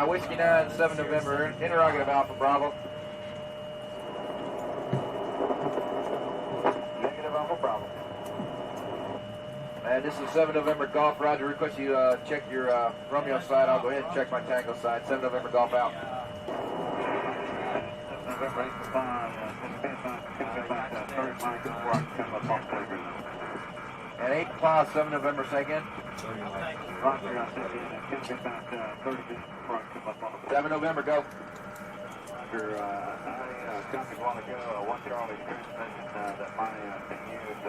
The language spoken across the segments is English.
Whiskey 9, 7 November, interrogative Alpha Bravo. Negative Alpha Bravo. And this is 7 November Golf. Roger, request you check your Romeo side. I'll go ahead and check my Tango side. 7 November Golf out. November 8-5. And 8-5, 7 November, say again. 7 November, go. I copied a while ago, 1 Charlie transmission that my thing used,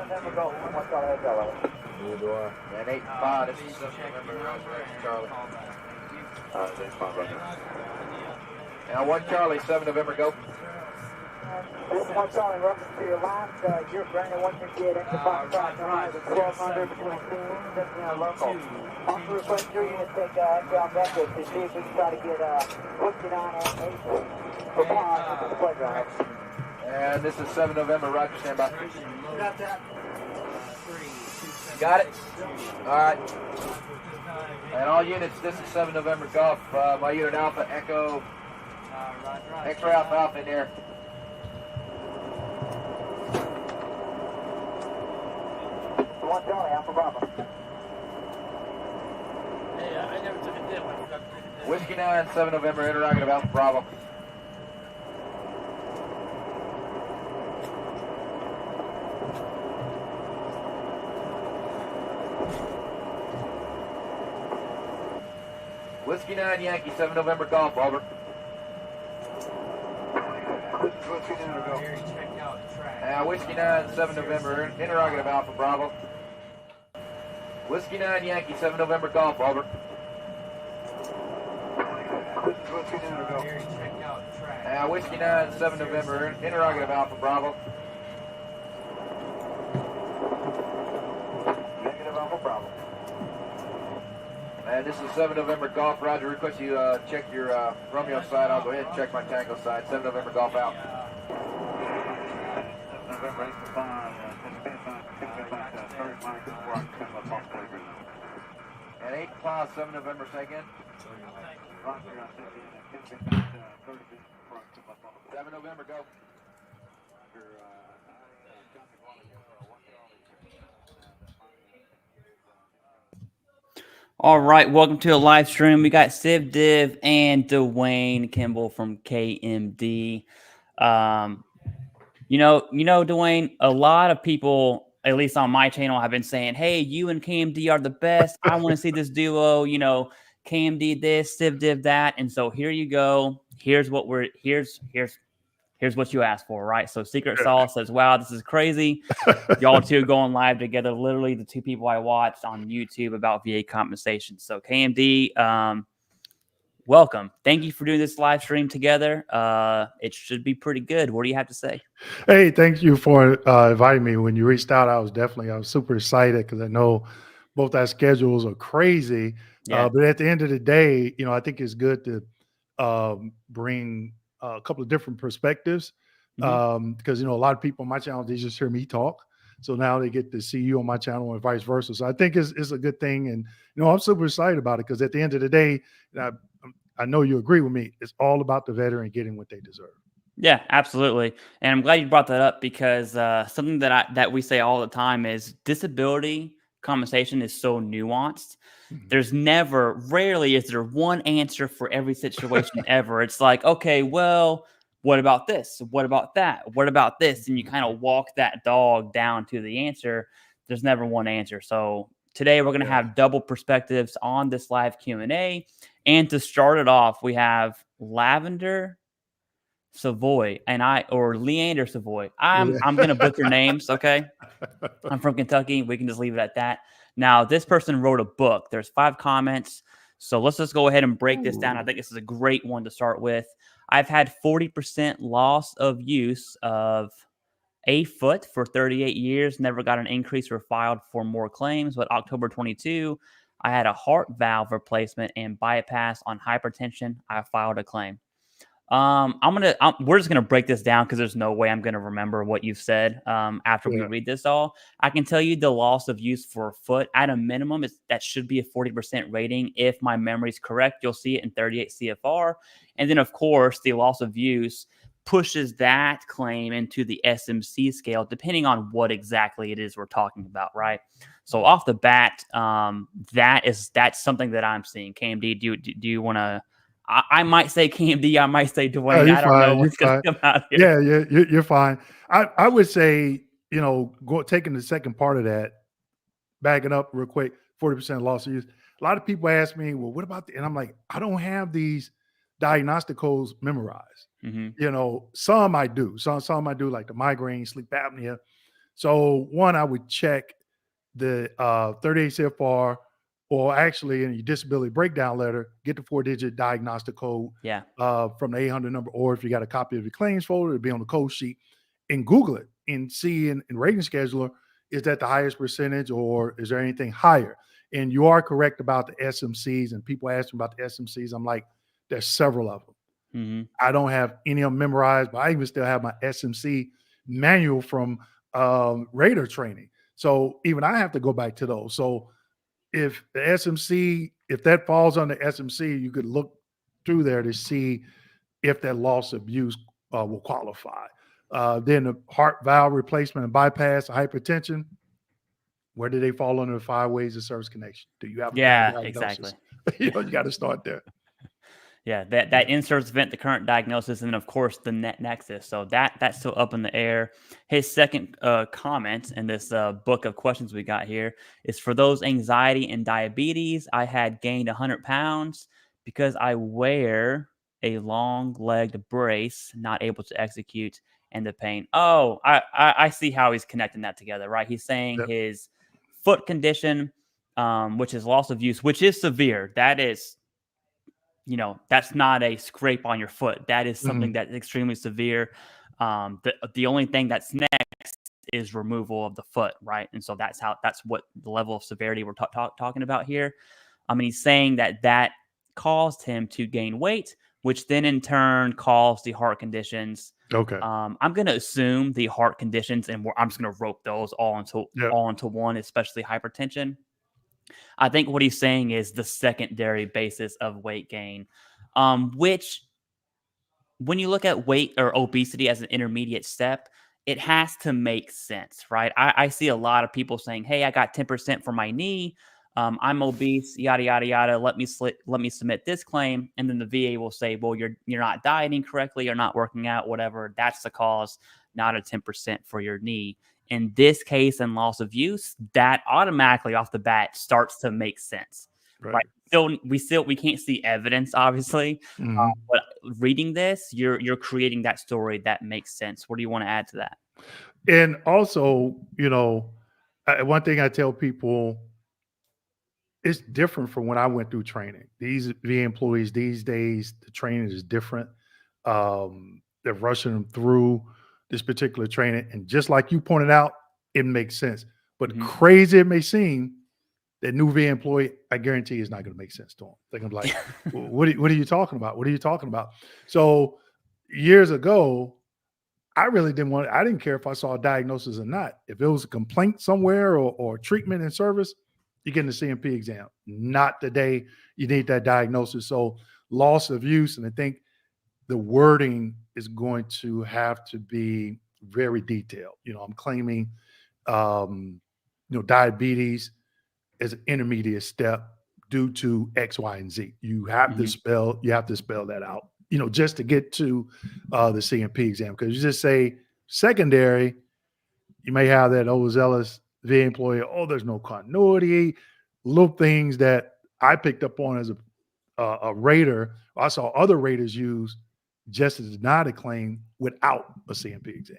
November, go. 1 Charlie, Charlie. And 8-5, this is 7 November, Charlie. Now 1 Charlie, 7 November, go. This is 1 Charlie, reference to your last, you're Brandon 158, extra 5 o'clock, 1200 between teams and local. Also request your unit take extra Nexus to see if we can try to get Whiskey 9 and 8 for pause at the playground. And this is 7 November, Roger, stand by. Got that. Got it? Alright. And all units, this is 7 November Golf. My unit Alpha, Echo, X-ray Alpha Alpha in there. One Charlie, Alpha Bravo. Yeah, I never took a dip. I forgot to take a dip. Whiskey 9, 7 November, interrogative Alpha Bravo. Whiskey 9, Yankee, 7 November Golf, over. This is Whiskey 9, go. Whiskey 9, 7 November, interrogative Alpha Bravo. Whiskey 9, Yankee, 7 November Golf, over. This is Whiskey 9, go. Whiskey 9, 7 November, interrogative Alpha Bravo. Negative Alpha Bravo. And this is 7 November Golf. Roger, request you check your Romeo side. I'll go ahead and check my Tango side. 7 November Golf out. November 8-5. And 8-5, 7 November, say again. 7 November, go. All right, welcome to a live stream. We got TheCivDiv and Dwayne Kimball from KMD. You know, Dwayne, a lot of people, at least on my channel, have been saying, hey, you and KMD are the best. I want to see this duo, KMD this, TheCivDiv that. And so here you go. Here's what you asked for, right? So Secret Sauce says, wow, this is crazy. Y'all two going live together. Literally the two people I watched on YouTube about VA compensation. So KMD, welcome. Thank you for doing this live stream together. It should be pretty good. What do you have to say? Hey, thank you for inviting me. When you reached out, I was super excited because I know both our schedules are crazy. Yeah. But at the end of the day, I think it's good to bring a couple of different perspectives because, a lot of people on my channel, they just hear me talk. So now they get to see you on my channel and vice versa. So I think it's a good thing. And, I'm super excited about it because at the end of the day, I know you agree with me. It's all about the veteran getting what they deserve. Yeah, absolutely. And I'm glad you brought that up because something that we say all the time is disability compensation is so nuanced. There's rarely is there one answer for every situation ever. It's like, okay, well, what about this? What about that? What about this? And you kind of walk that dog down to the answer. There's never one answer. So today we're going to have double perspectives on this live Q&A. And to start it off, we have Lavender Savoy or Leander Savoy. I'm going to butcher names, okay? I'm from Kentucky. We can just leave it at that. Now, this person wrote a book. There's 5 comments. So let's just go ahead and break this down. I think this is a great one to start with. I've had 40% loss of use of a foot for 38 years. Never got an increase or filed for more claims. But October 22, I had a heart valve replacement and bypass on hypertension. I filed a claim. We're just gonna break this down because there's no way I'm gonna remember what you've said after we read this all. I can tell you the loss of use for a foot at a minimum that should be a 40% rating. If my memory is correct, you'll see it in 38 CFR, and then of course the loss of use pushes that claim into the SMC scale, depending on what exactly it is we're talking about, right? So off the bat, that's something that I'm seeing. KMD, do you want to? I might say KMD, I might say Dwayne. You're I don't fine. know what's going to come out here. Yeah, you're fine. I would say, taking the second part of that, backing up real quick, 40% loss of use. A lot of people ask me, well, what about and I'm like, I don't have these diagnostic codes memorized. Some I do. Some I do, like the migraine, sleep apnea. So one, I would check the 38 CFR, or actually in your disability breakdown letter, get the 4-digit diagnostic code from the 800 number, or if you got a copy of the claims folder, it'll be on the code sheet, and Google it and see in rating scheduler, is that the highest percentage or is there anything higher? And you are correct about the SMCs, and people ask me about the SMCs. I'm like, there's several of them. I don't have any of them memorized, but I even still have my SMC manual from radar training. So even I have to go back to those. So if the SMC, if that falls under SMC, you could look through there to see if that loss of use will qualify. Then the heart valve replacement and bypass, hypertension, where do they fall under the 5 ways of service connection? Do you have a diagnosis? Exactly. You got to start there. Yeah, that inserts vent the current diagnosis, and then of course the Nexus. So that's still up in the air. His second comment in this book of questions we got here is, for those anxiety and diabetes, I had gained 100 pounds because I wear a long-legged brace, not able to execute, and the pain. Oh, I see how he's connecting that together, right? He's saying his foot condition, which is loss of use, which is severe. That is, that's not a scrape on your foot. That is something that's extremely severe. The only thing that's next is removal of the foot, right? And so that's what the level of severity we're talking about here. I mean, he's saying that caused him to gain weight, which then in turn caused the heart conditions. Okay. I'm going to assume the heart conditions, and I'm just going to rope those all into one, especially hypertension. I think what he's saying is the secondary basis of weight gain, which when you look at weight or obesity as an intermediate step, it has to make sense, right? I see a lot of people saying, hey, I got 10% for my knee. I'm obese, yada, yada, yada. Let me submit this claim. And then the VA will say, well, you're not dieting correctly. You're not working out, whatever. That's the cause, not a 10% for your knee. In this case, and loss of use, that automatically off the bat starts to make sense, right? We can't see evidence, obviously, but reading this, you're creating that story that makes sense. What do you want to add to that? And also, one thing I tell people, it's different from when I went through training. These VA employees these days, the training is different. They're rushing them through this particular training, and just like you pointed out, it makes sense. But crazy it may seem, that new VA employee, I guarantee, is not going to make sense to them. They're going to be like, what are you talking about? What are you talking about? So years ago, I didn't care if I saw a diagnosis or not. If it was a complaint somewhere or treatment and service, you're getting the CMP exam. Not today. You need that diagnosis. So loss of use, and I think the wording is going to have to be very detailed. I'm claiming, diabetes as an intermediate step due to X, Y, and Z. You have to spell that out, just to get to the CMP exam. Because you just say secondary, you may have that overzealous VA employee. Oh, there's no continuity, little things that I picked up on as a rater. I saw other raters use just as not a claim without a CMP exam.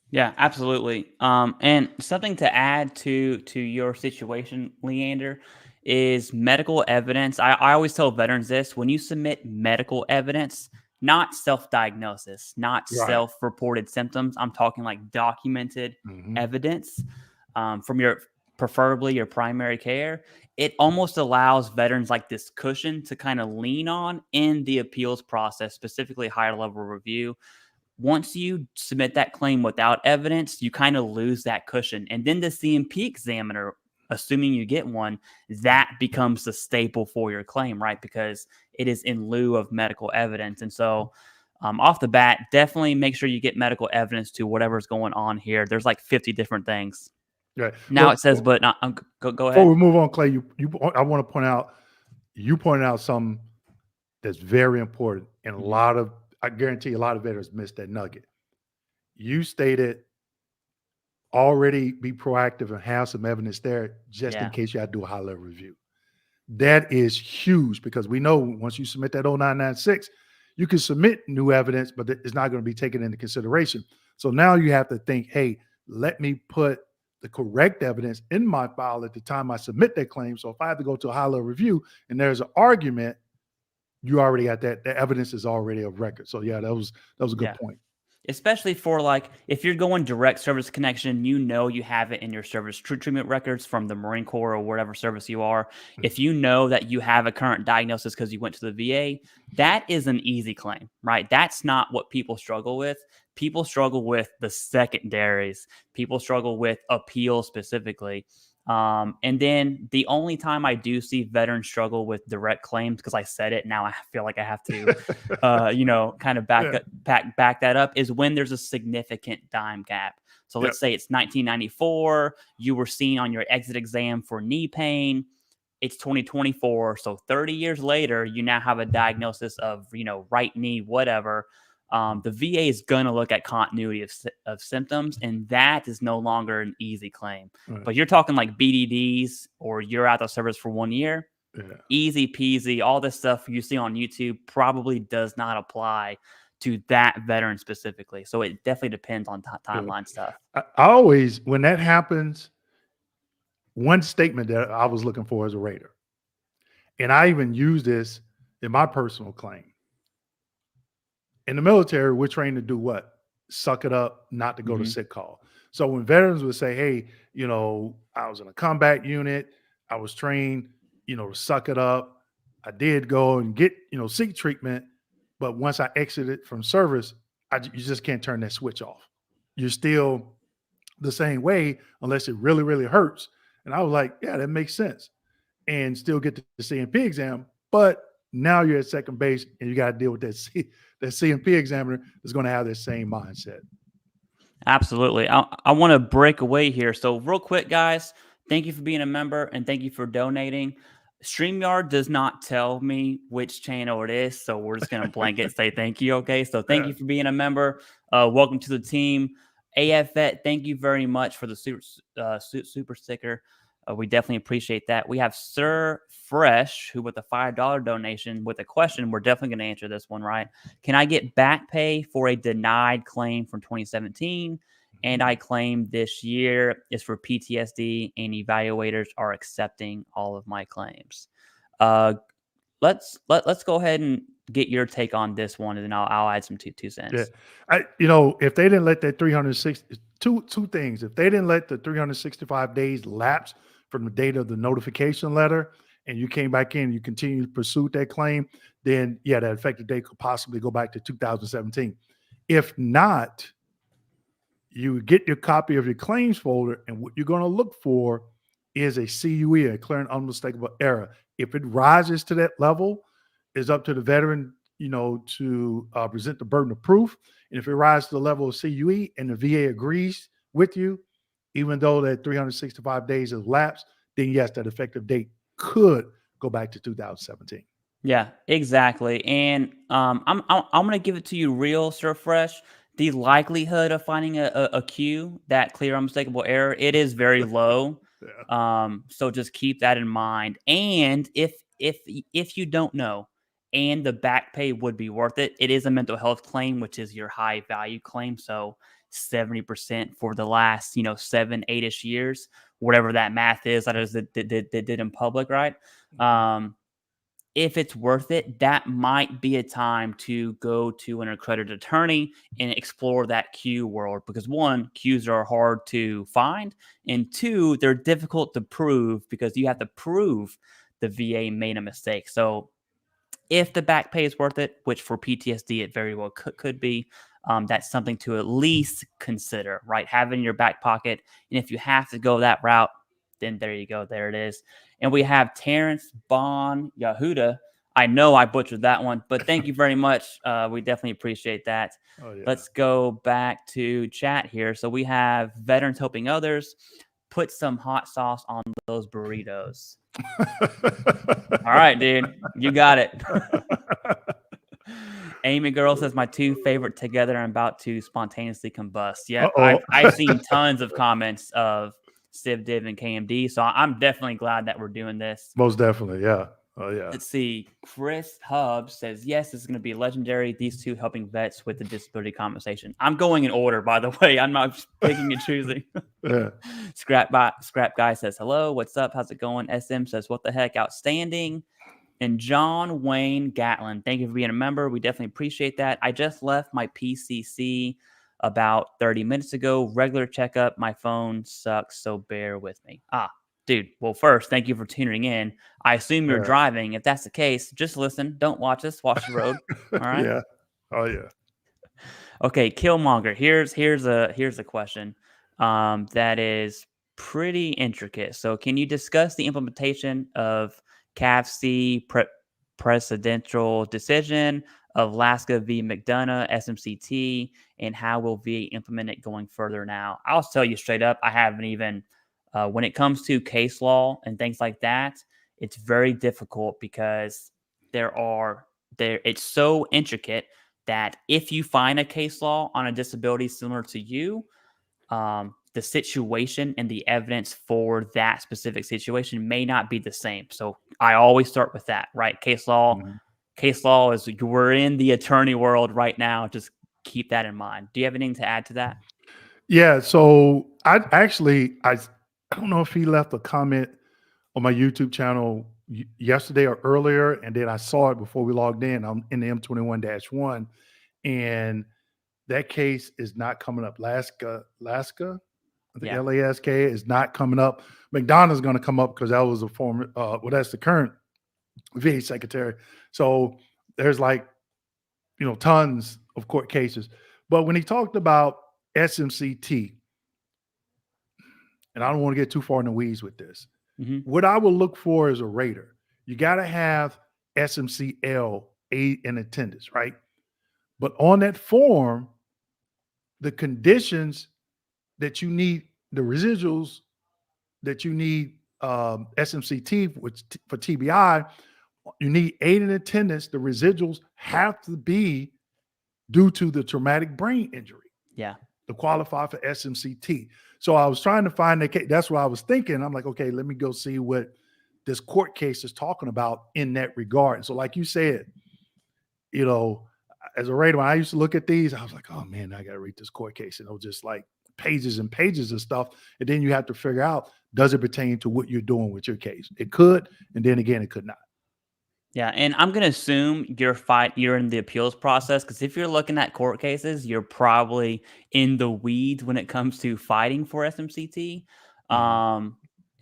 Yeah, absolutely. And something to add to your situation, Leander, is medical evidence. I always tell veterans this: when you submit medical evidence, not self-diagnosis, not self-reported symptoms. I'm talking like documented evidence from your preferably your primary care, it almost allows veterans like this cushion to kind of lean on in the appeals process, specifically higher level review. Once you submit that claim without evidence, you kind of lose that cushion. And then the CMP examiner, assuming you get one, that becomes the staple for your claim, right? Because it is in lieu of medical evidence. And so off the bat, definitely make sure you get medical evidence to whatever's going on here. There's like 50 different things. Right. Now Well, it says, but go before ahead. we move on, Clay, I want to point out, you pointed out something that's very important, and I guarantee a lot of veterans missed that nugget. You stated already be proactive and have some evidence there just in case you have to do a high level review. That is huge, because we know once you submit that 0996, you can submit new evidence, but it's not going to be taken into consideration. So now you have to think, hey, let me put the correct evidence in my file at the time I submit that claim. So if I have to go to a high level review and there's an argument, you already got that. The evidence is already of record. So yeah, that was a good point. Especially for like, if you're going direct service connection, you know you have it in your service treatment records from the Marine Corps or whatever service you are. If you know that you have a current diagnosis because you went to the VA, that is an easy claim, right? That's not what people struggle with. People struggle with the secondaries. People struggle with appeal specifically. And then the only time I do see veterans struggle with direct claims, because I said it, now I feel like I have to, kind of back that up, is when there's a significant time gap. So let's say it's 1994, you were seen on your exit exam for knee pain. It's 2024. So 30 years later, you now have a diagnosis of, right knee, whatever. The VA is going to look at continuity of symptoms, and that is no longer an easy claim. Right. But you're talking like BDDs, or you're out of service for 1 year, easy peasy. All this stuff you see on YouTube probably does not apply to that veteran specifically. So it definitely depends on timeline stuff. I always, when that happens, one statement that I was looking for as a rater, and I even use this in my personal claim. In the military, we're trained to do what? Suck it up, not to go to sick call. So when veterans would say, hey, I was in a combat unit, I was trained, to suck it up. I did go and get, seek treatment. But once I exited from service, you just can't turn that switch off. You're still the same way unless it really, really hurts. And I was like, yeah, that makes sense. And still get the CMP exam. But now you're at second base and you got to deal with that CMP examiner is going to have that same mindset. Absolutely. I want to break away here. So real quick, guys, thank you for being a member and thank you for donating. StreamYard does not tell me which channel it is, so we're just going to blanket say thank you, okay? So thank you for being a member. Welcome to the team. AFET, thank you very much for the super sticker. We definitely appreciate that. We have Sir Fresh, who with a $5 donation with a question. We're definitely going to answer this one, right? Can I get back pay for a denied claim from 2017? And I claim this year is for PTSD, and evaluators are accepting all of my claims. Let's go ahead and get your take on this one, and then I'll add some two cents. Yeah, if they didn't let that 360, two things. If they didn't let the 365 days lapse from the date of the notification letter, and you came back in and you continue to pursue that claim, then yeah, that effective date could possibly go back to 2017. If not, you get your copy of your claims folder, and what you're going to look for is a CUE, a clear and unmistakable error. If it rises to that level, it's up to the veteran, to present the burden of proof. And if it rises to the level of CUE and the VA agrees with you, even though that 365 days has lapsed, then yes, that effective date could go back to 2017. Yeah, exactly. And I'm going to give it to you real, Sir Fresh. The likelihood of finding a Q, that clear unmistakable error, it is very low. So just keep that in mind. And if you don't know, and the back pay would be worth it, it is a mental health claim, which is your high value claim. So 70% for the last 7-8ish years, whatever that math is, that is that did in public, right? if it's worth it, that might be a time to go to an accredited attorney and explore that Q world, because one, Qs are hard to find, and two, they're difficult to prove because you have to prove the VA made a mistake. So if the back pay is worth it, which for PTSD it very well could be, that's something to at least consider, right? Have in your back pocket. And if you have to go that route, then there you go. There it is. And we have Terrence Bon Yahuda. I know I butchered that one, but thank you very much. We definitely appreciate that. Oh, yeah. Let's go back to chat here. So we have veterans helping others. Put some hot sauce on those burritos. All right, dude. You got it. Amy Girl says, my two favorite together. I'm about to spontaneously combust. Yeah, I've seen tons of comments of TheCivDiv and KMD, so I'm definitely glad that we're doing this. Most definitely, yeah. Oh, yeah. Let's see. Chris Hubbs says, yes, this is going to be legendary. These two helping vets with the disability compensation. I'm going in order, by the way. I'm not picking and choosing. Yeah. Scrap Guy says, hello, what's up? How's it going? SM says, what the heck? Outstanding. And John Wayne Gatlin, thank you for being a member. We definitely appreciate that. I just left my PCC about 30 minutes ago. Regular checkup. My phone sucks, so bear with me. Dude, well, first, thank you for tuning in. I assume you're driving. If that's the case, just listen. Don't watch us. Watch the road. All right? Yeah. Oh, yeah. Okay, Killmonger. Here's a question that is pretty intricate. So can you discuss the implementation of CAFC presidential decision of Alaska v. McDonough, SMCT, and how will VA implement it going further now? I'll tell you straight up, I haven't even, when it comes to case law and things like that, it's very difficult because it's so intricate that if you find a case law on a disability similar to you, the situation and the evidence for that specific situation may not be the same. So I always start with that, right? Case law is, we're in the attorney world right now. Just keep that in mind. Do you have anything to add to that? Yeah. So I don't know if he left a comment on my YouTube channel yesterday or earlier, and then I saw it before we logged in. I'm in the M21-1, and that case is not coming up. Alaska, I think LASK is not coming up. McDonough's going to come up because that was a former, that's the current VA secretary. So there's tons of court cases. But when he talked about SMCT, and I don't want to get too far in the weeds with this, what I will look for is a rater. You got to have SMCL, aid and attendance, right? But on that form, the conditions that you need, the residuals that you need, SMCT for TBI, you need aid and attendance. The residuals have to be due to the traumatic brain injury. Yeah. To qualify for SMCT. So I was trying to find that case. That's what I was thinking. I'm like, okay, let me go see what this court case is talking about in that regard. So like you said, as a rater, when I used to look at these, I was like, oh man, I got to read this court case. And it was just like pages and pages of stuff. And then you have to figure out, does it pertain to what you're doing with your case? It could, and then again, it could not. Yeah, and I'm going to assume you're in the appeals process, because if you're looking at court cases, you're probably in the weeds when it comes to fighting for SMCT. And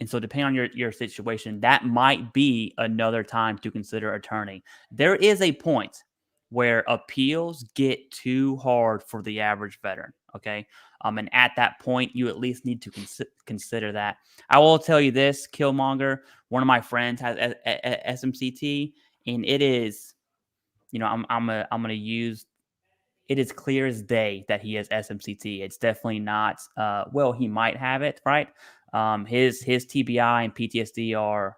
so depending on your situation, that might be another time to consider attorney. There is a point where appeals get too hard for the average veteran, okay? And at that point, you at least need to consider that. I will tell you this, Killmonger, one of my friends has SMCT, and it is, I'm gonna use, it is clear as day that he has SMCT. It's definitely not, he might have it, right? His TBI and PTSD are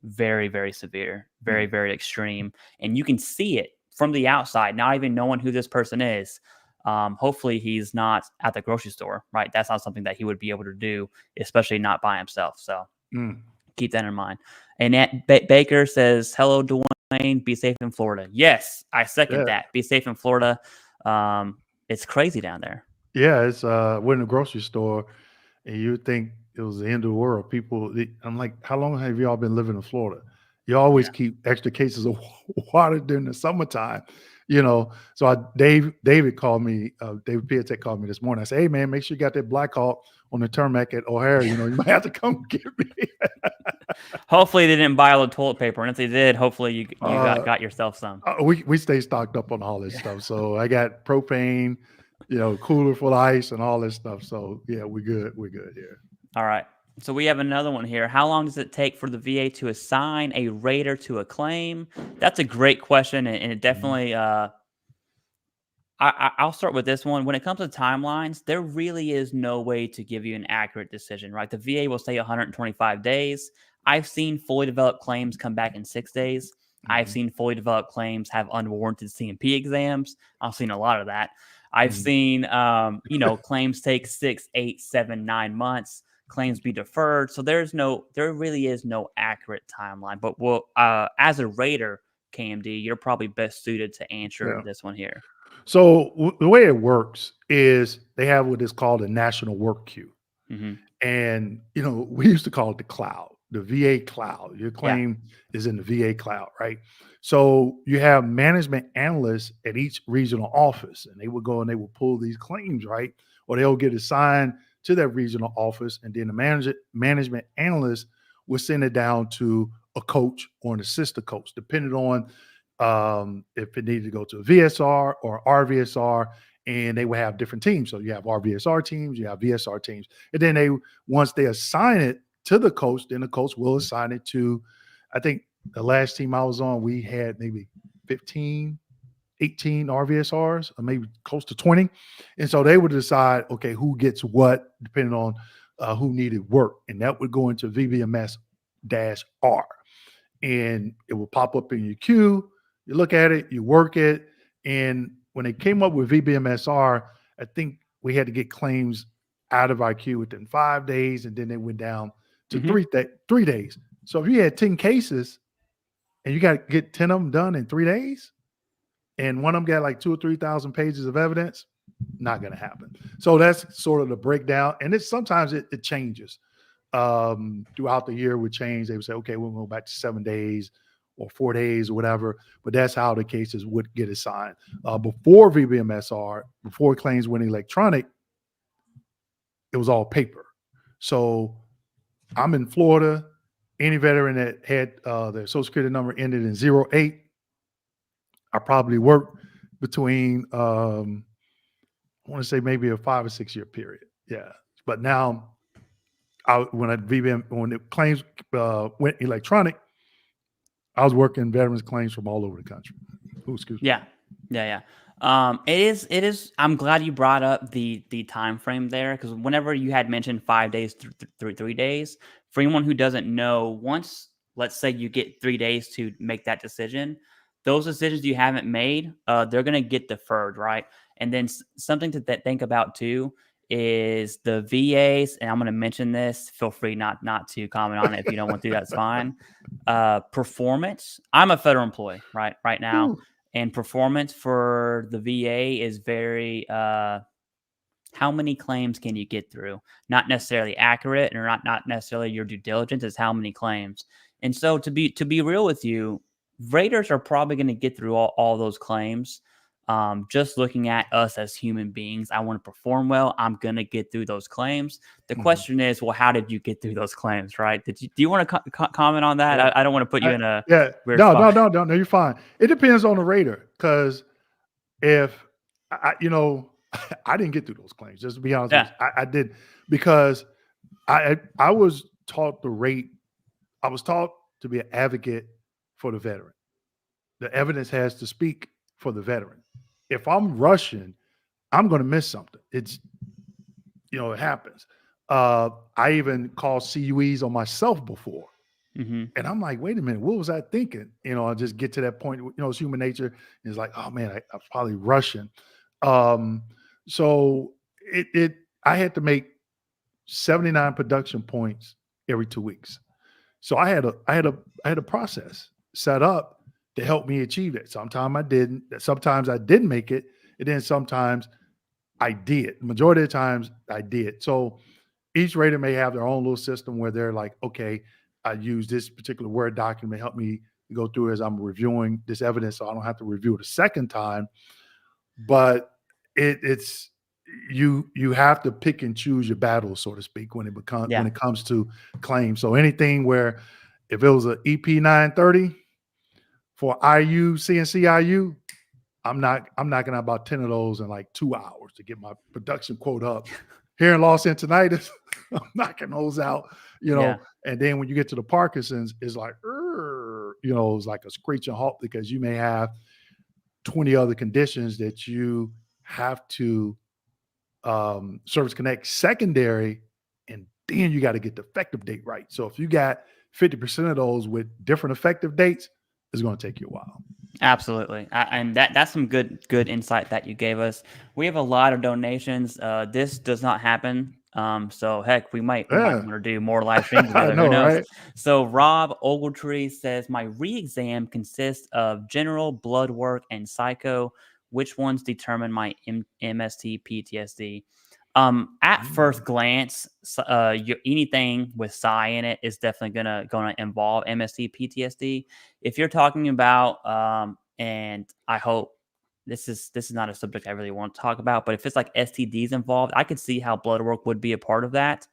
very, very severe, very, very extreme. And you can see it from the outside, not even knowing who this person is. Hopefully he's not at the grocery store, right? That's not something that he would be able to do, especially not by himself. So keep that in mind. And Baker says, hello, Dwayne, be safe in Florida. Yes, I second that. Be safe in Florida. It's crazy down there. Yeah, it's we're in the grocery store, and you would think it was the end of the world. I'm like, how long have y'all been living in Florida? You always keep extra cases of water during the summertime, So David called me, David Piatek called me this morning. I said, hey man, make sure you got that Black Hawk on the tarmac at O'Hare. You might have to come get me. Hopefully they didn't buy all the toilet paper, and if they did, hopefully you got yourself some. We stay stocked up on all this stuff. So I got propane, cooler full of ice and all this stuff. So yeah, we're good here. All right. So we have another one here. How long does it take for the VA to assign a rater to a claim? That's a great question, and it definitely. I'll start with this one. When it comes to timelines, there really is no way to give you an accurate decision, right? The VA will say 125 days. I've seen fully developed claims come back in 6 days. I've seen fully developed claims have unwarranted CMP exams. I've seen a lot of that. I've seen, claims take 6, 8, 7, 9 months. Claims be deferred. So there really is no accurate timeline. But as a rater, KMD, you're probably best suited to answer this one here. So the way it works is they have what is called a national work queue. And, we used to call it the cloud, the VA cloud. Your claim is in the VA cloud, right? So you have management analysts at each regional office, and they would go and they would pull these claims, right? Or they'll get assigned to that regional office, and then the management analyst will send it down to a coach or an assistant coach, depending on if it needed to go to a VSR or RVSR, and they will have different teams. So you have RVSR teams, you have VSR teams, and then once they assign it to the coach, then the coach will assign it to, I think the last team I was on, we had maybe 15, 18 RVSRs, or maybe close to 20. And so they would decide, okay, who gets what, depending on who needed work. And that would go into VBMS-R. And it will pop up in your queue. You look at it, you work it. And when they came up with VBMS-R, I think we had to get claims out of our queue within 5 days. And then they went down to 3 days. So if you had 10 cases and you got to get 10 of them done in 3 days, and one of them got like 2,000 or 3,000 pages of evidence, not going to happen. So that's sort of the breakdown. And sometimes it changes. Throughout the year would change. They would say, okay, we'll go back to 7 days or 4 days or whatever. But that's how the cases would get assigned. Before VBMS-R, before claims went electronic, it was all paper. So I'm in Florida. Any veteran that had their Social Security number ended in 08, I probably worked between, I want to say maybe a 5 or 6 year period. Yeah. But now, when the claims went electronic, I was working veterans claims from all over the country. Ooh, excuse me. Yeah. It is. I'm glad you brought up the time frame there, because whenever you had mentioned 5 days through 3 days, for anyone who doesn't know, once, let's say you get 3 days to make that decision, those decisions you haven't made, they're going to get deferred, right? And then something to think about too is the VAs, and I'm going to mention this. Feel free not to comment on it if you don't want to. That's fine. Performance. I'm a federal employee right now. Ooh. And performance for the VA is very, how many claims can you get through? Not necessarily accurate, or not necessarily your due diligence, is how many claims. And so to be real with you, raters are probably going to get through all those claims. Just looking at us as human beings, I want to perform well. I'm going to get through those claims. The question is, well, how did you get through those claims, right? Do you want to comment on that? Yeah. I don't want to put you in a weird spot. No, you're fine. It depends on the rater, because if I didn't get through those claims, just to be honest with you. I did, because I was taught to rate. I was taught to be an advocate for the veteran. The evidence has to speak for the veteran. If I'm rushing, I'm going to miss something. It's, it happens. I even called CUEs on myself before. And I'm like, wait a minute, what was I thinking? I just get to that point, it's human nature. It's like, oh man, I was probably rushing. So I had to make 79 production points every 2 weeks. So I had a process set up to help me achieve it. Sometimes I didn't. Sometimes I didn't make it, and then sometimes I did. The majority of the times I did. So each rater may have their own little system where they're like, okay, I use this particular Word document to help me go through as I'm reviewing this evidence, so I don't have to review it a second time. But it's you have to pick and choose your battles, so to speak, when it comes to claims. So anything where if it was an EP 930 for IU, CNC IU, I'm knocking out about 10 of those in like 2 hours to get my production quote up. Here in Los Internist, I'm knocking those out, and then when you get to the Parkinson's, it's like, it's like a screeching halt, because you may have 20 other conditions that you have to service connect secondary, and then you got to get the effective date right. So if you got 50% of those with different effective dates, it's going to take you a while. Absolutely. And that's some good insight that you gave us. We have a lot of donations. This does not happen. So heck, we might want to do more live streams together. Who knows? Right? So Rob Ogletree says, my re-exam consists of general, blood work, and psycho. Which ones determine my MST PTSD? At first glance, anything with psi in it is definitely gonna involve MST PTSD. If you're talking about, and I hope this is not a subject I really want to talk about, but if it's like STDs involved, I could see how blood work would be a part of that.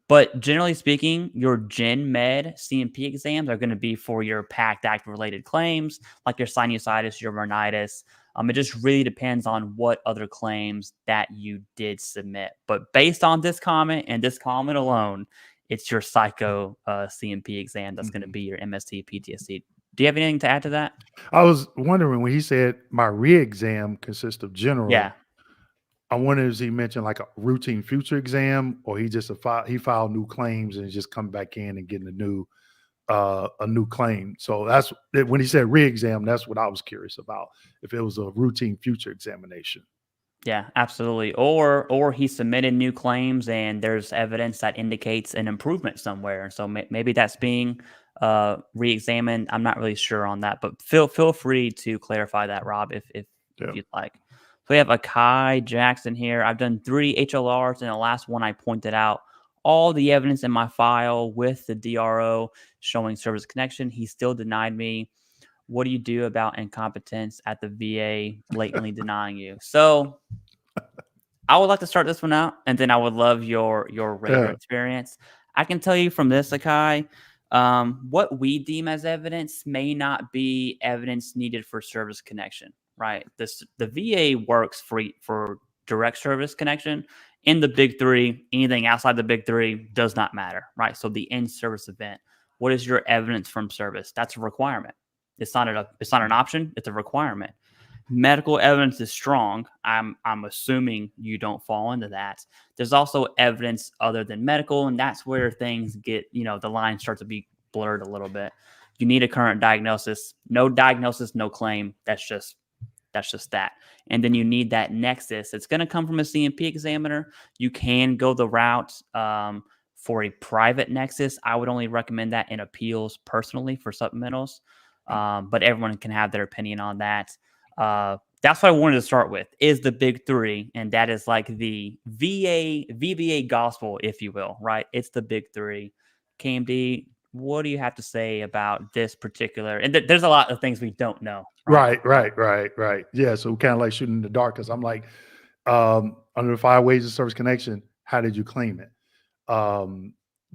But generally speaking, your Gen Med CMP exams are going to be for your PACT Act related claims, like your sinusitis, your rhinitis. It just really depends on what other claims that you did submit. But based on this comment and this comment alone, it's your psycho CMP exam that's going to be your MST PTSD. Do you have anything to add to that? I was wondering when he said my re-exam consists of general. Yeah. I wonder if he mentioned like a routine future exam, or he filed new claims and just come back in and getting a new claim. So that's when he said re-exam, that's what I was curious about, if it was a routine future examination. Yeah, absolutely. Or he submitted new claims and there's evidence that indicates an improvement somewhere. So maybe that's being re-examined. I'm not really sure on that, but feel free to clarify that, Rob, if you'd like. So we have Akai Jackson here. I've done 3 HLRs, and the last one I pointed out all the evidence in my file with the DRO showing service connection. He still denied me. What do you do about incompetence at the VA blatantly denying you? So I would like to start this one out, and then I would love your regular experience. I can tell you from this, Akai, what we deem as evidence may not be evidence needed for service connection, right? The VA works for direct service connection. In the big 3, anything outside the big 3 does not matter, right? So the in-service event, what is your evidence from service? That's a requirement. It's not an option. It's a requirement. Medical evidence is strong. I'm assuming you don't fall into that. There's also evidence other than medical, and that's where things get, the lines start to be blurred a little bit. You need a current diagnosis. No diagnosis, no claim. That's just that. And then you need that nexus. It's going to come from a CMP examiner. You can go the route for a private nexus. I would only recommend that in appeals personally for supplementals. But everyone can have their opinion on that. That's what I wanted to start with, is the big 3. And that is like the VBA gospel, if you will, right? It's the big 3. KMD, what do you have to say about this particular? And there's a lot of things we don't know. Right. Yeah. So kind of like shooting in the dark, because I'm like, under the 5 ways of service connection, how did you claim it?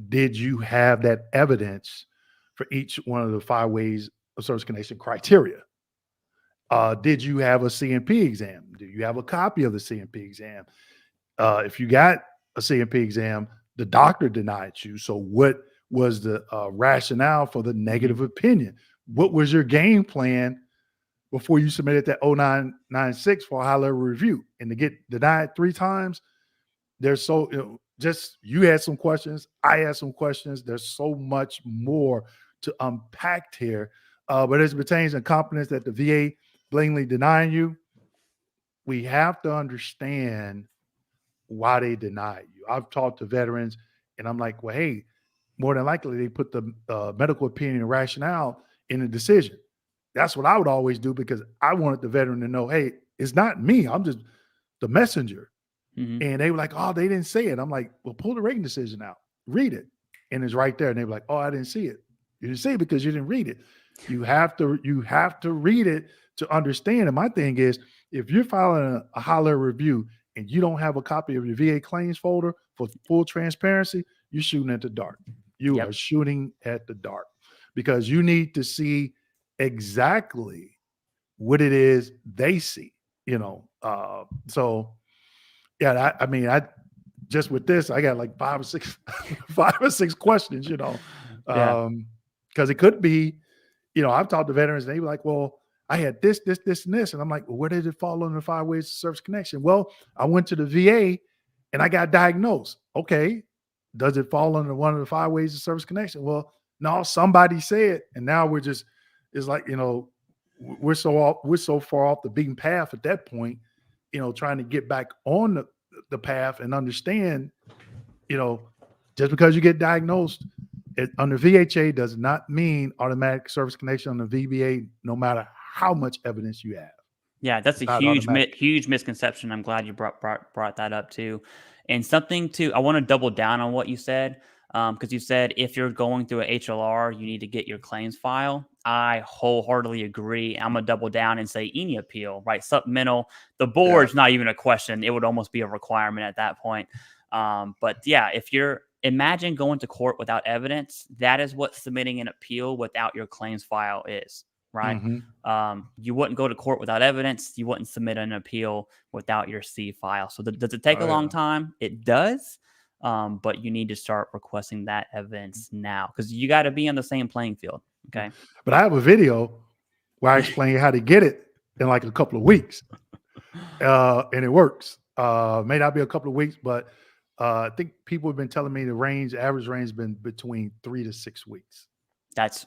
Did you have that evidence for each one of the 5 ways of service connection criteria? Did you have a CMP exam? Do you have a copy of the CMP exam? If you got a CMP exam, the doctor denied you. So what was the rationale for the negative opinion? What was your game plan before you submitted that 0996 for a high level review? And to get denied 3 times, there's you had some questions, I had some questions. There's so much more to unpack here. But as it pertains to incompetence that the VA blatantly denying you, we have to understand why they deny you. I've talked to veterans, and I'm like, well, hey, more than likely they put the medical opinion and rationale in the decision. That's what I would always do, because I wanted the veteran to know, hey, it's not me. I'm just the messenger. Mm-hmm. And they were like, oh, they didn't say it. I'm like, well, pull the rating decision out, read it. and it's right there. And they're like, oh, I didn't see it. You didn't see it because you didn't read it. You have to read it to understand. And my thing is, if you're filing a high-level review and you don't have a copy of your VA claims folder for full transparency, you're shooting at the dark. You are shooting at the dark because you need to see exactly what it is they see, So yeah, I just with this, I got like 5 or 6 questions, because it could be, I've talked to veterans and they were like, well, I had this, and this. And I'm like, well, where did it fall under the 5 ways to service connection? Well, I went to the VA and I got diagnosed. Okay. Does it fall under one of the 5 ways to service connection? Well, no, somebody said, and now it's like, we're so far off the beaten path at that point, trying to get back on the path and understand, just because you get diagnosed under VHA does not mean automatic service connection on the VBA, no matter how much evidence you have. Yeah, that's a huge misconception. I'm glad you brought that up too. And I want to double down on what you said, because you said if you're going through an HLR, you need to get your claims file. I wholeheartedly agree. I'm going to double down and say any appeal, right? Supplemental, the board's not even a question. It would almost be a requirement at that point. But yeah, imagine going to court without evidence. That is what submitting an appeal without your claims file is. Right. Mm-hmm. You wouldn't go to court without evidence. You wouldn't submit an appeal without your C file. So does it take a long time? It does. But you need to start requesting that evidence now because you got to be on the same playing field. Okay. But I have a video where I explain how to get it in like a couple of weeks. And it works. May not be a couple of weeks, but I think people have been telling me the average range has been between 3 to 6 weeks. That's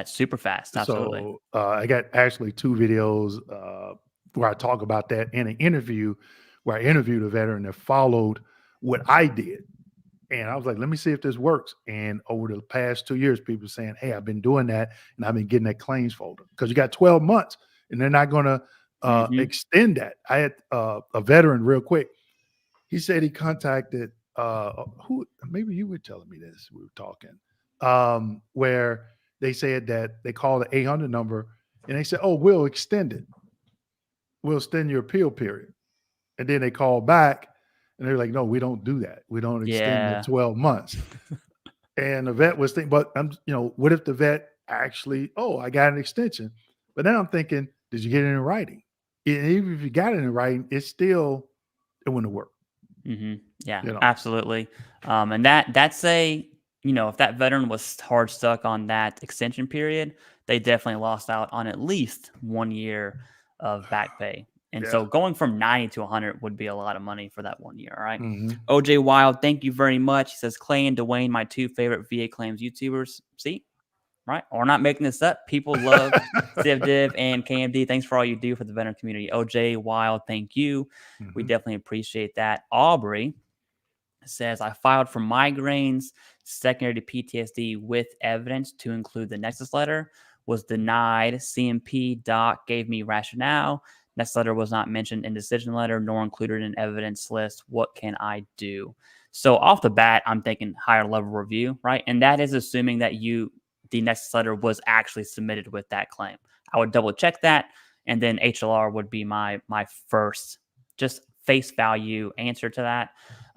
super fast. Absolutely. So I got actually 2 videos where I talk about that in an interview where I interviewed a veteran that followed what I did. And I was like, let me see if this works. And over the past 2 years, people are saying, hey, I've been doing that and I've been getting that claims folder because you got 12 months and they're not going to extend that. I had a veteran real quick. He said he contacted who, maybe you were telling me this, we were talking. Where they said that they called the 800 number and they said, oh, we'll extend it. We'll extend your appeal period. And then they called back and they're like, no, we don't do that. We don't extend the 12 months. And the vet was thinking, but what if the vet actually, I got an extension. But now I'm thinking, did you get it in writing? And even if you got it in writing, it wouldn't work. Mm-hmm. Yeah, absolutely. And that's if that veteran was hard stuck on that extension period, they definitely lost out on at least 1 year of back pay. And so going from 90 to 100 would be a lot of money for that 1 year. All right. Mm-hmm. OJ Wild, thank you very much. He says, Clay and Dwayne, my 2 favorite VA claims YouTubers. See, right? We're not making this up. People love TheCivDiv and KMD. Thanks for all you do for the veteran community. OJ Wild, thank you. Mm-hmm. We definitely appreciate that. Aubrey says, I filed for migraines secondary to PTSD with evidence to include the Nexus letter, was denied. CMP doc gave me rationale. Nexus letter was not mentioned in decision letter nor included in evidence list. What can I do? So off the bat, I'm thinking higher level review, right? And that is assuming that the Nexus letter was actually submitted with that claim. I would double check that. And then HLR would be my first just face value answer to that.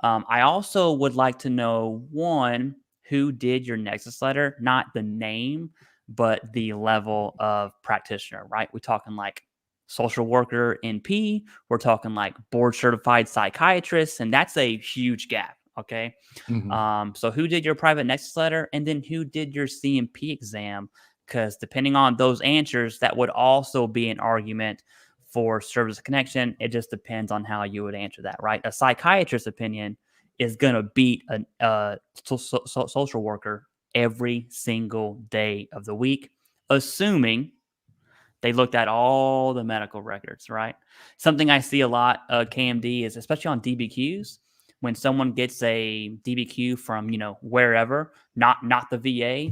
I also would like to know, one, who did your Nexus letter, not the name, but the level of practitioner, right? We're talking like social worker NP. We're talking like board certified psychiatrist. And that's a huge gap. Okay. Mm-hmm. So who did your private Nexus letter and then who did your CMP exam? Because depending on those answers, that would also be an argument for service connection. It just depends on how you would answer that, right? A psychiatrist's opinion is going to beat a social worker every single day of the week, assuming they looked at all the medical records, right? Something I see a lot of KMD is, especially on DBQs, when someone gets a DBQ from, wherever, not the VA,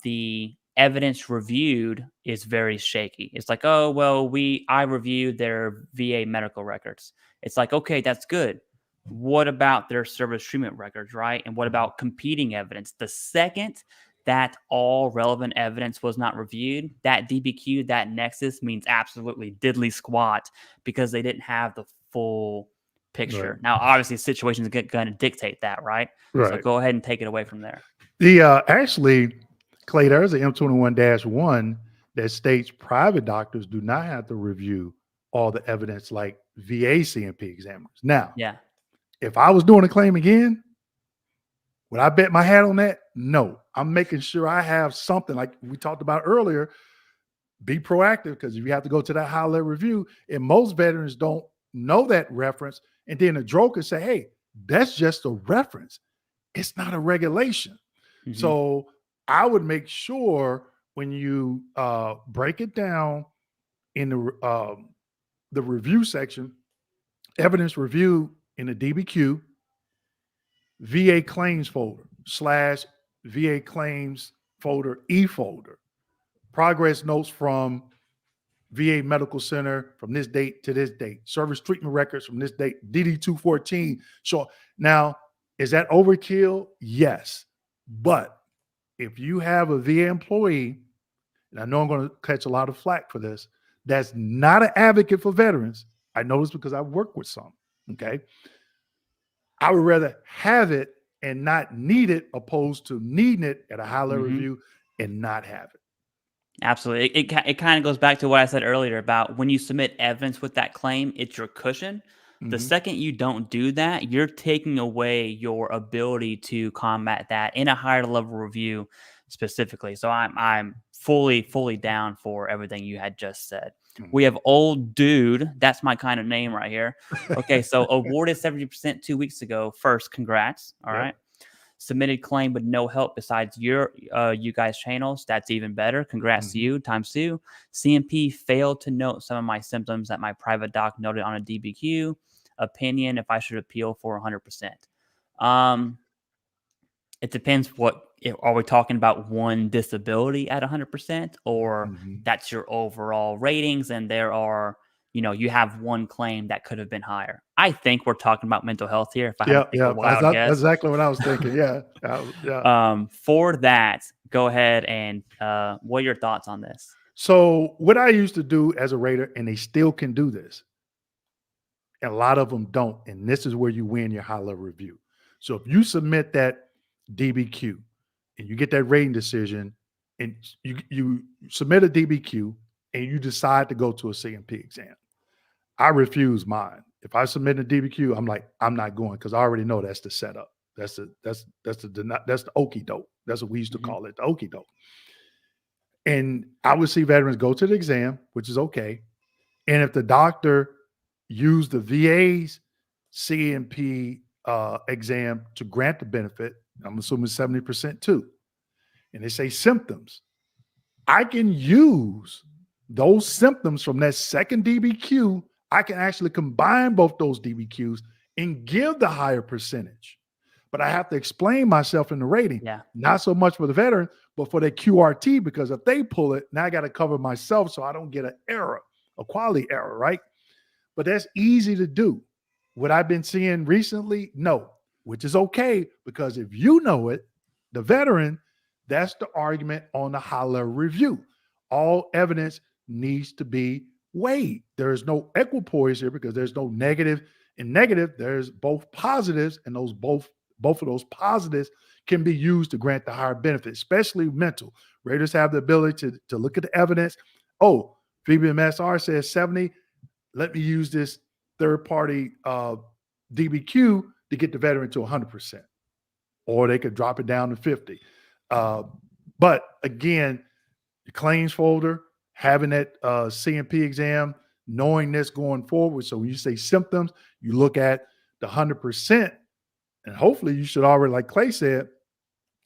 the evidence reviewed is very shaky. It's like, oh, well, I reviewed their VA medical records. It's like, okay, that's good. What about their service treatment records, right? And what about competing evidence? The second that all relevant evidence was not reviewed, that DBQ, that Nexus means absolutely diddly squat because they didn't have the full picture. Right. Now, obviously, situations are going to dictate that, right? So Right. go ahead and take it away from there. The actually, Clay, there's an M21-1 that states private doctors do not have to review all the evidence like VA CMP examiners. Now, Yeah. if I was doing a claim again, would I bet my hat on that? No. I'm making sure I have something like we talked about earlier. Be proactive, because if you have to go to that high level review, and most veterans don't know that reference, and then a broker say, hey, that's just a reference. It's not a regulation. Mhm. So I would make sure when you break it down in the review section, evidence review in the DBQ, VA claims folder / VA claims folder E folder, progress notes from VA Medical Center from this date to this date, service treatment records from this date, DD-214. So now, is that overkill? Yes. But if you have a VA employee, and I know I'm going to catch a lot of flack for this, that's not an advocate for veterans. I know this because I've worked with some, okay? I would rather have it and not need it opposed to needing it at a high level review and not have it. Absolutely. It kind of goes back to what I said earlier about when you submit evidence with that claim, it's your cushion. The second you don't do that, you're taking away your ability to combat that in a higher level review specifically. So I'm fully down for everything you had just said. We have Old Dude. That's my kind of name right here. Okay, so awarded 70% 2 weeks ago. First, congrats. All right. Submitted claim with no help besides you guys' channels. That's even better. Congrats to you, ×2. CMP failed to note some of my symptoms that my private doc noted on a DBQ. Opinion if I should appeal for 100%. It depends are we talking about one disability at 100% or that's your overall ratings and there are, you have one claim that could have been higher. I think we're talking about mental health here. If I had to take a wild guess. That's exactly what I was thinking. Yeah. For that, go ahead and what are your thoughts on this? So what I used to do as a rater, and they still can do this, and a lot of them don't, and this is where you win your high level review. So if you submit that DBQ and you get that rating decision and you submit a DBQ and you decide to go to a CMP exam, I refuse mine. If I submit a DBQ, I'm like, I'm not going because I already know that's the setup. That's the okie doke. That's what we used to call it, the okie doke. And I would see veterans go to the exam, which is okay. And if the doctor used the VA's CMP exam to grant the benefit, I'm assuming 70% too, and they say symptoms, I can use those symptoms from that second DBQ. I can actually combine both those DBQs and give the higher percentage. But I have to explain myself in the rating, not so much for the veteran, but for the QRT, because if they pull it, now I got to cover myself so I don't get an error, a quality error, right? But that's easy to do. What I've been seeing recently, no, which is okay, because if you know it, the veteran, that's the argument on the high level review. All evidence needs to be weighed. There is no equipoise here because there's no negative and negative. There's both positives, and those both of those positives can be used to grant the higher benefit, especially mental. Raters have the ability to look at the evidence. Oh, VBMSR says 70. Let me use this third-party DBQ to get the veteran to 100%. Or they could drop it down to 50. But again, the claims folder, having that CMP exam, knowing this going forward. So when you say symptoms, you look at the 100%, and hopefully you should already, like Clay said,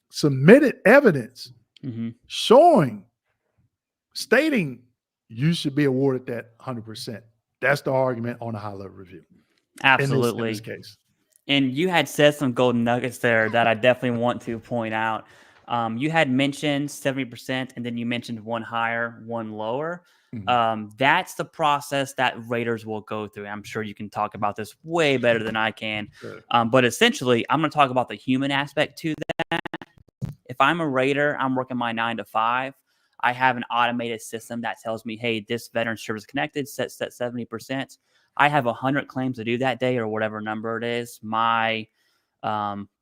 submitted evidence stating you should be awarded that 100%. That's the argument on a high level review. Absolutely. In this case. And you had said some golden nuggets there that I definitely want to point out. You had mentioned 70%, and then you mentioned one higher, one lower. That's the process that raters will go through. I'm sure you can talk about this way better than I can. But essentially, I'm going to talk about the human aspect to that. If I'm a rater, I'm working my 9 to 5. I have an automated system that tells me, hey, this veteran service connected sets at 70%. I have 100 claims to do that day or whatever number it is. My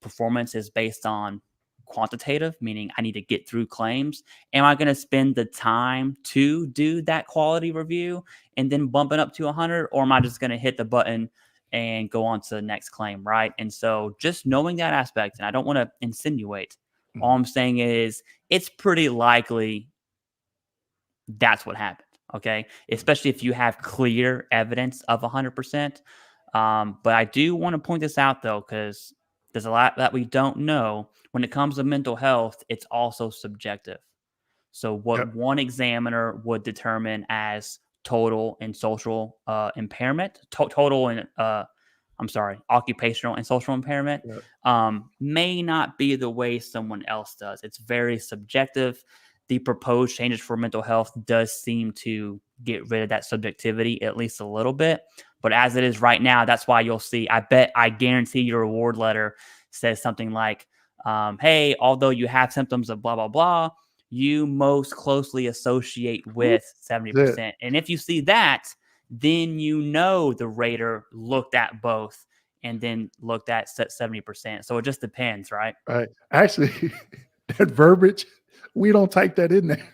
performance is based on quantitative, meaning I need to get through claims. Am I going to spend the time to do that quality review and then bump it up to 100? Or am I just going to hit the button and go on to the next claim, right? And so just knowing that aspect, and I don't want to insinuate, all I'm saying is it's pretty likely that's what happened, okay? Especially if you have clear evidence of 100%. But I do want to point this out, though, because there's a lot that we don't know. When it comes to mental health, it's also subjective. So what one examiner would determine as total and social impairment, total and occupational and social impairment may not be the way someone else does. It's very subjective. The proposed changes for mental health does seem to get rid of that subjectivity at least a little bit. But as it is right now, that's why you'll see, I guarantee your award letter says something like, hey, although you have symptoms of blah, blah, blah, you most closely associate with 70%. And if you see that, then you know the rater looked at both and then looked at 70%. So it just depends, right? Right. Actually, that verbiage, we don't type that in there.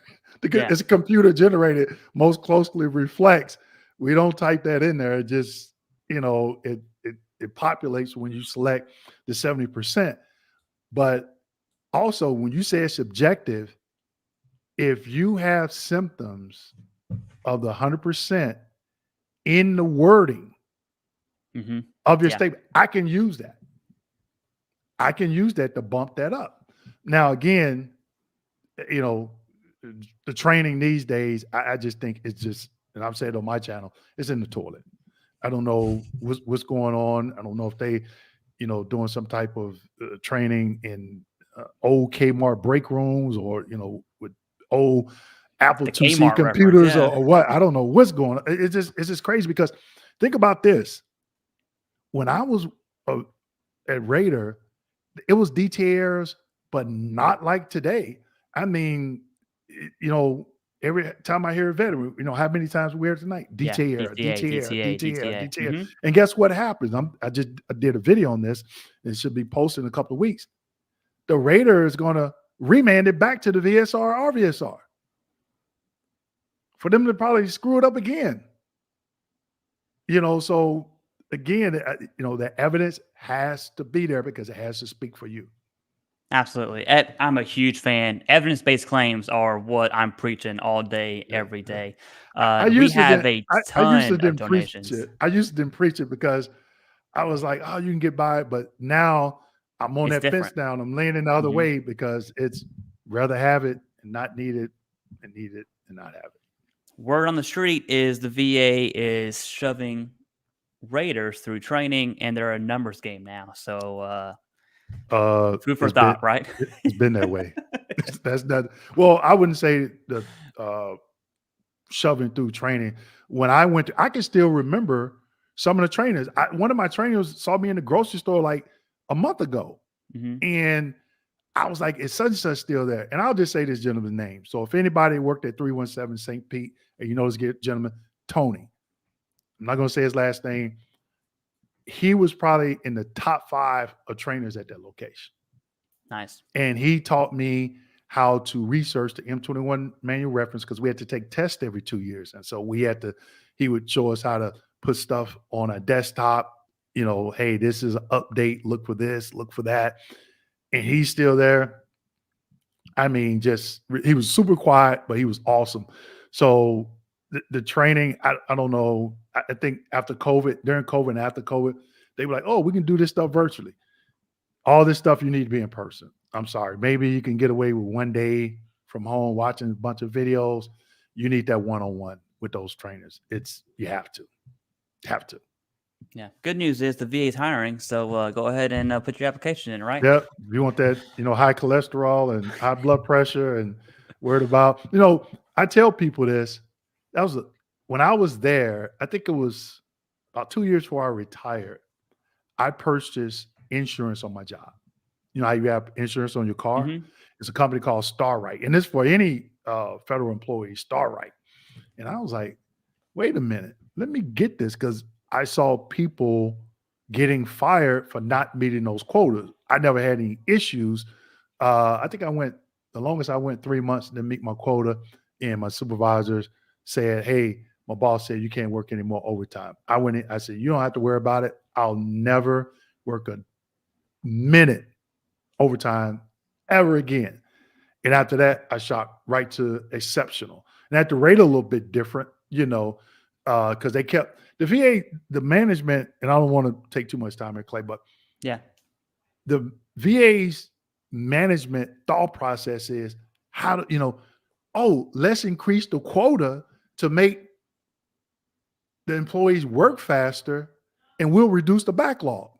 It's a computer generated, most closely reflects. We don't type that in there. It just, it populates when you select the 70%. But also when you say it's subjective, if you have symptoms of the 100% in the wording of your statement, I can use that. I can use that to bump that up. Now, again, the training these days, I just think it's just, and I've said on my channel, it's in the toilet. I don't know what's going on. I don't know if they, doing some type of training in old Kmart break rooms or, with old Apple IIc computers or what. I don't know what's going on. It's just crazy because think about this. When I was at Raider, it was DTRs, but not like today. I mean, every time I hear a veteran, how many times we hear tonight? DTR. And guess what happens? I did a video on this. It should be posted in a couple of weeks. The Raider is going to remand it back to the VSR or RVSR for them to probably screw it up again. So again, the evidence has to be there because it has to speak for you. Absolutely. I'm a huge fan. Evidence-based claims are what I'm preaching all day, every day. We have a ton of donations. I used to didn't preach it because I was like, oh, you can get by it. But now I'm on that fence down. I'm leaning the other way because it's rather have it and not need it and need it and not have it. Word on the street is the VA is shoving raiders through training, and they're a numbers game now. So food for thought, right? It's been that way. That's not. Well, I wouldn't say the shoving through training. When I went, I can still remember some of the trainers. One of my trainers saw me in the grocery store like a month ago, and I was like, "Is such and such still there?" And I'll just say this gentleman's name. So if anybody worked at 317 St. Pete, and you know this gentleman, Tony, I'm not going to say his last name. He was probably in the top 5 of trainers at that location. Nice. And he taught me how to research the M21 manual reference because we had to take tests every 2 years. And so he would show us how to put stuff on a desktop, hey, this is an update. Look for this, look for that. And he's still there. I mean, he was super quiet, but he was awesome. So the training, I don't know. I think during COVID and after COVID, they were like, oh, we can do this stuff virtually. All this stuff you need to be in person. I'm sorry. Maybe you can get away with one day from home watching a bunch of videos. You need that one-on-one with those trainers. You have to. Yeah. Good news is the VA is hiring, so go ahead and put your application in, right? Yep. If you want that, high cholesterol and high blood pressure and worried about, I tell people this. That was when I was there, I think it was about 2 years before I retired. I purchased insurance on my job. You know how you have insurance on your car? Mhm. It's a company called Starright. And this for any federal employee, Starright. And I was like, wait a minute, let me get this because I saw people getting fired for not meeting those quotas. I never had any issues. I think the longest I went 3 months to meet my quota, and my supervisors said, hey, my boss said you can't work any more overtime. I went in, I said, you don't have to worry about it. I'll never work a minute overtime ever again. And after that, I shot right to exceptional. And I had to rate a little bit different, because they kept the VA, the management, and I don't want to take too much time here, Clay, but Yeah. the VA's management thought process is how to, let's increase the quota to make the employees work faster and we'll reduce the backlog.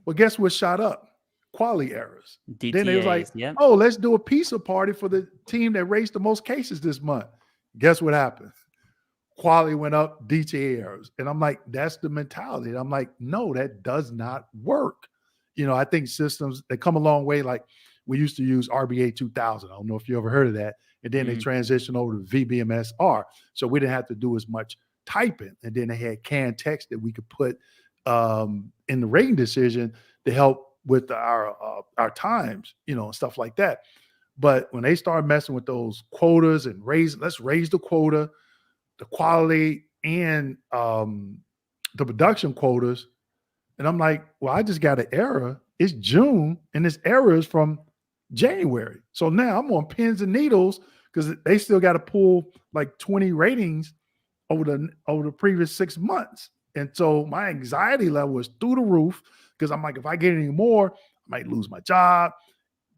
Well, guess what shot up? Quality errors. Then it was like, DTAs. Yep. oh, let's do a pizza party for the team that raised the most cases this month. Guess what happened? Quality went up, DTA errors. And I'm like, that's the mentality. And I'm like, no, that does not work. I think systems, they come a long way. Like we used to use RBA 2000. I don't know if you ever heard of that. And then they transitioned over to VBMSR. So we didn't have to do as much typing. And then they had canned text that we could put in the rating decision to help with our times, and stuff like that. But when they start messing with those quotas and let's raise the quota, the quality, and the production quotas. And I'm like, well, I just got an error. It's June, and this error is from January. So now I'm on pins and needles because they still got to pull like 20 ratings over the previous 6 months. And so my anxiety level is through the roof because I'm like, if I get any more, I might lose my job.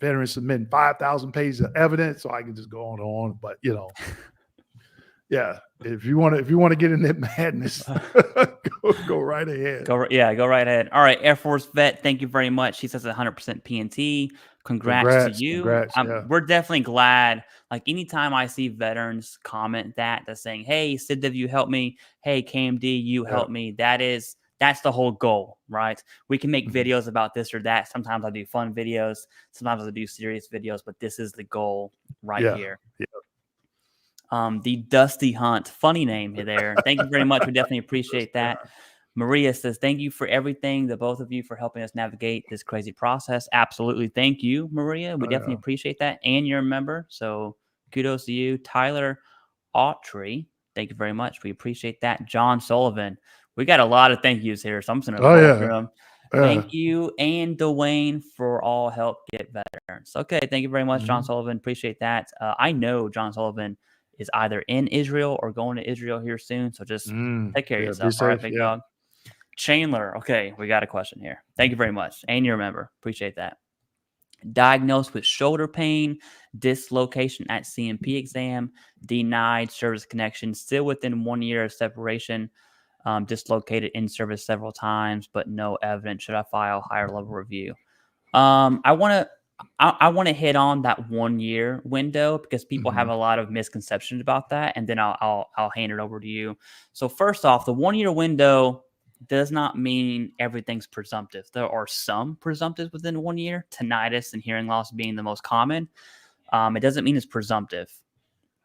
Veterans submitting 5,000 pages of evidence, so I can just go on and on. But yeah, if you want to get in that madness, go right ahead. Go right ahead. All right, Air Force vet, thank you very much. She says 100% PNT. Congrats to you. Yeah. We're definitely glad. Like anytime I see veterans comment that's saying, "Hey, CivDiv, you help me. Hey, KMD, you help me." That's the whole goal, right? We can make videos about this or that. Sometimes I do fun videos. Sometimes I do serious videos, but this is the goal right here. Yeah. The Dusty Hunt, funny name there. Thank you very much. We definitely appreciate that. Maria says, thank you for everything, the both of you, for helping us navigate this crazy process. Absolutely. Thank you, Maria. We definitely appreciate that. And you're a member. So kudos to you. Tyler Autry, thank you very much. We appreciate that. John Sullivan. We got a lot of thank yous here. So I'm just going to go through them. Thank you. And Dwayne for all help get veterans. Okay. Thank you very much, John Sullivan. Appreciate that. I know John Sullivan is either in Israel or going to Israel here soon. So just take care of yourself. All right, big dog. Chandler. Okay, we got a question here. Thank you very much. And you remember. Appreciate that. Diagnosed with shoulder pain, dislocation at CMP exam, denied service connection, still within 1 year of separation, dislocated in service several times, but no evidence. Should I file higher level review? I want to hit on that 1 year window because people have a lot of misconceptions about that, and then I'll hand it over to you. So first off, the 1 year window does not mean everything's presumptive. There are some presumptives within 1 year, tinnitus and hearing loss being the most common. It doesn't mean it's presumptive.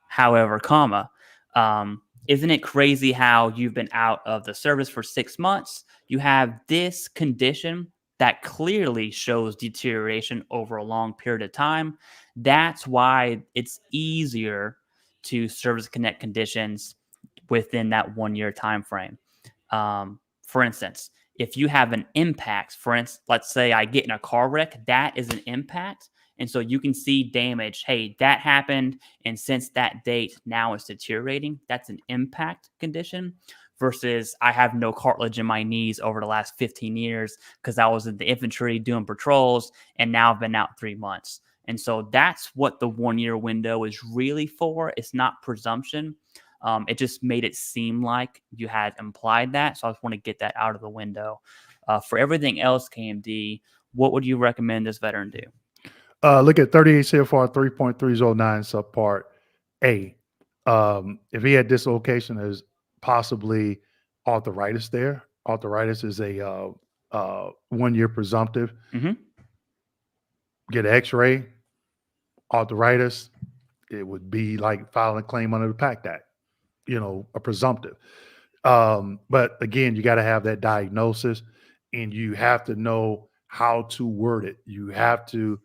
However, isn't it crazy how you've been out of the service for 6 months? You have this condition that clearly shows deterioration over a long period of time. That's why it's easier to service connect conditions within that 1 year time frame. For instance, if you have an impact, let's say I get in a car wreck, that is an impact. And so you can see damage. Hey, that happened. And since that date, now it's deteriorating. That's an impact condition versus I have no cartilage in my knees over the last 15 years because I was in the infantry doing patrols and now I've been out 3 months. And so that's what the 1 year window is really for. It's not presumption. It just made it seem like you had implied that. So I just want to get that out of the window. For everything else, KMD, what would you recommend this veteran do? Look at 38 CFR 3.309 subpart A. If he had dislocation, there's possibly arthritis there. Arthritis is a 1 year presumptive. Get an x-ray, arthritis, it would be like filing a claim under the PACT Act, a presumptive. But again, you got to have that diagnosis and you have to know how to word it. You have to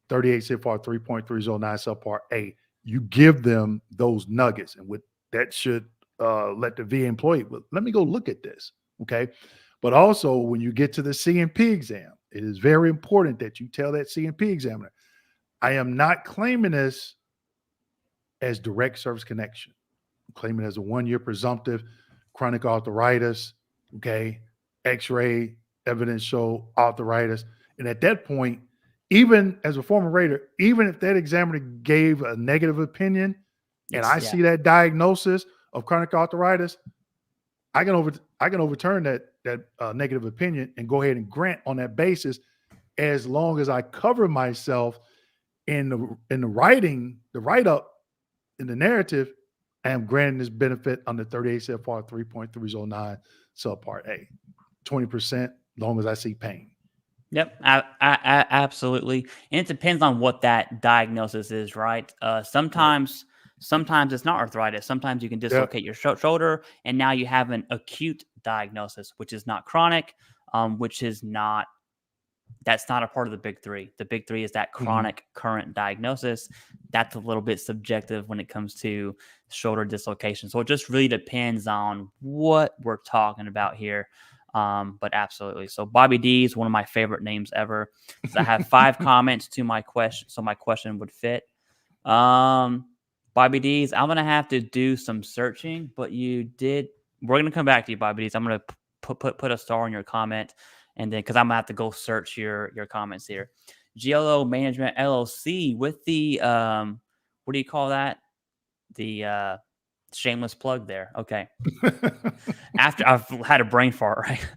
38 CFR 3.309 subpart A, you give them those nuggets, and with that should let the VA employee, well, let me go look at this. Okay. But also when you get to the CMP exam, it is very important that you tell that CMP examiner, I am not claiming this as direct service connection. I'm claiming it as a 1 year presumptive, chronic arthritis. Okay. X-ray evidence show arthritis. And at that point, even as a former rater, even if that examiner gave a negative opinion and I see that diagnosis of chronic arthritis, I can overturn that negative opinion and go ahead and grant on that basis, as long as I cover myself in the writing, the write-up, in the narrative, I am granting this benefit under 38 CFR 3.309 subpart A, 20%, long as I see pain. Yep, absolutely. And it depends on what that diagnosis is, right? Sometimes it's not arthritis. Sometimes you can dislocate your shoulder, and now you have an acute diagnosis, which is not chronic, that's not a part of the big three. The big three is that chronic current diagnosis. That's a little bit subjective when it comes to shoulder dislocation. So it just really depends on what we're talking about here. But absolutely. So Bobby D is one of my favorite names ever. So I have 5 comments to my question, so my question would fit. Bobby D's, I'm gonna have to do some searching, but we're gonna come back to you, Bobby D's. I'm gonna put a star in your comment, and then because I'm gonna have to go search your comments here. GLO Management LLC with the what do you call that? The shameless plug there. Okay. After I've had a brain fart, right?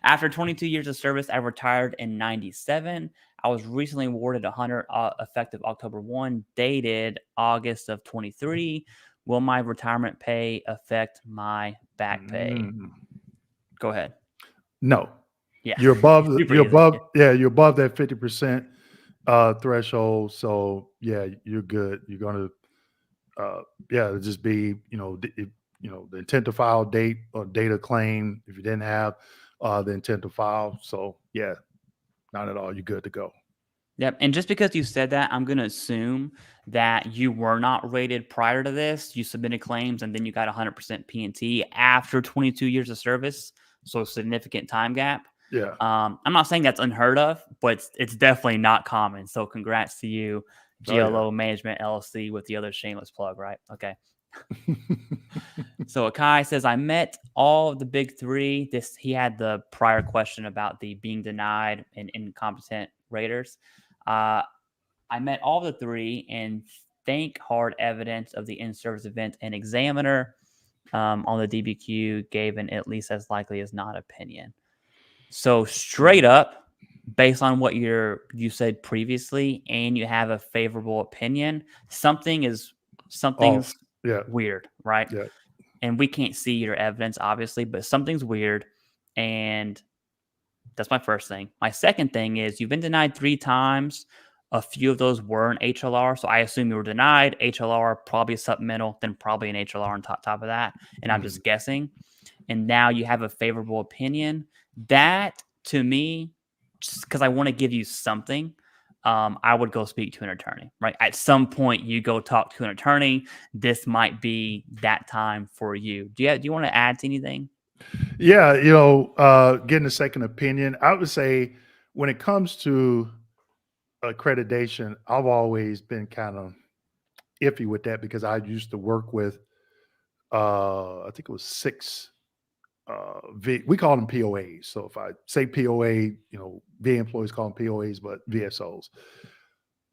After 22 years of service, I retired in 97. I was recently awarded 100 effective October 1, dated August of 23. Will my retirement pay affect my back pay? Go ahead. No. Yeah. You're above that 50% threshold. So yeah, you're good. You're going to it'll just be, the intent to file date or date of claim if you didn't have the intent to file. So yeah, not at all. You're good to go. Yep. And just because you said that, I'm going to assume that you were not rated prior to this. You submitted claims and then you got 100% P&T after 22 years of service. So a significant time gap. Yeah. I'm not saying that's unheard of, but it's definitely not common. So congrats to you, GLO Management LLC, with the other shameless plug, right? Okay. So Akai says, I met all of the big three. He had the prior question about the being denied and incompetent raters. I met all the three and thank hard evidence of the in-service event and examiner on the DBQ gave an at least as likely as not opinion. So straight up, based on what you said previously, and you have a favorable opinion, something's weird, right? Yeah. And we can't see your evidence, obviously, but something's weird. And that's my first thing. My second thing is you've been denied 3 times. A few of those were an HLR. So I assume you were denied. HLR, probably a supplemental, then probably an HLR on top of that. And I'm just guessing. And now you have a favorable opinion. That, to me, just because I want to give you something, I would go speak to an attorney, right? At some point, you go talk to an attorney. This might be that time for you. Do you want to add to anything? Yeah, getting a second opinion. I would say when it comes to accreditation, I've always been kind of iffy with that because I used to work with, I think it was 6, we call them POAs. So if I say POA, VA employees call them POAs, but VSOs.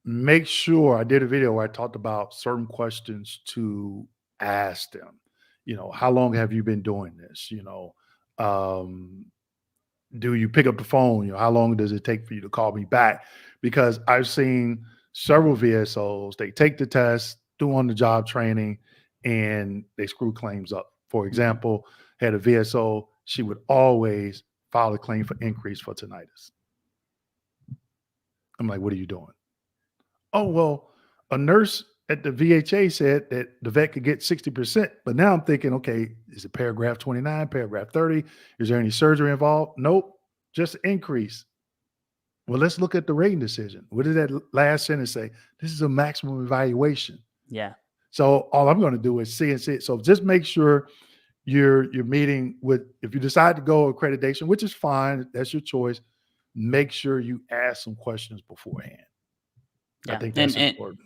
Make sure I did a video where I talked about certain questions to ask them, how long have you been doing this? Do you pick up the phone? How long does it take for you to call me back? Because I've seen several VSOs, they take the test, do on the job training, and they screw claims up. For example, had a VSO, she would always file a claim for increase for tinnitus. I'm like, what are you doing? Oh, well, a nurse at the VHA said that the vet could get 60%. But now I'm thinking, okay, is it paragraph 29, paragraph 30? Is there any surgery involved? Nope, just increase. Well, let's look at the rating decision. What did that last sentence say? This is a maximum evaluation. Yeah. So all I'm going to do is see and see. So just make sure you're meeting with, if you decide to go accreditation, which is fine, that's your choice, make sure you ask some questions beforehand. Yeah. I think that's important.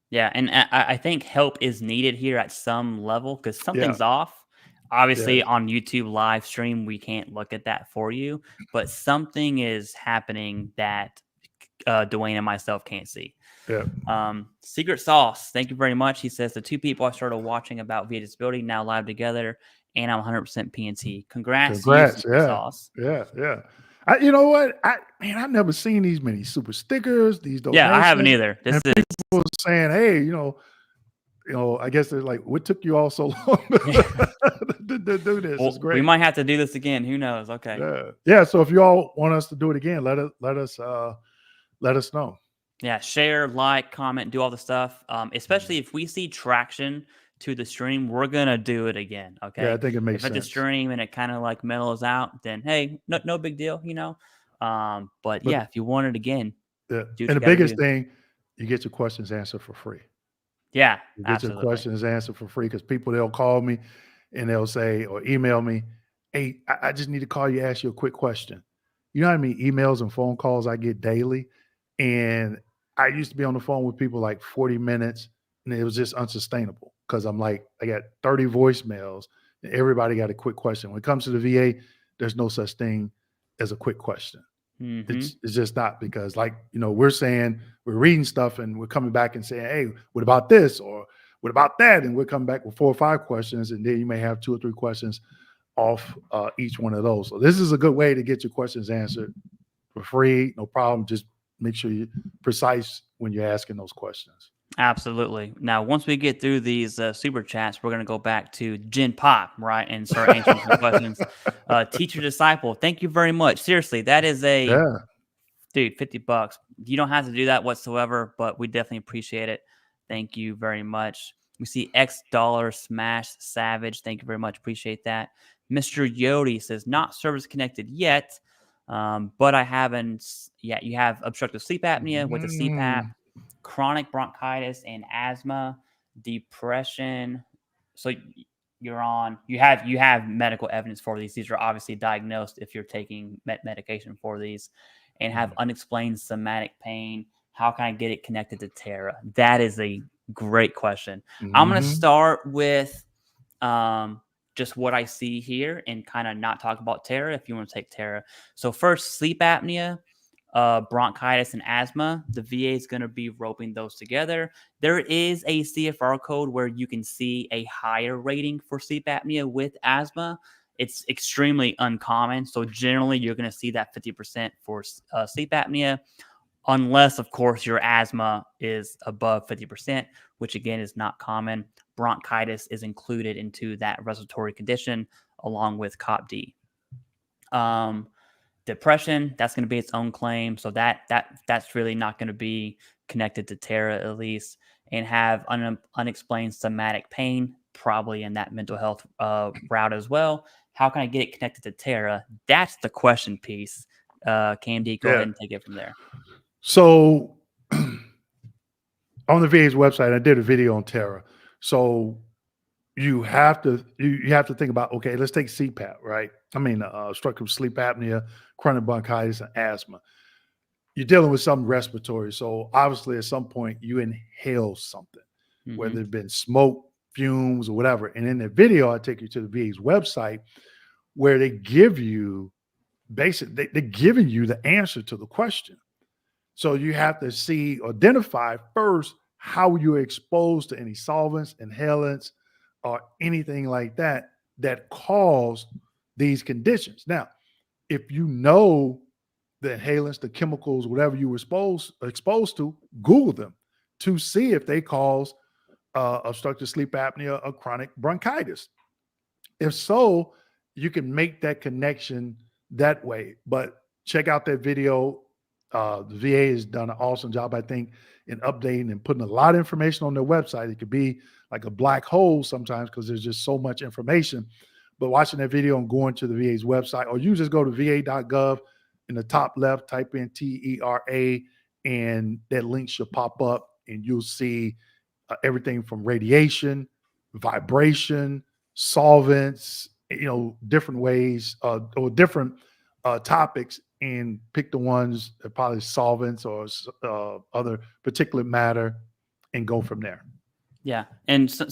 Yeah, and I think help is needed here at some level because something's off. Obviously, on YouTube live stream, we can't look at that for you, but something is happening that Dwayne and myself can't see. Yeah. Secret Sauce, thank you very much. He says the two people I started watching about VA disability now live together, and I'm 100% PNT. Congrats to you, Secret Sauce. Yeah. You know what? I've never seen these many super stickers. These donations. Yeah, I haven't either. This is people saying, "Hey, I guess they're like, what took you all so long to do this?" Well, it's great. We might have to do this again. Who knows? Okay. Yeah. So if you all want us to do it again, let us know. Yeah, share, like, comment, do all the stuff. Especially if we see traction to the stream, we're gonna do it again. Okay. Yeah, I think it makes sense. If it's a stream and it kind of like mellows out, then hey, no big deal, But yeah, if you want it again, and the biggest thing, you get your questions answered for free. Yeah, you get your questions answered for free because they'll call me and they'll say or email me, "Hey, I just need to call you, ask you a quick question." You know how many emails and phone calls I get daily, and I used to be on the phone with people like 40 minutes, and it was just unsustainable because I'm like, I got 30 voicemails, and everybody got a quick question. When it comes to the VA, there's no such thing as a quick question. Mm-hmm. It's just not, because we're saying, we're reading stuff and we're coming back and saying, "Hey, what about this?" or "What about that?" And we're coming back with 4 or 5 questions, and then you may have 2 or 3 questions off each one of those. So this is a good way to get your questions answered for free, no problem. Just make sure you're precise when you're asking those questions. Absolutely. Now, once we get through these super chats, we're going to go back to Gen Pop, right, and start answering some questions. Teacher Disciple, thank you very much. Seriously, that is dude, $50. You don't have to do that whatsoever, but we definitely appreciate it. Thank you very much. We see X Dollar Smash Savage. Thank you very much. Appreciate that. Mr. Yodi says, not service connected yet, but I haven't yet. You have obstructive sleep apnea with the CPAP, chronic bronchitis and asthma, depression. So you have medical evidence for these. These are obviously diagnosed if you're taking medication for these, and have unexplained somatic pain. How can I get it connected to Tara? That is a great question. I'm going to start with just what I see here and kind of not talk about Tara if you want to take Tara. So first, sleep apnea, bronchitis, and asthma. The VA is going to be roping those together. There is a CFR code where you can see a higher rating for sleep apnea with asthma. It's extremely uncommon. So generally, you're going to see that 50% for sleep apnea, unless, of course, your asthma is above 50%, which again is not common. Bronchitis is included into that respiratory condition along with COPD. Depression, that's going to be its own claim. So that's really not going to be connected to Tara, at least. And have unexplained somatic pain, probably in that mental health route as well. How can I get it connected to Tara? That's the question piece. KMD, go ahead and take it from there. So on the VA's website, I did a video on Tara. So you have to think about, okay, let's take CPAP, right? I mean, obstructive sleep apnea, chronic bronchitis, and asthma. You're dealing with something respiratory. So obviously at some point you inhale something, whether it's been smoke, fumes, or whatever. And in the video, I take you to the VA's website where they give you they're giving you the answer to the question. So you have to identify first how you're exposed to any solvents, inhalants, or anything like that that caused these conditions. Now, if you know the inhalants, the chemicals, whatever you were exposed to, Google them to see if they cause obstructive sleep apnea or chronic bronchitis. If so, you can make that connection that way. But check out that video. The VA has done an awesome job, I think, in updating and putting a lot of information on their website. It could be like a black hole sometimes because there's just so much information. But watching that video and going to the VA's website, or you just go to va.gov in the top left, type in TERA, and that link should pop up, and you'll see everything from radiation, vibration, solvents, different ways or different topics, and pick the ones that probably solvents or other particulate matter and go from there. Yeah. And so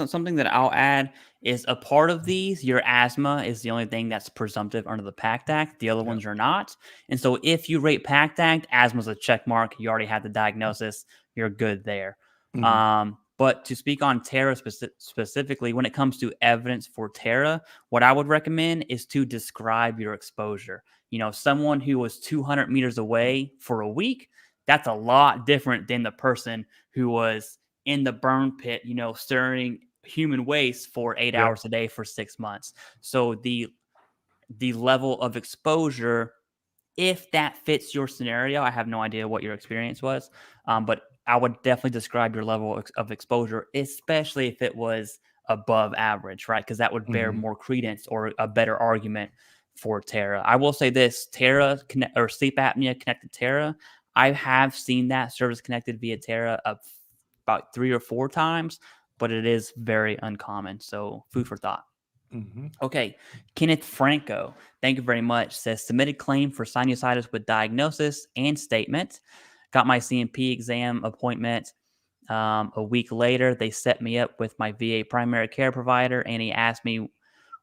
something that I'll add is a part of these, your asthma is the only thing that's presumptive under the PACT Act. The other ones are not. And so if you rate PACT Act, asthma's a check mark. You already have the diagnosis. You're good there. Mm-hmm. But to speak on TERA specifically, when it comes to evidence for TERA, what I would recommend is to describe your exposure. Someone who was 200 meters away for a week, that's a lot different than the person who was in the burn pit, stirring human waste for 8 hours a day for 6 months. So the level of exposure, if that fits your scenario, I have no idea what your experience was, but I would definitely describe your level of exposure, especially if it was above average, right? Because that would bear more credence or a better argument for TERA. I will say this, TERA or sleep apnea connected TERA, I have seen that service connected via TERA about 3 or 4 times, but it is very uncommon. So food for thought. Mm-hmm. Okay. Kenneth Franco, thank you very much, says submitted claim for sinusitis with diagnosis and statement. Got my CMP exam appointment. A week later, they set me up with my VA primary care provider, and he asked me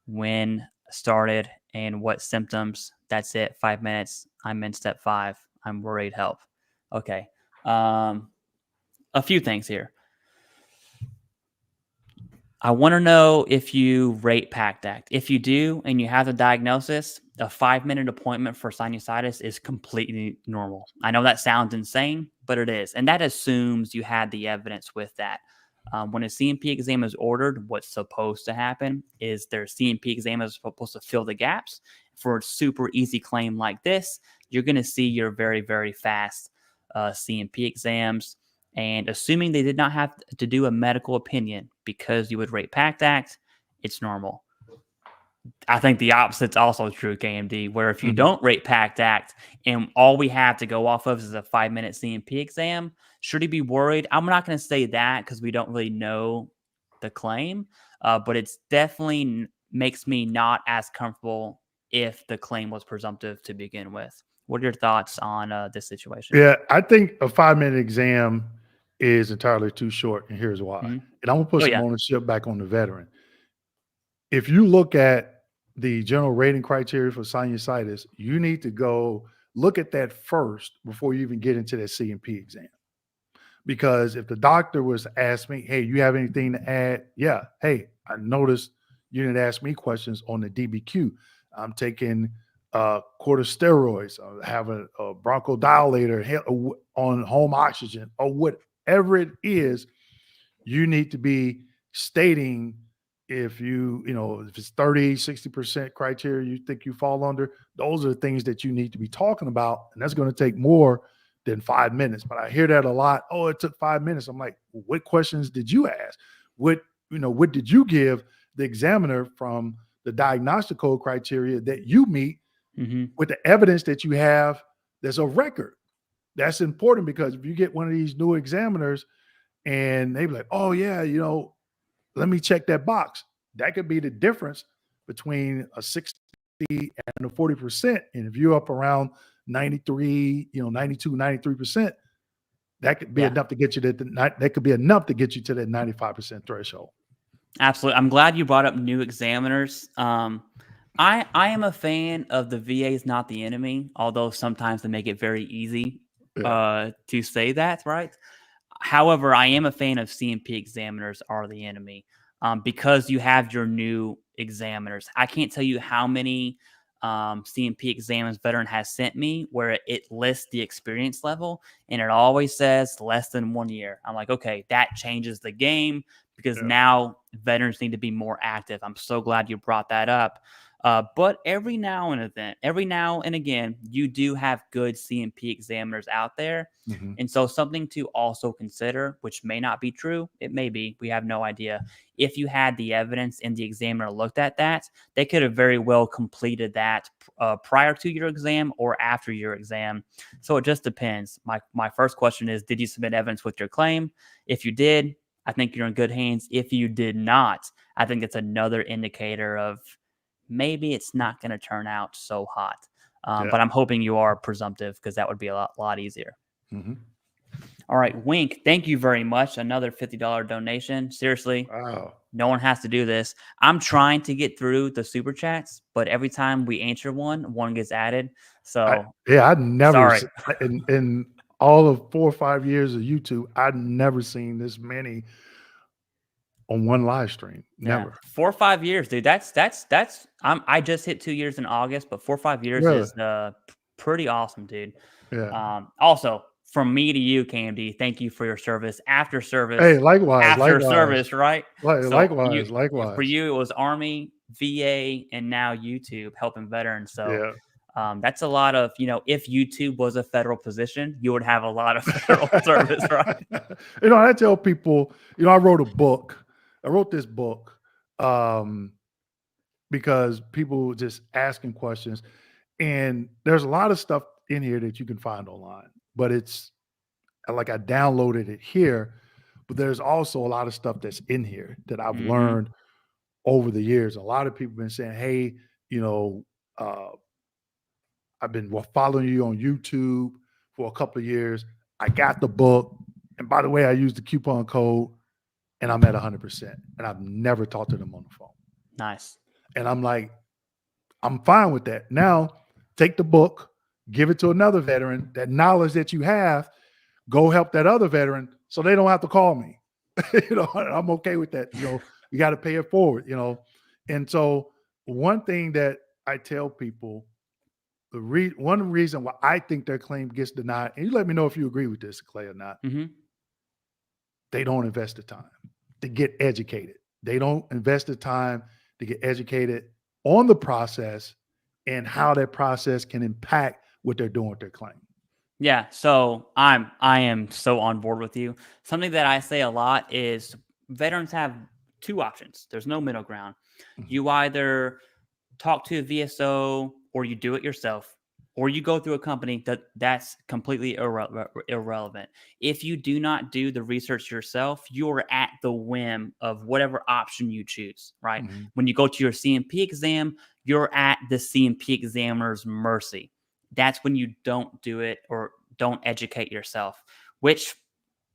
when started and what symptoms. That's it. 5 minutes. I'm in step 5. I'm worried. Help. Okay. A few things here. I want to know if you rate PACT Act. If you do and you have the diagnosis, a 5-minute appointment for sinusitis is completely normal. I know that sounds insane, but it is. And that assumes you had the evidence with that. When a CMP exam is ordered, what's supposed to happen is their CMP exam is supposed to fill the gaps. For a super easy claim like this, you're going to see your very, very fast CMP exams. And assuming they did not have to do a medical opinion because you would rate PACT Act, it's normal. I think the opposite's also true, KMD, where if you don't rate PACT Act and all we have to go off of is a 5-minute CMP exam, should he be worried? I'm not going to say that because we don't really know the claim, but it's definitely makes me not as comfortable if the claim was presumptive to begin with. What are your thoughts on this situation? Yeah, I think a 5-minute exam is entirely too short, and here's why. And I'm going to put some ownership back on the veteran. If you look at the general rating criteria for sinusitis, you need to go look at that first before you even get into that CMP exam. Because if the doctor was to ask me, hey, you have anything to add? Yeah. Hey, I noticed you didn't ask me questions on the DBQ. I'm taking corticosteroids, have a bronchodilator on home oxygen, or whatever it is, you need to be stating if if it's 30, 60% criteria you think you fall under, those are the things that you need to be talking about. And that's going to take more than 5 minutes. But I hear that a lot. Oh, it took 5 minutes. I'm like, what questions did you ask? What did you give the examiner from the diagnostic code criteria that you meet with the evidence that you have that's a record? That's important, because if you get one of these new examiners and they be like, oh yeah, let me check that box. That could be the difference between a 60 and a 40%. And if you're up around 93, 92, 93%, that could be enough to get you to that could be enough to get you to that 95% threshold. Absolutely. I'm glad you brought up new examiners. I am a fan of the VA is not the enemy, although sometimes they make it very easy to say that, right? However, I am a fan of CMP examiners are the enemy. because you have your new examiners. I can't tell you how many CMP exams veteran has sent me where it lists the experience level and it always says less than 1 year. I'm like, okay, that changes the game because now veterans need to be more active. I'm so glad you brought that up. But every now and again, you do have good CMP examiners out there. Mm-hmm. And so something to also consider, which may not be true, it may be, we have no idea. If you had the evidence and the examiner looked at that, they could have very well completed that prior to your exam or after your exam. So it just depends. My first question is, did you submit evidence with your claim? If you did, I think you're in good hands. If you did not, I think it's another indicator of maybe it's not going to turn out so hot. But I'm hoping you are presumptive because that would be a lot easier. Mm-hmm. All right, Wink, thank you very much. Another $50 donation. Seriously, Wow. No one has to do this. I'm trying to get through the super chats, but every time we answer one gets added. So I'd never sorry. in all of 4 or 5 years of YouTube, I'd never seen this many on one live stream. Never. 4 or 5 years, dude. That's I just hit 2 years in August, but 4 or 5 years Really? is pretty awesome, dude. Yeah. Also from me to you, KMD, thank you for your service. After service. Hey, likewise. After service, right? Likewise. For you, it was Army, VA, and now YouTube helping veterans. So that's a lot of, if YouTube was a federal position, you would have a lot of federal service, right? I tell people, I wrote a book. I wrote this book because people were just asking questions. And there's a lot of stuff in here that you can find online, but it's like I downloaded it here, but there's also a lot of stuff that's in here that I've learned over the years. A lot of people have been saying, hey, I've been following you on YouTube for a couple of years. I got the book. And by the way, I used the coupon code and I'm at 100%. And I've never talked to them on the phone. Nice. And I'm like, I'm fine with that. Now, take the book, give it to another veteran. That knowledge that you have, go help that other veteran so they don't have to call me. I'm okay with that. You got to pay it forward, And so one thing that I tell people, one reason why I think their claim gets denied, and you let me know if you agree with this, Clay, or not. Mm-hmm. They don't invest the time to get educated. They don't invest the time to get educated on the process and how that process can impact what they're doing with their claim. Yeah, so I am so on board with you. Something that I say a lot is veterans have two options. There's no middle ground. Mm-hmm. You either talk to a VSO or you do it yourself, or you go through a company that's completely irrelevant. If you do not do the research yourself, you're at the whim of whatever option you choose, right? Mm-hmm. When you go to your CMP exam, you're at the CMP examiner's mercy. That's when you don't do it or don't educate yourself, which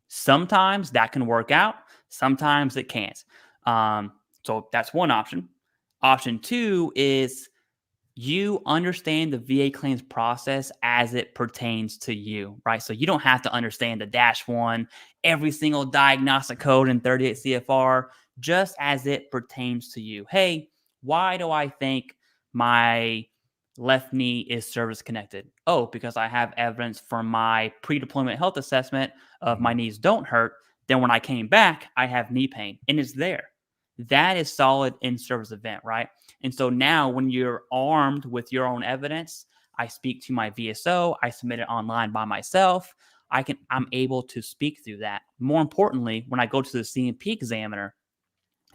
sometimes that can work out. Sometimes it can't. So that's one option. Option two is you understand the VA claims process as it pertains to you, right? So you don't have to understand the -1, every single diagnostic code in 38 CFR, just as it pertains to you. Hey, why do I think my left knee is service connected? Oh, because I have evidence from my pre-deployment health assessment of my knees don't hurt. Then when I came back, I have knee pain and it's there. That is solid in-service event, right? And so now when you're armed with your own evidence, I speak to my VSO, I submit it online by myself. I'm able to speak through that. More importantly, when I go to the CMP examiner,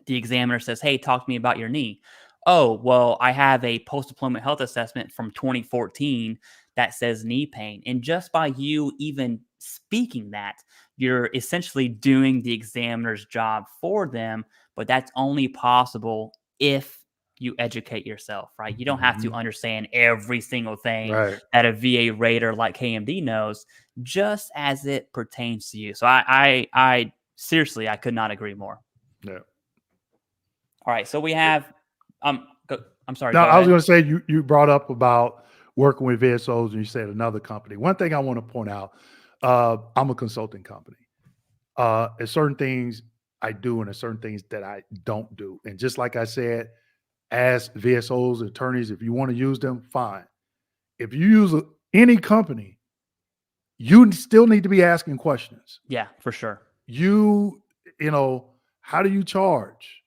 the examiner says, hey, talk to me about your knee. Oh, well, I have a post-deployment health assessment from 2014 that says knee pain. And just by you even speaking that, you're essentially doing the examiner's job for them, but that's only possible if you educate yourself, right? You don't have to understand every single thing that a VA rater like KMD knows, just as it pertains to you. So I seriously, I could not agree more. Yeah. All right, so we have. I'm sorry. No, I was going to say you brought up about working with VSOs, and you said another company. One thing I want to point out, I'm a consulting company. At certain things, I do and there's certain things that I don't do. And just like I said, as VSOs, attorneys, if you want to use them, fine. If you use any company, you still need to be asking questions. Yeah, for sure. You know, how do you charge?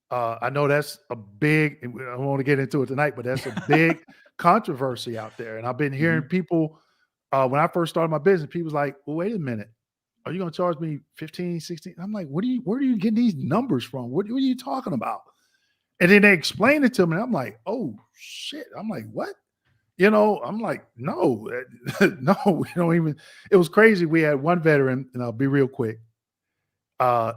I know that's a big, I don't want to get into it tonight, but that's a big controversy out there. And I've been hearing people, when I first started my business, people was like, well, wait a minute. Are you going to charge me 15, 16? I'm like, where are you getting these numbers from? What are you talking about? And then they explain it to me. And I'm like, oh shit. I'm like, what? You know, I'm like, no, no, we don't even, it was crazy. We had one veteran, and I'll be real quick,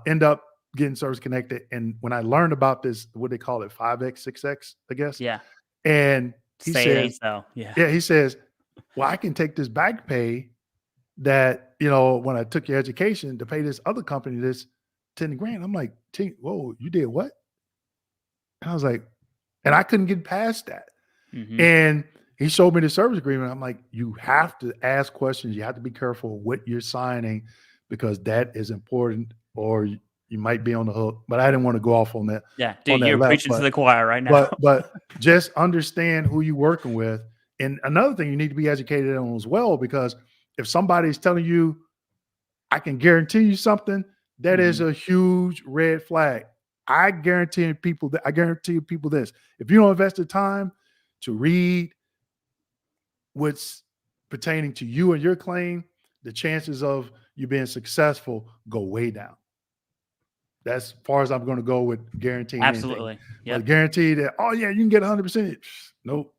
end up getting service connected. And when I learned about this, what they call it, 5X, 6X, I guess. Yeah. And he says, yeah, he says, well, I can take this back pay that, you know, when I took your education to pay this other company this 10 grand. I'm like, whoa, you did what? And I was like, and I couldn't get past that. And he showed me the service agreement. I'm like, you have to ask questions. You have to be careful what you're signing, because that is important, or you might be on the hook. But I didn't want to go off on that. Yeah, dude, you're preaching to the choir right now. But just understand who you're working with. And another thing you need to be educated on as well, because if somebody's telling you, I can guarantee you something, that is a huge red flag. I guarantee people this. If you don't invest the time to read what's pertaining to you and your claim, the chances of you being successful go way down. That's as far as I'm going to go with guaranteeing. Absolutely. Yeah. Guarantee that, oh yeah, you can get 100%. Nope.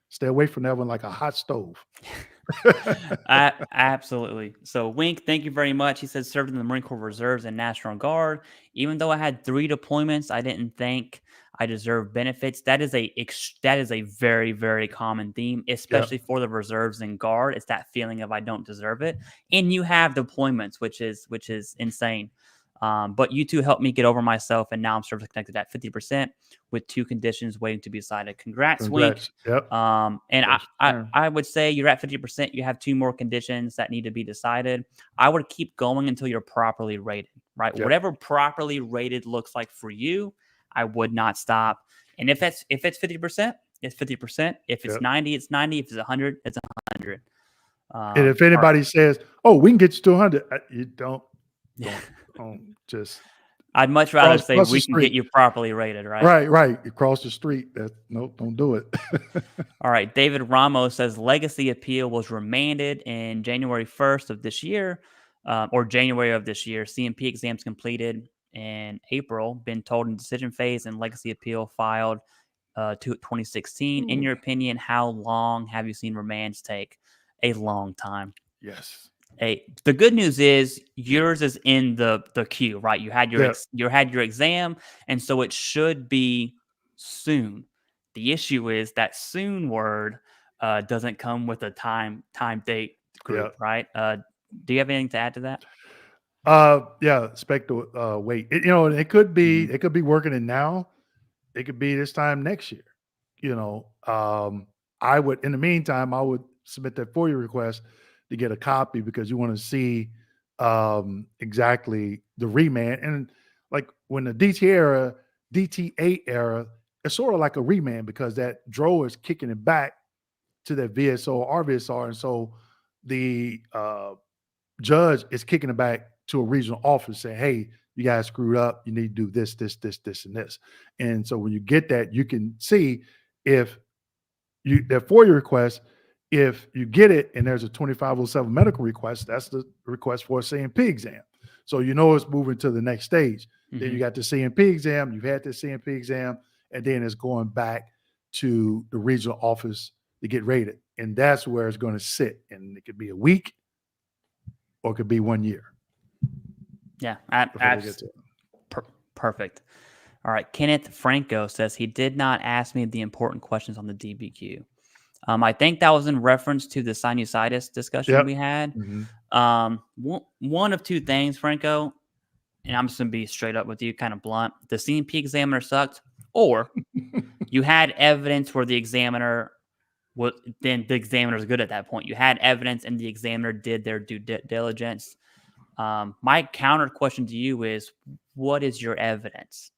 Stay away from that one like a hot stove. Absolutely. So Wink, thank you very much. He said, served in the Marine Corps Reserves and National Guard. Even though I had 3 deployments, I didn't think I deserved benefits. That is a very, very common theme, especially for the reserves and guard. It's that feeling of I don't deserve it. And you have deployments, which is insane. But you two helped me get over myself, and now I'm service connected at 50% with 2 conditions waiting to be decided. Congrats. Wink. Yep. And I would say you're at 50%. You have 2 more conditions that need to be decided. I would keep going until you're properly rated, right? Yep. Whatever properly rated looks like for you, I would not stop. And if it's 50%, it's 50%. If it's 90, it's 90. If it's 100, it's 100. And if anybody says, "Oh, we can get you to 100," you don't. Just. I'd much rather say we can get you properly rated, right? Right. You cross the street. Nope, don't do it. All right. David Ramos says legacy appeal was remanded in January 1st of this year, or January of this year. CMP exams completed in April, been told in decision phase, and legacy appeal filed to 2016. In your opinion, how long have you seen remands take? A long time. Yes. The good news is yours is in the queue, right? You had your exam, and so it should be soon. The issue is that soon word doesn't come with a time date group, right? Do you have anything to add to that? Expect to wait. It could be it could be working in now. It could be this time next year. I would, in the meantime, I would submit that FOIA request to get a copy, because you want to see exactly the remand. And like when the DT8 era, it's sort of like a remand, because that DRO is kicking it back to that VSO or RVSR. And so the judge is kicking it back to a regional office saying, hey, you guys screwed up. You need to do this, and this. And so when you get that, you can see if that FOIA request, if you get it and there's a 2507 medical request, that's the request for a CMP exam. So it's moving to the next stage. Then you got the CMP exam, you've had the CMP exam, and then it's going back to the regional office to get rated. And that's where it's going to sit. And it could be a week or it could be 1 year. Yeah, perfect. All right. Kenneth Franco says he did not ask me the important questions on the DBQ. I think that was in reference to the sinusitis discussion we had. One of 2 things, Franco, and I'm just going to be straight up with you, kind of blunt. The CMP examiner sucked, or you had evidence where the examiner then the examiner is good at that point. You had evidence and the examiner did their due diligence. My counter question to you is, what is your evidence,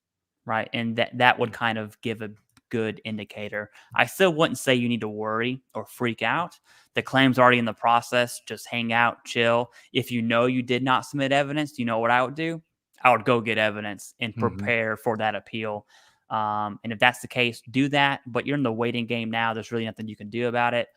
right? And that would kind of give a good indicator. I still wouldn't say you need to worry or freak out. The claim's already in the process. Just hang out, chill. If you know you did not submit evidence, you know what I would do? I would go get evidence and prepare for that appeal. And if that's the case, do that. But you're in the waiting game now. There's really nothing you can do about it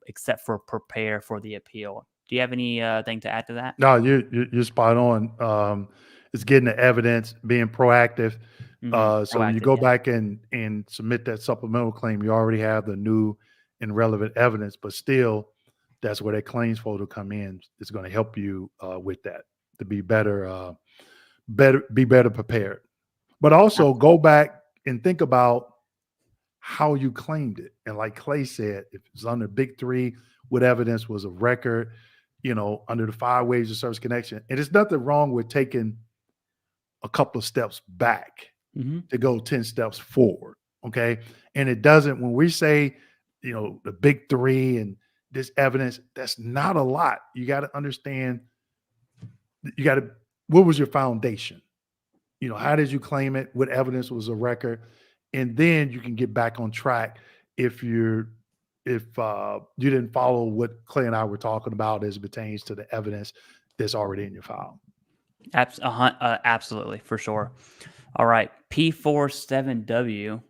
except for prepare for the appeal. Do you have any thing to add to that? No, you're spot on. It's getting the evidence, being proactive. So when you Proactive, go yeah. back and submit that supplemental claim, you already have the new and relevant evidence, but still, that's where that claims folder come in. It's going to help you with that to be better prepared. But also go back and think about how you claimed it. And like Clay said, if it's under big three, what evidence was of record, under the 5 ways of service connection. And there's nothing wrong with taking a couple of steps back to go 10 steps forward. Okay. And it doesn't, when we say, the big three and this evidence, that's not a lot. You got to understand, what was your foundation? How did you claim it? What evidence was a record? And then you can get back on track if you didn't follow what Clay and I were talking about as it pertains to the evidence that's already in your file. Absolutely, for sure. All right, P47W.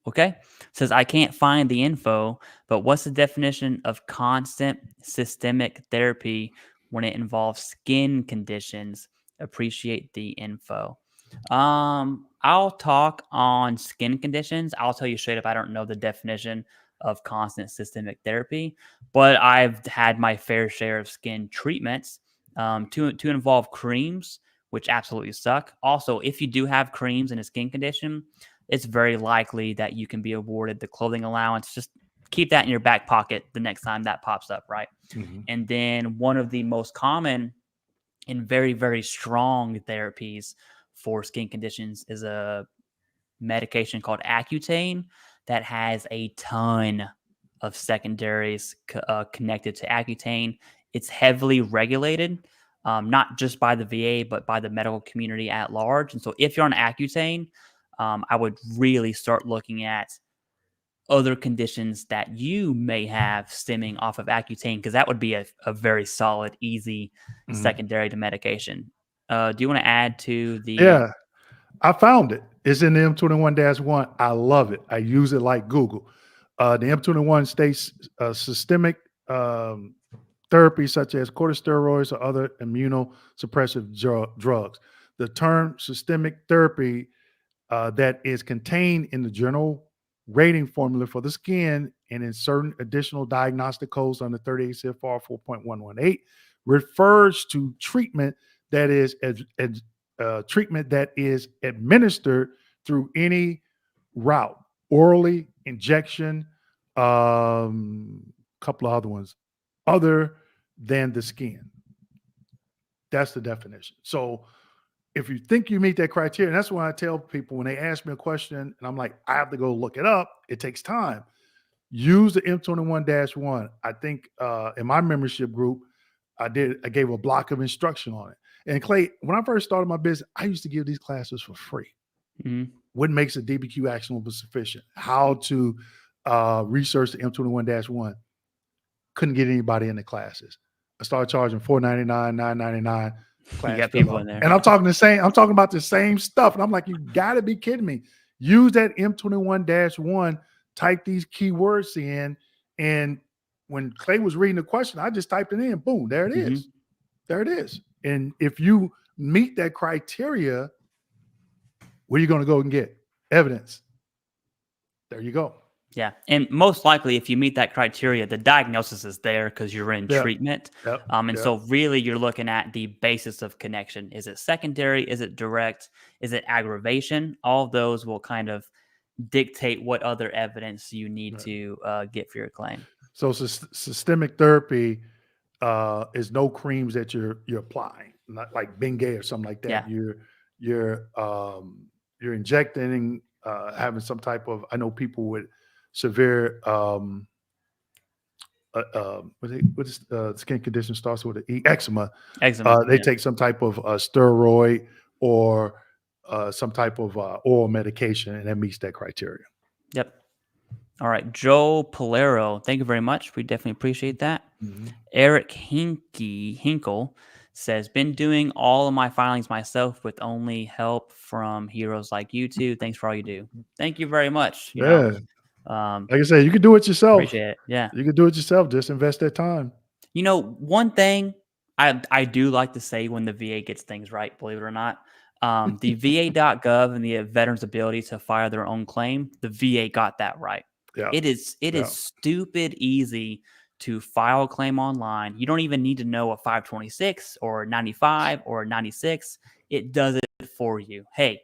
Okay, says I can't find the info, but what's the definition of constant systemic therapy when it involves skin conditions? Appreciate the info. I'll talk on skin conditions. I'll tell you straight up, I don't know the definition of constant systemic therapy, but I've had my fair share of skin treatments to involve creams, which absolutely suck. Also, if you do have creams in a skin condition, it's very likely that you can be awarded the clothing allowance. Just keep that in your back pocket the next time that pops up, right? And then one of the most common and very, very strong therapies for skin conditions is a medication called Accutane that has a ton of secondaries connected to Accutane. It's heavily regulated, not just by the VA, but by the medical community at large. And so if you're on Accutane, I would really start looking at other conditions that you may have stemming off of Accutane, because that would be a very solid, easy secondary to medication. Do you want to add to the... Yeah, I found it. It's in the M21-1. I love it. I use it like Google. The M21 states systemic therapy such as corticosteroids or other immunosuppressive drugs. The term systemic therapy that is contained in the general rating formula for the skin and in certain additional diagnostic codes under 38 CFR 4.118 refers to treatment that is administered through any route, orally, injection, couple of other ones, other than the skin. That's the definition. So if you think you meet that criteria, and that's why I tell people when they ask me a question and I'm like, I have to go look it up. It takes time. Use the M21-1. I think in my membership group, I gave a block of instruction on it. And Clay, when I first started my business, I used to give these classes for free. What makes a DBQ actionable sufficient? How to research the M21-1. Couldn't get anybody in the classes. I started charging $4.99, $9.99. You got people in there. And I'm talking about the same stuff. And I'm like, you gotta be kidding me. Use that M21-1, type these keywords in. And when Clay was reading the question, I just typed it in. Boom, there it is. There it is. And if you meet that criteria, where are you going to go and get evidence? There you go. Yeah. And most likely, if you meet that criteria, the diagnosis is there because you're in treatment. So really you're looking at the basis of connection. Is it secondary? Is it direct? Is it aggravation? All of those will kind of dictate what other evidence you need to get for your claim. So systemic therapy is no creams that you're applying, not like Bengay or something like that. You're injecting, having some type of, I know people with severe what is skin condition starts with an E? Eczema. Eczema. They take some type of steroid or some type of oral medication, and that meets that criteria. Yep. All right. Joe Polero, thank you very much. We definitely appreciate that. Eric Hinkle says, been doing all of my filings myself with only help from heroes like you two. Thanks for all you do. Thank you very much. You know, like I said, you can do it yourself. Appreciate it. Yeah. You can do it yourself. Just invest that time. You know, one thing I do like to say when the VA gets things right, believe it or not, the VA.gov and the veterans' ability to file their own claim, the VA got that right. Yeah. It is stupid easy to file a claim online. You don't even need to know a 526 or 95 or 96. It does it for you. Hey,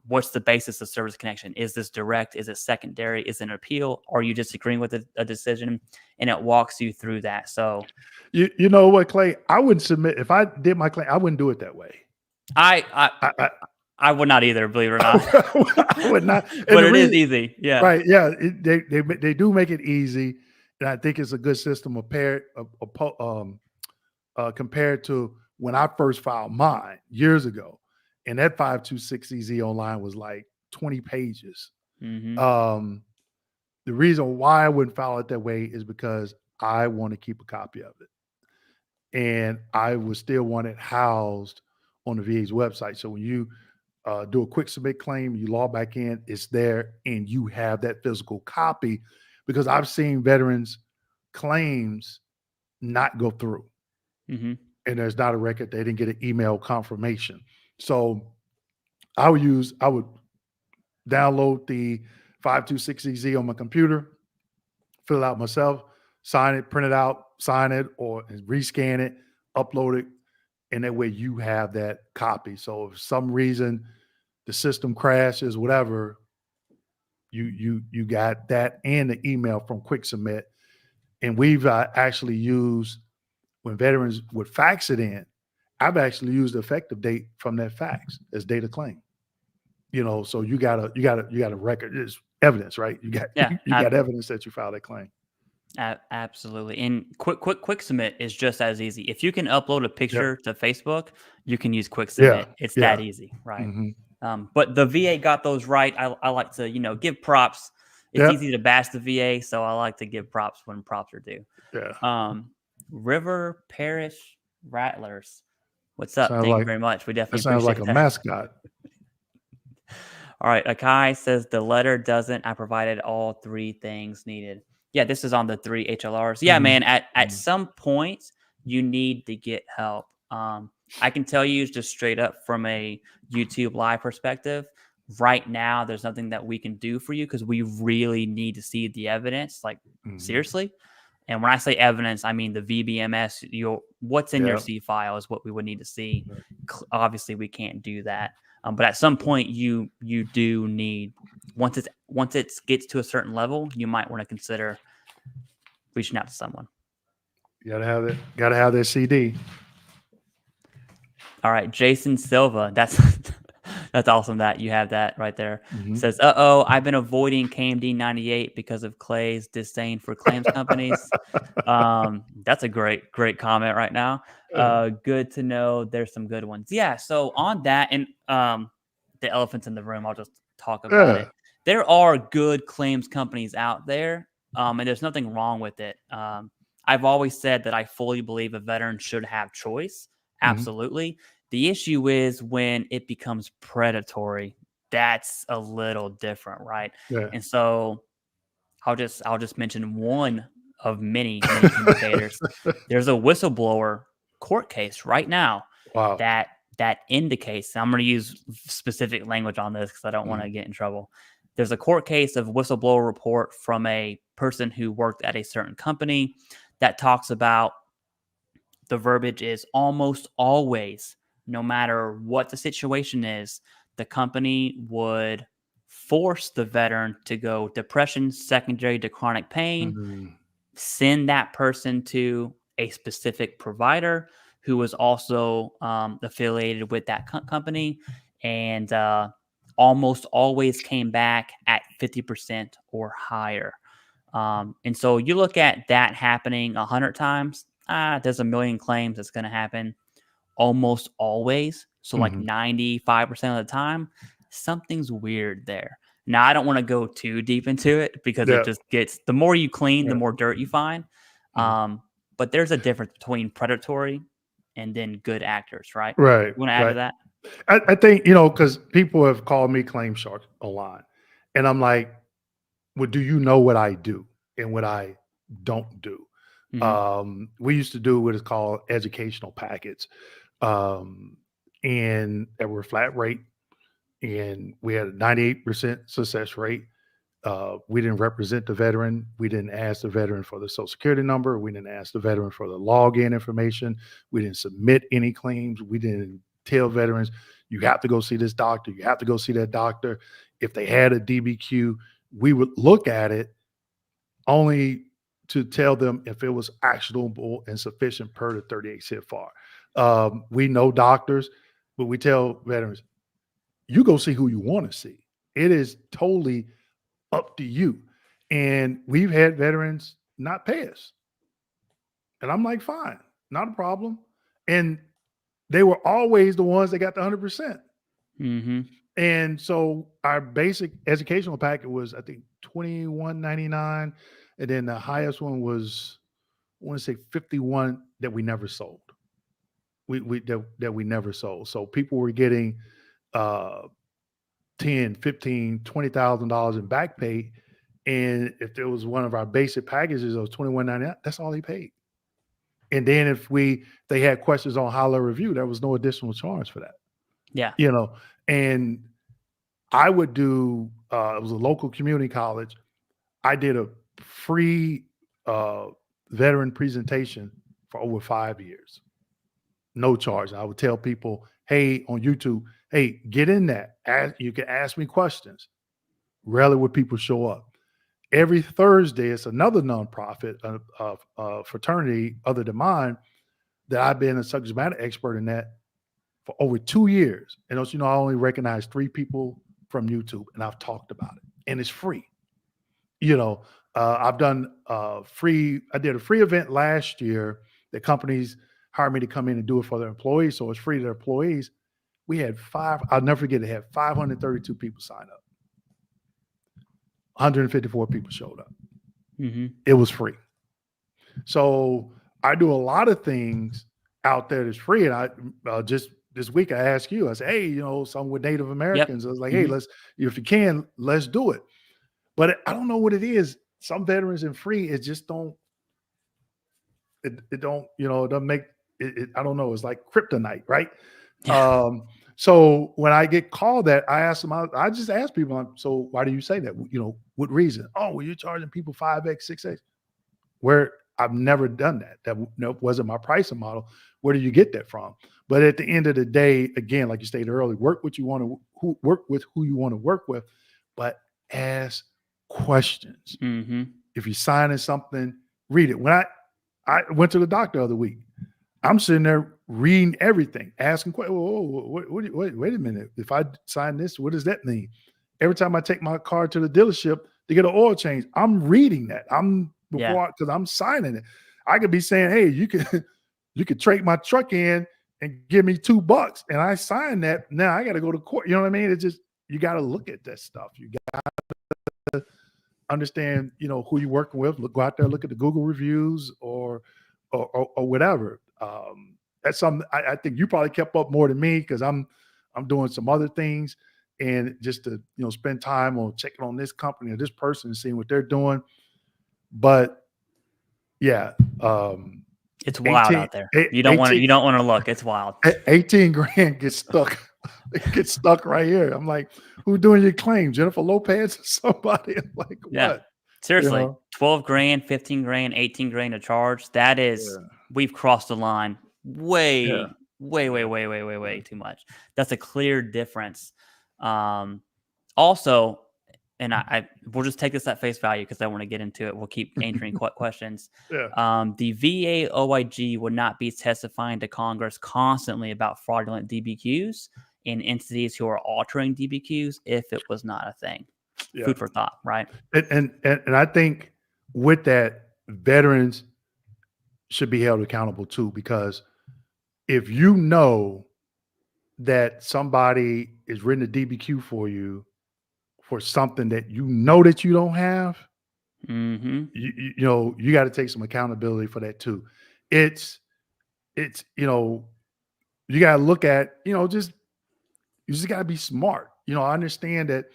what's the basis of service connection? Is this direct? Is it secondary? Is it an appeal? Are you disagreeing with a decision? And it walks you through that. So, you know what, Clay? I wouldn't submit if I did my claim. I wouldn't do it that way. I would not either, believe it or not. I would not. But it is easy. Yeah. Right. Yeah. They do make it easy. And I think it's a good system compared to when I first filed mine years ago. And that 526EZ online was like 20 pages. The reason why I wouldn't file it that way is because I want to keep a copy of it. And I would still want it housed on the VA's website. So when you do a quick submit claim, you log back in, it's there, and you have that physical copy, because I've seen veterans claims not go through. And there's not a record. They didn't get an email confirmation. So I would download the 526EZ on my computer, fill it out myself, sign it, print it out, sign it, or rescan it, upload it, and that way you have that copy. So if for some reason the system crashes, whatever, you got that and the email from Quick Submit. And we've actually used, when veterans would fax it in, I've actually used the effective date from that fax as data claim. You know, so you got a record. It's evidence, right? You got evidence that you filed that claim. Absolutely. And quick submit is just as easy. If you can upload a picture to Facebook, you can use quick submit. It's that easy, right? But the VA got those right. I like to, give props. It's easy to bash the VA, so I like to give props when props are due. River Parish Rattlers, what's up? Thank you very much. We definitely sounds like a mascot. All right. Akai says the letter doesn't. I provided all three things needed. Yeah, this is on the 3 HLRs. Yeah, man. At some point, you need to get help. I can tell you just straight up from a YouTube live perspective, right now, there's nothing that we can do for you because we really need to see the evidence. Like, seriously. And when I say evidence, I mean the VBMS. What's in your C file is what we would need to see. Obviously, we can't do that. But at some point, you do need, once it gets to a certain level, you might want to consider reaching out to someone. You gotta have that CD. All right, Jason Silva. That's awesome that you have that right there. Says, I've been avoiding KMD98 because of Clay's disdain for claims companies. That's a great comment right now. Good to know there's some good ones. Yeah, so on that, and the elephants in the room, I'll just talk about it. There are good claims companies out there, and there's nothing wrong with it. I've always said that I fully believe a veteran should have choice. Absolutely. The issue is when it becomes predatory. That's a little different, right? And so I'll just mention one of many indicators. There's a whistleblower court case right now that indicates, and I'm going to use specific language on this because I don't want to get in trouble. There's a court case of whistleblower report from a person who worked at a certain company that talks about the verbiage is almost always, no matter what the situation is, the company would force the veteran to go depression secondary to chronic pain, send that person to a specific provider who was also affiliated with that company, and almost always came back at 50% or higher. And so you look at that happening 100 times, there's a million claims that's going to happen almost always. So like 95% of the time, something's weird there. Now, I don't want to go too deep into it because it just gets, the more you clean, the more dirt you find. But there's a difference between predatory and then good actors, right? Right. You want to add to that? I think, you know, because people have called me claim shark a lot. And I'm like, well, do you know what I do and what I don't do? We used to do what is called educational packets. And that were flat rate. And we had a 98% success rate. We didn't represent the veteran. We didn't ask the veteran for the social security number. We didn't ask the veteran for the login information. We didn't submit any claims. We didn't tell veterans, you have to go see this doctor. You have to go see that doctor. If they had a DBQ, we would look at it only to tell them if it was actionable and sufficient per the 38 CFR. We know doctors, but we tell veterans, you go see who you want to see. It is totally up to you. And we've had veterans not pay us. And I'm like, fine, not a problem. And they were always the ones that got the 100%. And so our basic educational packet was, I think, $21.99. And then the highest one was, I want to say 51 that we never sold. That we never sold. So people were getting 10, 15, $20,000 in back pay. And if there was one of our basic packages, it was $21.99, that's all they paid. And then if they had questions on high-level review, there was no additional charge for that. Yeah. You know, and I would do, it was a local community college. I did a free veteran presentation for over 5 years. No charge. I would tell people, hey, on YouTube, hey, get in that. You can ask me questions. Rarely would people show up. Every Thursday, it's another nonprofit fraternity other than mine that I've been a subject matter expert in that for over 2 years. And also, you know, I only recognize 3 people from YouTube, and I've talked about it, and it's free. You know, I've done I did a free event last year that companies hired me to come in and do it for their employees. So it's free to their employees. We had I'll never forget, it had 532 people sign up. 154 people showed up. It was free. So I do a lot of things out there that's free. And I just this week I asked you, I said, hey, you know, some with Native Americans. I was like, hey, let's, if you can, let's do it. But I don't know what it is. Some veterans in free, it just don't, it don't, you know, it doesn't make it, I don't know. It's like kryptonite, right? Yeah. So when I get called that, I ask them, I just ask people, so why do you say that? You know, what reason? Oh, well, you're charging people 5X, 6X. Where I've never done that. That wasn't my pricing model. Where do you get that from? But at the end of the day, again, like you stated earlier, work with who you want to work with, but ask questions. If you're signing something, read it. When I went to the doctor the other week, I'm sitting there reading everything, asking questions. Wait a minute. If I sign this, what does that mean? Every time I take my car to the dealership to get an oil change, I'm reading that. Because I'm signing it. I could be saying, hey, you could trade my truck in and give me $2, and I sign that. Now I got to go to court. You know what I mean? It's just, you got to look at that stuff. You got to understand, you know, who you're working with. Go out there, look at the Google reviews or whatever. That's something I think you probably kept up more than me, because I'm doing some other things, and just to, you know, spend time on checking on this company or this person and seeing what they're doing. But yeah, it's wild out there. You don't want to look. It's wild. 18 grand gets stuck. It gets stuck right here. I'm like, who's doing your claim? Jennifer Lopez or somebody? I'm like, what? Seriously, you know? 12 grand, 15 grand, 18 grand to charge. That is, we've crossed the line way too much. That's a clear difference. Also, and we'll just take this at face value because I want to get into it. We'll keep answering questions. The VA OIG would not be testifying to Congress constantly about fraudulent DBQs and entities who are altering DBQs if it was not a thing. Food for thought, right? And I think with that, veterans should be held accountable too, because if you know that somebody is written a DBQ for you for something that you know that you don't have, Mm-hmm. you know, you got to take some accountability for that too. It's you know, you got to look at, you know, you just got to be smart. You know, I understand that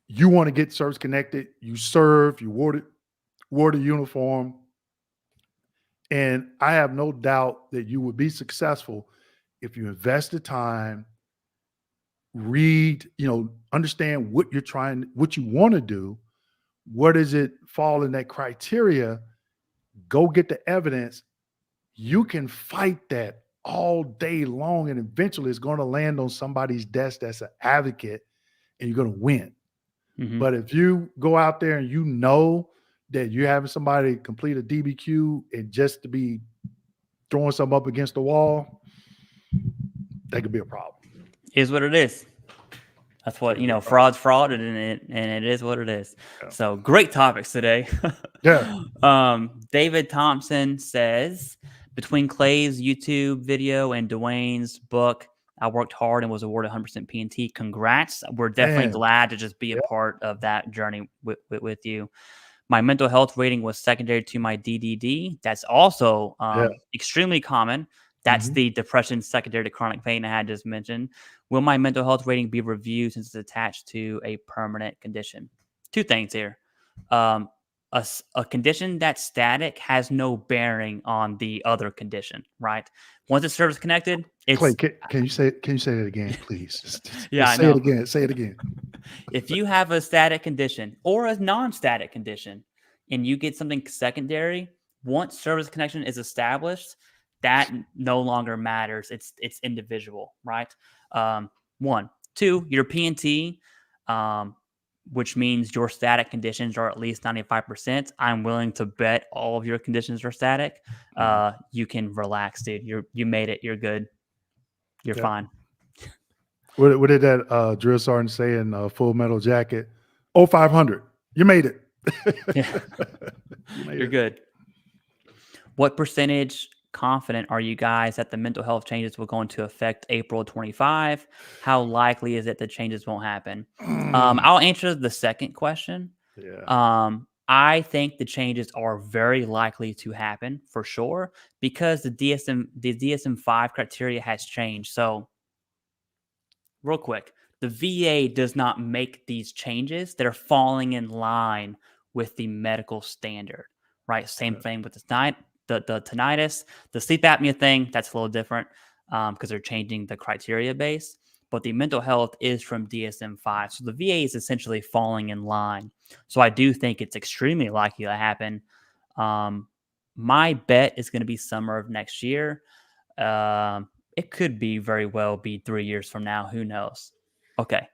you want to get service connected, you serve, you wore the uniform, and I have no doubt that you would be successful if you invest the time, read, you know, understand what you want to do. Where does it fall in that criteria? Go get the evidence. You can fight that all day long, and eventually it's going to land on somebody's desk that's an advocate, and you're going to win. Mm-hmm. But if you go out there and you know that you're having somebody complete a DBQ and just to be throwing something up against the wall, that could be a problem. Is what it is. That's what, you know, fraud's fraud, and it is what it is. Yeah. So great topics today. Yeah. David Thompson says, between Clay's YouTube video and Dwayne's book, I worked hard and was awarded 100% P&T. Congrats. We're definitely glad to just be a part of that journey with you. My mental health rating was secondary to my DDD. That's also extremely common. That's the depression secondary to chronic pain I had just mentioned. Will my mental health rating be reviewed since it's attached to a permanent condition? Two things here. A condition that's static has no bearing on the other condition, right? Once it's service connected, it's Clay, can you say it again, please? Just say it again. Say it again. If you have a static condition or a non-static condition and you get something secondary, once service connection is established, that no longer matters. It's individual, right? One. Two, your P&T, which means your static conditions are at least 95%. I'm willing to bet all of your conditions are static. You can relax, dude. You made it. You're good. You're fine. What did that drill sergeant say in Full Metal Jacket? 0500. You made it. Yeah. You're good. What percentage confident are you guys that the mental health changes will go into effect April 25? How likely is it that changes won't happen? I'll answer the second question. I think the changes are very likely to happen for sure because the DSM-5 criteria has changed. So real quick, the VA does not make these changes. They're falling in line with the medical standard, right? Same thing with the tinnitus, the sleep apnea thing. That's a little different because they're changing the criteria base. But the mental health is from DSM-5. So the VA is essentially falling in line. So I do think it's extremely likely to happen. My bet is going to be summer of next year. It could be very well be 3 years from now. Who knows? Okay.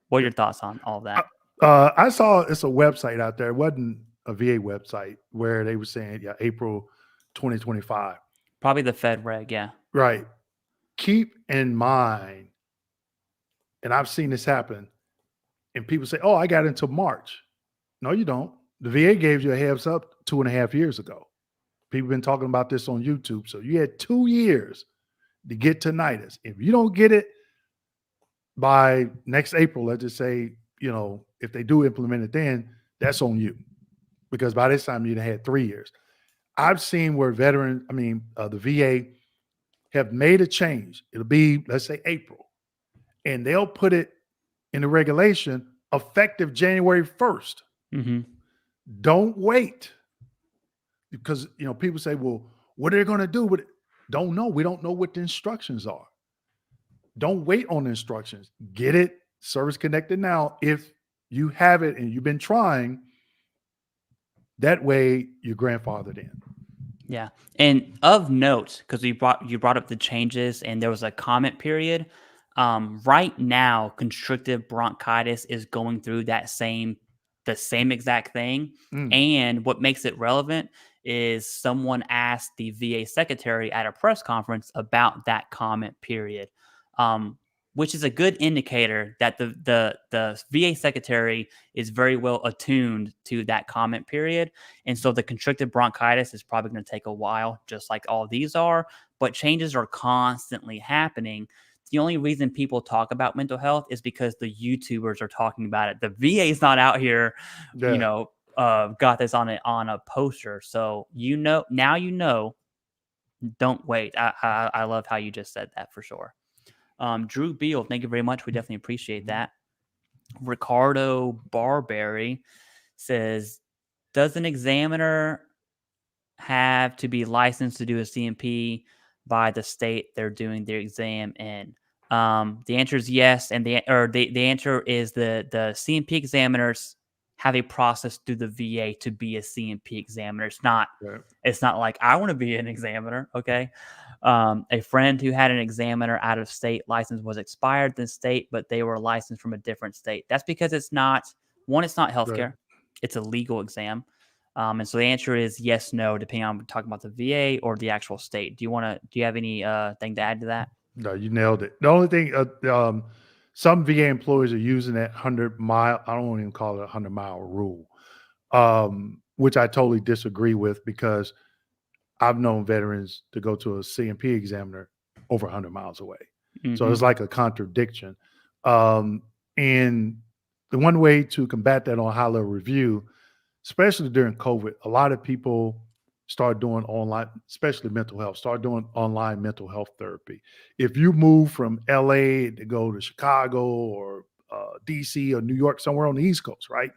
What are your thoughts on all of that? I saw it's a website out there. It wasn't a VA website where they were saying, April 2025. Probably the Fed reg, yeah. Right. Keep in mind, and I've seen this happen, and people say, oh, I got until March. No, you don't. The VA gave you a heads up 2.5 years ago. People have been talking about this on YouTube. So you had 2 years to get tinnitus. If you don't get it by next April, let's just say, if they do implement it then, that's on you. Because by this time, you'd have had 3 years. I've seen where the VA have made a change. It'll be, let's say, April. And they'll put it in the regulation effective January 1st. Mm-hmm. Don't wait. Because, people say, well, what are they going to do with it? Don't know. We don't know what the instructions are. Don't wait on the instructions. Get it service connected now. If you have it and you've been trying, that way you're grandfathered in. Yeah. And of note, because you brought up the changes and there was a comment period. Right now, constrictive bronchitis is going through the same exact thing. And what makes it relevant is someone asked the VA secretary at a press conference about that comment period. which is a good indicator that the VA secretary is very well attuned to that comment period. And so the constrictive bronchitis is probably going to take a while, just like all these are, but changes are constantly happening. The only reason people talk about mental health is because the YouTubers are talking about it. The VA is not out here, got this on a poster. So now don't wait. I love how you just said that for sure. Drew Beal, thank you very much. We definitely appreciate that. Ricardo Barberry says, does an examiner have to be licensed to do a CMP by the state they're doing their exam in? The answer is yes, and the answer is the CMP examiners have a process through the VA to be a CMP examiner. It's not like I want to be an examiner. Okay. A friend who had an examiner out of state license was expired in the state, but they were licensed from a different state. That's because it's not healthcare. Right. It's a legal exam. And so the answer is yes, no, depending on talking about the VA or the actual state. Do you have any thing to add to that? No, you nailed it. The only thing, some VA employees are using that 100-mile, I don't even call it a 100-mile rule, which I totally disagree with, because I've known veterans to go to a CMP examiner over 100 miles away. Mm-hmm. So it's like a contradiction. And the one way to combat that on high-level review, especially during COVID, a lot of people start doing online, especially mental health, start doing online mental health therapy. If you move from LA to go to Chicago or DC or New York, somewhere on the East Coast, right?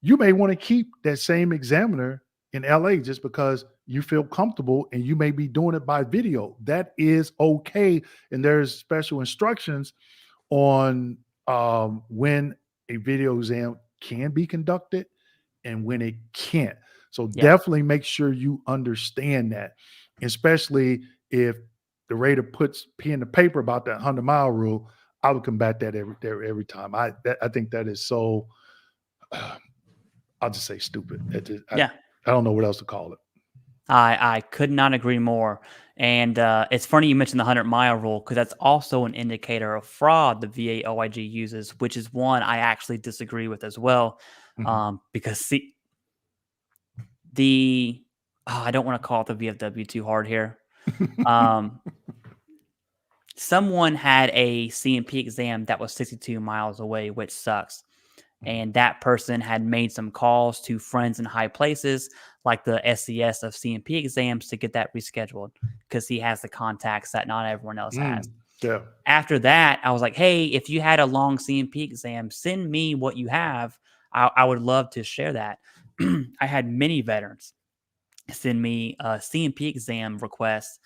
You may want to keep that same examiner in LA just because you feel comfortable, and you may be doing it by video. That is okay. And there's special instructions on when a video exam can be conducted and when it can't. So definitely make sure you understand that, especially if the rater puts pen to paper about that 100-mile rule. I would combat that every time. I think that is so, I'll just say stupid. I don't know what else to call it. I could not agree more. And it's funny you mentioned the 100-mile rule, because that's also an indicator of fraud the VA OIG uses, which is one I actually disagree with as well. Mm-hmm. Because I don't want to call it the VFW too hard here. Someone had a CMP exam that was 62 miles away, which sucks. And that person had made some calls to friends in high places, like the SCS of CMP exams, to get that rescheduled, because he has the contacts that not everyone else has. Yeah. After that, I was like, hey, if you had a long CMP exam, send me what you have. I would love to share that. I had many veterans send me CMP exam requests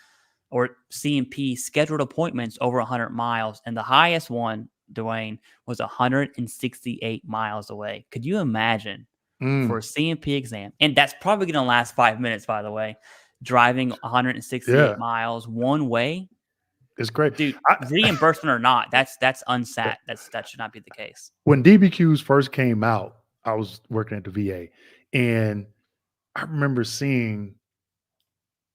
or CMP scheduled appointments over 100 miles. And the highest one, Dwayne, was 168 miles away. Could you imagine for a CMP exam? And that's probably going to last 5 minutes, by the way, driving 168 miles one way. It's great. Dude, reimbursement or not, that's unsat. That should not be the case. When DBQs first came out, I was working at the VA, and I remember seeing,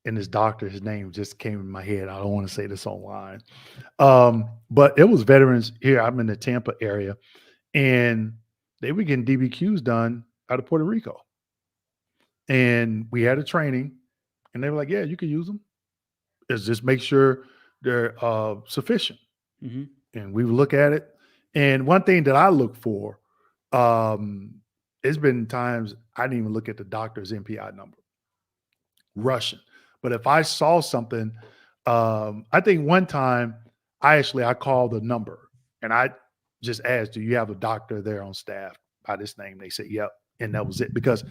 and this doctor, his name just came in my head. I don't want to say this online. But it was veterans here. I'm in the Tampa area, and they were getting DBQs done out of Puerto Rico. And we had a training, and they were like, yeah, you can use them. It's just make sure they're sufficient. Mm-hmm. And we would look at it. And one thing that I look for, it's been times I didn't even look at the doctor's MPI number. Russian. But if I saw something, I think one time I called the number and I just asked, do you have a doctor there on staff by this name? They said, yep. And that was it, because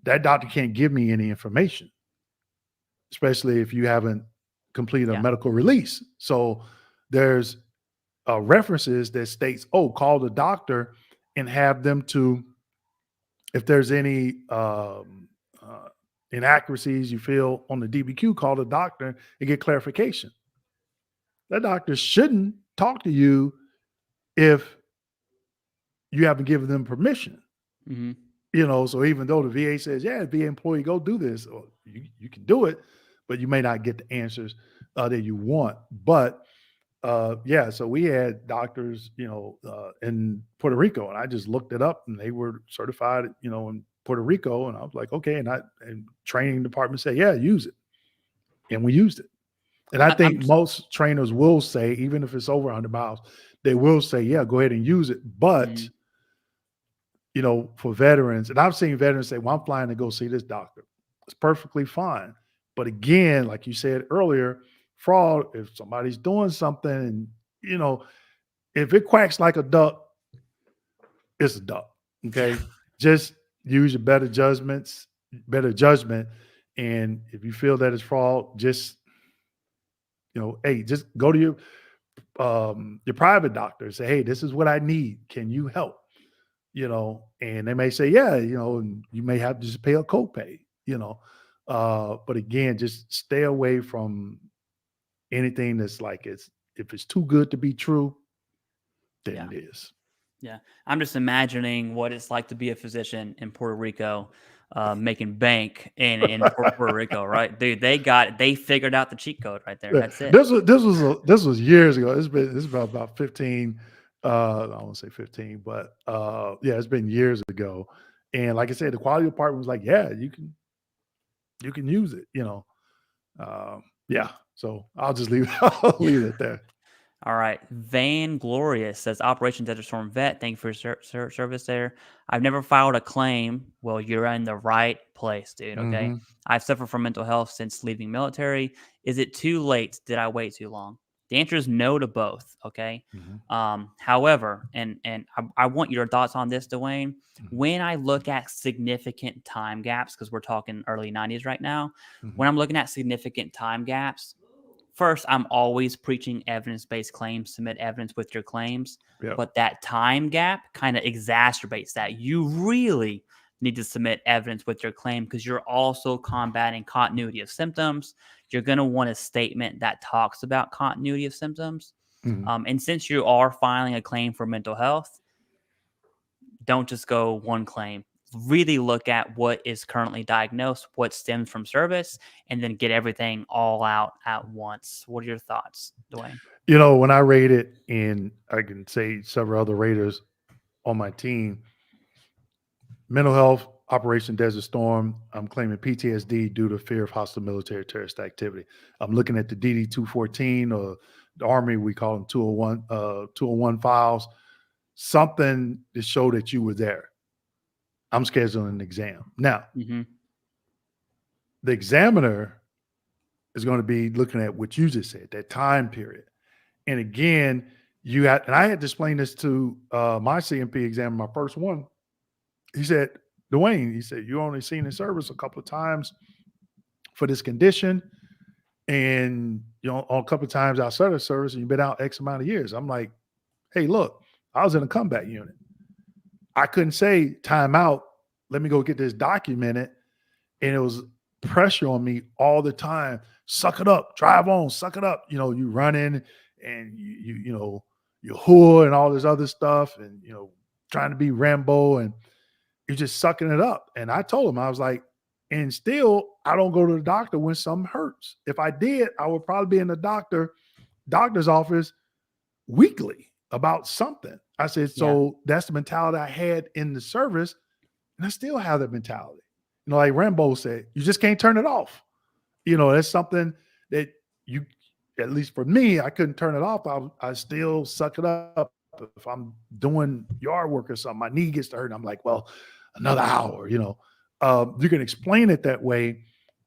that doctor can't give me any information, especially if you haven't completed a medical release. So there's references that states, call the doctor and have them to, if there's any inaccuracies you feel on the DBQ, call the doctor and get clarification. That doctor shouldn't talk to you if you haven't given them permission. Mm-hmm. So even though the VA says, yeah, VA employee, go do this, or you can do it, but you may not get the answers that you want. But yeah, so we had doctors, in Puerto Rico, and I just looked it up, and they were certified, in Puerto Rico, and I was like, okay, and training department said, yeah, use it, and we used it. And I think most trainers will say, even if it's over 100 miles, they will say, yeah, go ahead and use it. But, for veterans, and I've seen veterans say, well, I'm flying to go see this doctor. It's perfectly fine. But again, like you said earlier, fraud, if somebody's doing something and, if it quacks like a duck, it's a duck. Okay. Just use your better judgment. And if you feel that it's fraud, just, hey, just go to your private doctor and say, hey, this is what I need. Can you help? And they may say, yeah, and you may have to just pay a copay, but again, just stay away from anything that's like, if it's too good to be true, then it is. Yeah. I'm just imagining what it's like to be a physician in Puerto Rico, making bank in Puerto Rico, right? Dude, they figured out the cheat code right there. Yeah. That's it. This was years ago. This is about 15. I won't say 15, but yeah, it's been years ago. And like I said, the quality department was like, yeah, you can use it, yeah. So I'll just leave it there. All right. Van Glorious says, Operation Desert Storm Vet, thank you for your service there. I've never filed a claim. Well, you're in the right place, dude. Okay. I've suffered from mental health since leaving military. Is it too late? Did I wait too long? The answer is no to both. Okay. However, and I want your thoughts on this, Dwayne. When I look at significant time gaps, because we're talking early 90s right now, when I'm looking at significant time gaps, first, I'm always preaching evidence-based claims, submit evidence with your claims. Yep. But that time gap kind of exacerbates that. You really need to submit evidence with your claim because you're also combating continuity of symptoms. You're going to want a statement that talks about continuity of symptoms. And since you are filing a claim for mental health, don't just go one claim. Really look at what is currently diagnosed, what stems from service, and then get everything all out at once. What are your thoughts, Dwayne? When I rated, and I can say several other raters on my team, mental health, Operation Desert Storm, I'm claiming PTSD due to fear of hostile military terrorist activity. I'm looking at the DD-214 or the Army, we call them 201 files, something to show that you were there. I'm scheduling an exam. Now, the examiner is going to be looking at what you just said, that time period. And again, and I had to explain this to my CMP examiner, my first one. He said, Dwayne, you only seen in service a couple of times for this condition. And, a couple of times outside of service, and you've been out X amount of years. I'm like, hey, look, I was in a combat unit. I couldn't say time out. Let me go get this documented. And it was pressure on me all the time. Suck it up, drive on, suck it up. You run in and you hood and all this other stuff and, trying to be Rambo and you're just sucking it up. And I told him, I was like, and still I don't go to the doctor when something hurts. If I did, I would probably be in the doctor's office weekly about something. I said, so that's the mentality I had in the service. And I still have that mentality. Like Rambo said, you just can't turn it off. That's something that at least for me, I couldn't turn it off. I still suck it up. If I'm doing yard work or something, my knee gets to hurt. I'm like, well, another hour, you can explain it that way,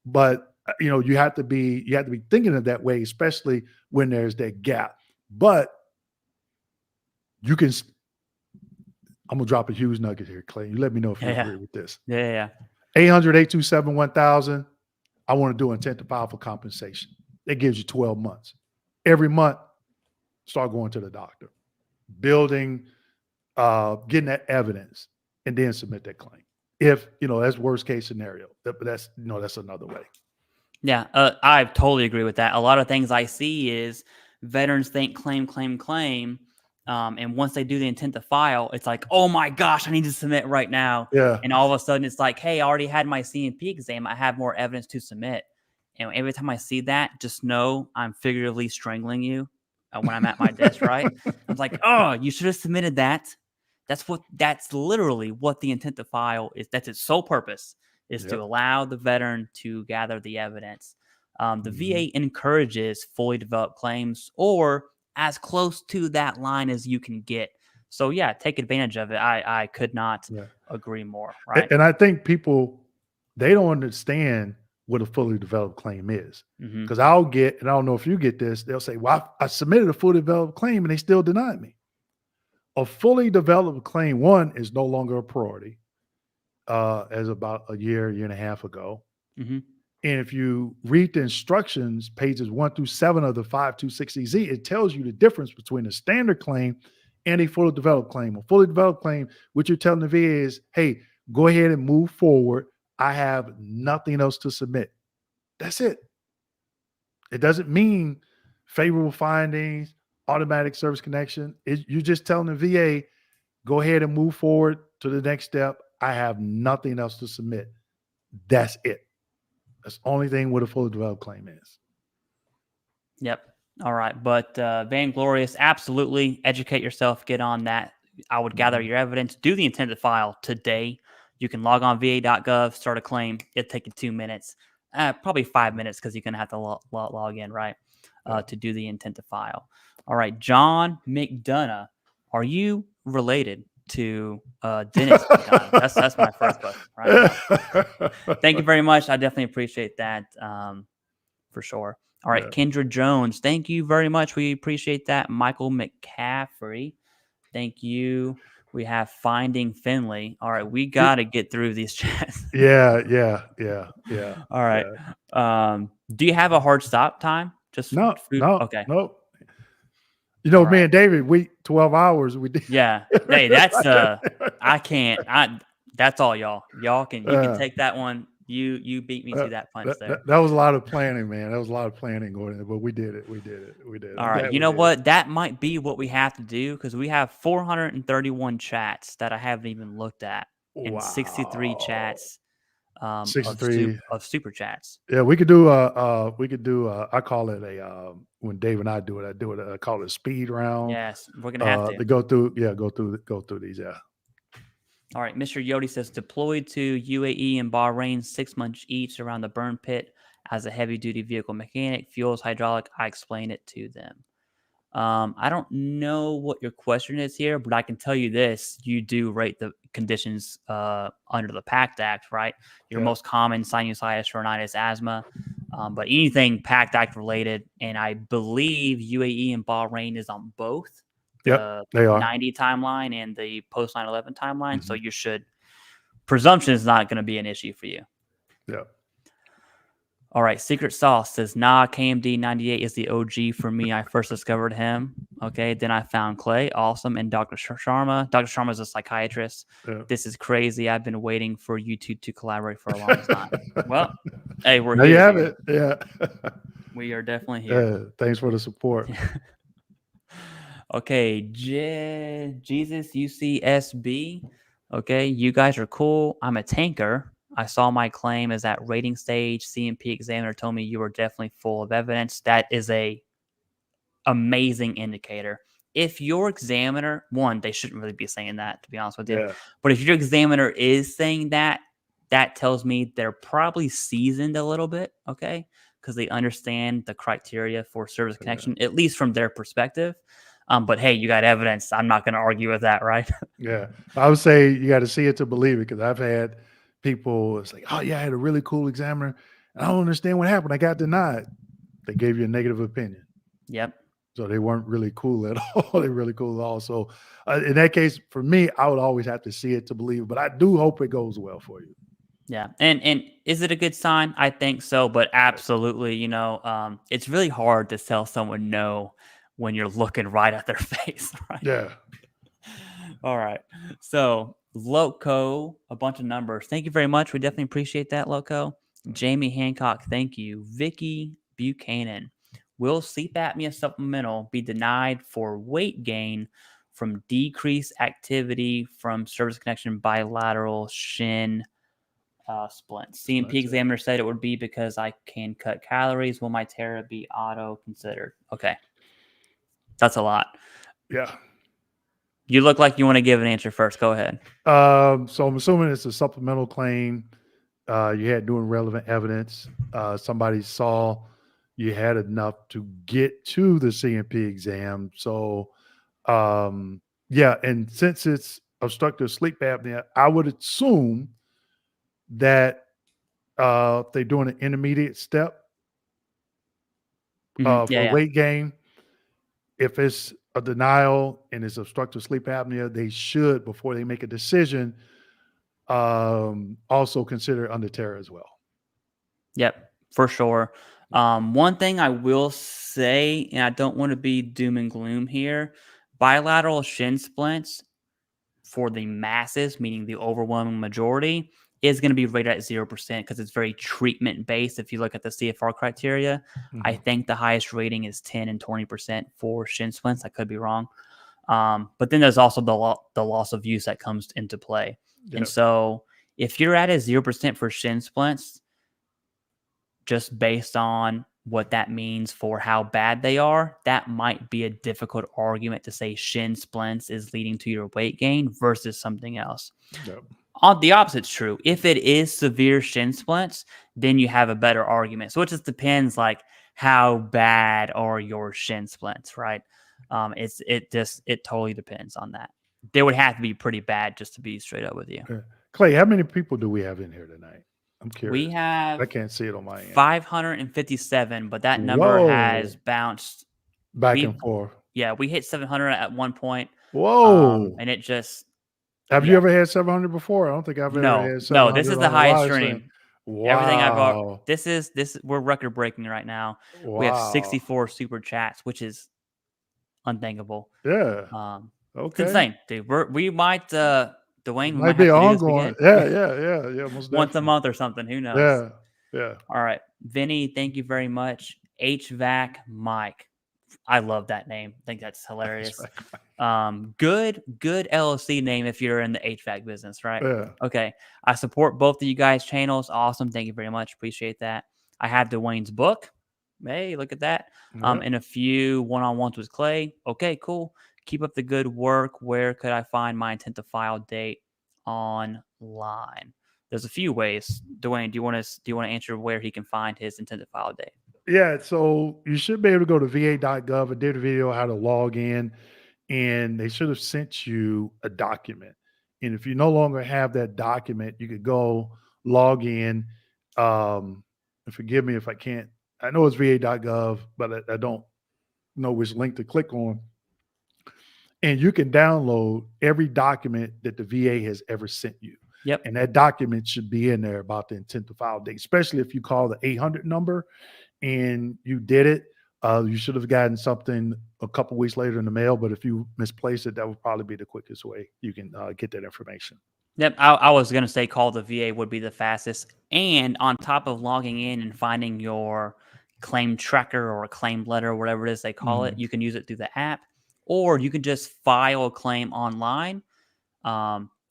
but you have to be thinking of that way, especially when there's that gap. But I'm gonna drop a huge nugget here, Clay. You let me know if you agree with this. 800-827-1000. I want to do intent to file for compensation. That gives you 12 months. Every month, start going to the doctor, building, getting that evidence, and then submit that claim. If that's worst case scenario, that's another way. Yeah, I totally agree with that. A lot of things I see is veterans think claim. And once they do the intent to file, it's like, oh my gosh, I need to submit right now. Yeah. And all of a sudden it's like, hey, I already had my CMP exam. I have more evidence to submit. And every time I see that, just know I'm figuratively strangling you when I'm at my desk, right? I was like, oh, you should have submitted that. That's literally what the intent to file is. That's its sole purpose, is to allow the veteran to gather the evidence. The VA encourages fully developed claims or as close to that line as you can get. So yeah, take advantage of it. I could not agree more. Right. And I think people, they don't understand what a fully developed claim is. Because I'll get, and I don't know if you get this, they'll say, well, I submitted a fully developed claim and they still denied me. A fully developed claim, one, is no longer a priority, as about a year and a half ago. And if you read the instructions, pages 1 through 7 of the 5260Z, it tells you the difference between a standard claim and a fully developed claim. A fully developed claim, what you're telling the VA is, hey, go ahead and move forward. I have nothing else to submit. That's it. It doesn't mean favorable findings, automatic service connection. You're just telling the VA, go ahead and move forward to the next step. I have nothing else to submit. That's it. That's the only thing what a fully developed claim is. Yep. All right. But Vanglorious, absolutely educate yourself, get on that. I would gather your evidence, do the intent to file today. You can log on va.gov, start a claim. It'll take you 2 minutes, probably 5 minutes because you're going to have to log in, right, to do the intent to file. All right. John McDonough, are you related to Dennis McDonough? That's my first question, right? Thank you very much. I definitely appreciate that for sure. All right, Kendra Jones, thank you very much. We appreciate that. Michael McCaffrey, thank you. We have Finding Finley. All right, we got to get through these chats. Yeah. All right. Do you have a hard stop time? Just no. Okay. No. You know, me and David, we 12 hours. We did. Yeah. Hey, that's I can't. That's all y'all. You can take that one. You beat me to that punch there. That was a lot of planning, man. That was a lot of planning going in, but we did it. All right. You know what? That might be what we have to do because we have 431 chats that I haven't even looked at and 63 chats 63 of super chats. Yeah, we could do I call it a when Dave and I do it, I call it a speed round. Yes, we're gonna have to go through these. Yeah. All right, Mr. Yodi says deployed to UAE and Bahrain 6 months each around the burn pit as a heavy duty vehicle mechanic, fuels hydraulic. I explain it to them. I don't know what your question is here, but I can tell you this: you do rate the conditions under the PACT Act, right? Your most common sinusitis, rhinitis, asthma, but anything PACT Act related, and I believe UAE and Bahrain is on both. The they are 90 timeline and the post 9/11 timeline. So you should, presumption is not going to be an issue for you. Yeah. All right. Secret Sauce says, nah, KMD98 is the OG for me. I first discovered him. Okay. Then I found Clay. Awesome. And Dr. Sharma. Dr. Sharma is a psychiatrist. Yeah. This is crazy. I've been waiting for you two to collaborate for a long time. Well, hey, we're here. You have it. Yeah. We are definitely here. Yeah. Thanks for the support. Okay, Jesus UCSB. Okay, you guys are cool. I'm a tanker. I saw my claim is at rating stage. CMP examiner told me you were definitely full of evidence. That is a amazing indicator. If your examiner, one, they shouldn't really be saying that, to be honest with you. Yeah. But if your examiner is saying that, that tells me they're probably seasoned a little bit, okay? Because they understand the criteria for service connection, at least from their perspective. But hey, you got evidence. I'm not going to argue with that, right? Yeah. I would say you got to see it to believe it, because I've had people, it's like, oh, yeah, I had a really cool examiner. I don't understand what happened. I got denied. They gave you a negative opinion. Yep. So they weren't really cool at all. They're really cool at all. So in that case, for me, I would always have to see it to believe it. But I do hope it goes well for you. Yeah. And is it a good sign? I think so. But absolutely, you know, it's really hard to tell someone no when you're looking right at their face, right? Yeah. All right. So Loco, a bunch of numbers. Thank you very much. We definitely appreciate that, Loco. Jamie Hancock, thank you. Vicky Buchanan. Will sleep apnea supplemental be denied for weight gain from decreased activity from service connection bilateral shin splint? CMP examiner said it would be because I can cut calories. Will my tera be auto considered? Okay. That's a lot. Yeah. You look like you want to give an answer first. Go ahead. So I'm assuming it's a supplemental claim. You had doing relevant evidence. Somebody saw you had enough to get to the CMP exam. So, yeah. And since it's obstructive sleep apnea, I would assume that if they're doing an intermediate step Yeah, for yeah. weight gain, if it's a denial and it's obstructive sleep apnea, they should, before they make a decision, also consider under terror as well. Yep, for sure. One thing I will say, and I don't want to be doom and gloom here, bilateral shin splints for the masses, meaning the overwhelming majority, is going to be rated at 0% because it's very treatment based. If you look at the CFR criteria, I think the highest rating is 10 and 20% for shin splints. I could be wrong. But then there's also the loss of use that comes into play. Yep. And so if you're at a 0% for shin splints, just based on what that means for how bad they are, that might be a difficult argument to say shin splints is leading to your weight gain versus something else. Yep. On the opposite's true. If it is severe shin splints, then you have a better argument. So it just depends, like, how bad are your shin splints, right? It totally depends on that. They would have to be pretty bad, just to be straight up with you. Okay. Clay, how many people do we have in here tonight? I'm curious. We have I can't see it on my end. 557, but that number has bounced back and forth. Yeah, we hit 700 at one point. Whoa. And it just... Have you ever had 700 before? I don't think I've ever had 700. No, this is the highest stream. Wow. Everything I've got. We're record breaking right now. Wow. We have 64 super chats, which is unthinkable. Yeah. Okay. It's insane, dude. We might Dwayne might be ongoing. Yeah. Most once a month or something. Who knows? Yeah. All right. Vinny, thank you very much. HVAC Mike. I love that name. I think that's hilarious. Good LLC name if you're in the HVAC business, right? Yeah. Okay. I support both of you guys' channels. Awesome. Thank you very much. Appreciate that. I have Dwayne's book. Hey, look at that. And a few one-on-ones with Clay. Okay, cool. Keep up the good work. Where could I find my intent to file date online? There's a few ways. Dwayne, do you want to answer where he can find his intent to file date? Yeah, so you should be able to go to va.gov. I did a video how to log in, and they should have sent you a document. And if you no longer have that document, you could go log in. And forgive me if I can't. I know it's va.gov, but I don't know which link to click on. And you can download every document that the VA has ever sent you. Yep. And that document should be in there about the intent to file date, especially if you call the 800 number and you did it. You should have gotten something a couple weeks later in the mail, but if you misplace it, that would probably be the quickest way you can get that information. Yep. I was going to say call the VA would be the fastest. And on top of logging in and finding your claim tracker or a claim letter, or whatever it is they call it, you can use it through the app, or you can just file a claim online.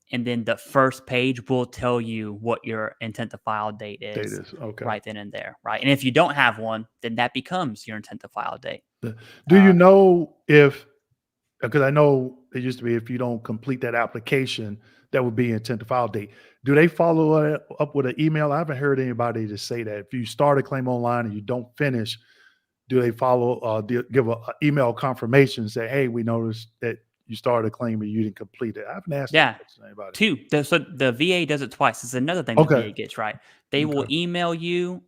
And then the first page will tell you what your intent to file date is. Okay. Right then and there. Right. And if you don't have one, then that becomes your intent to file date. Do you know because I know it used to be if you don't complete that application, that would be intent to file date. Do they follow up with an email? I haven't heard anybody to say that. If you start a claim online and you don't finish, do they follow, give an email confirmation and say, hey, we noticed that you started a claim and you didn't complete it? I haven't asked that to anybody. Two. So the VA does it twice. It's another thing the VA gets, right? They will email you,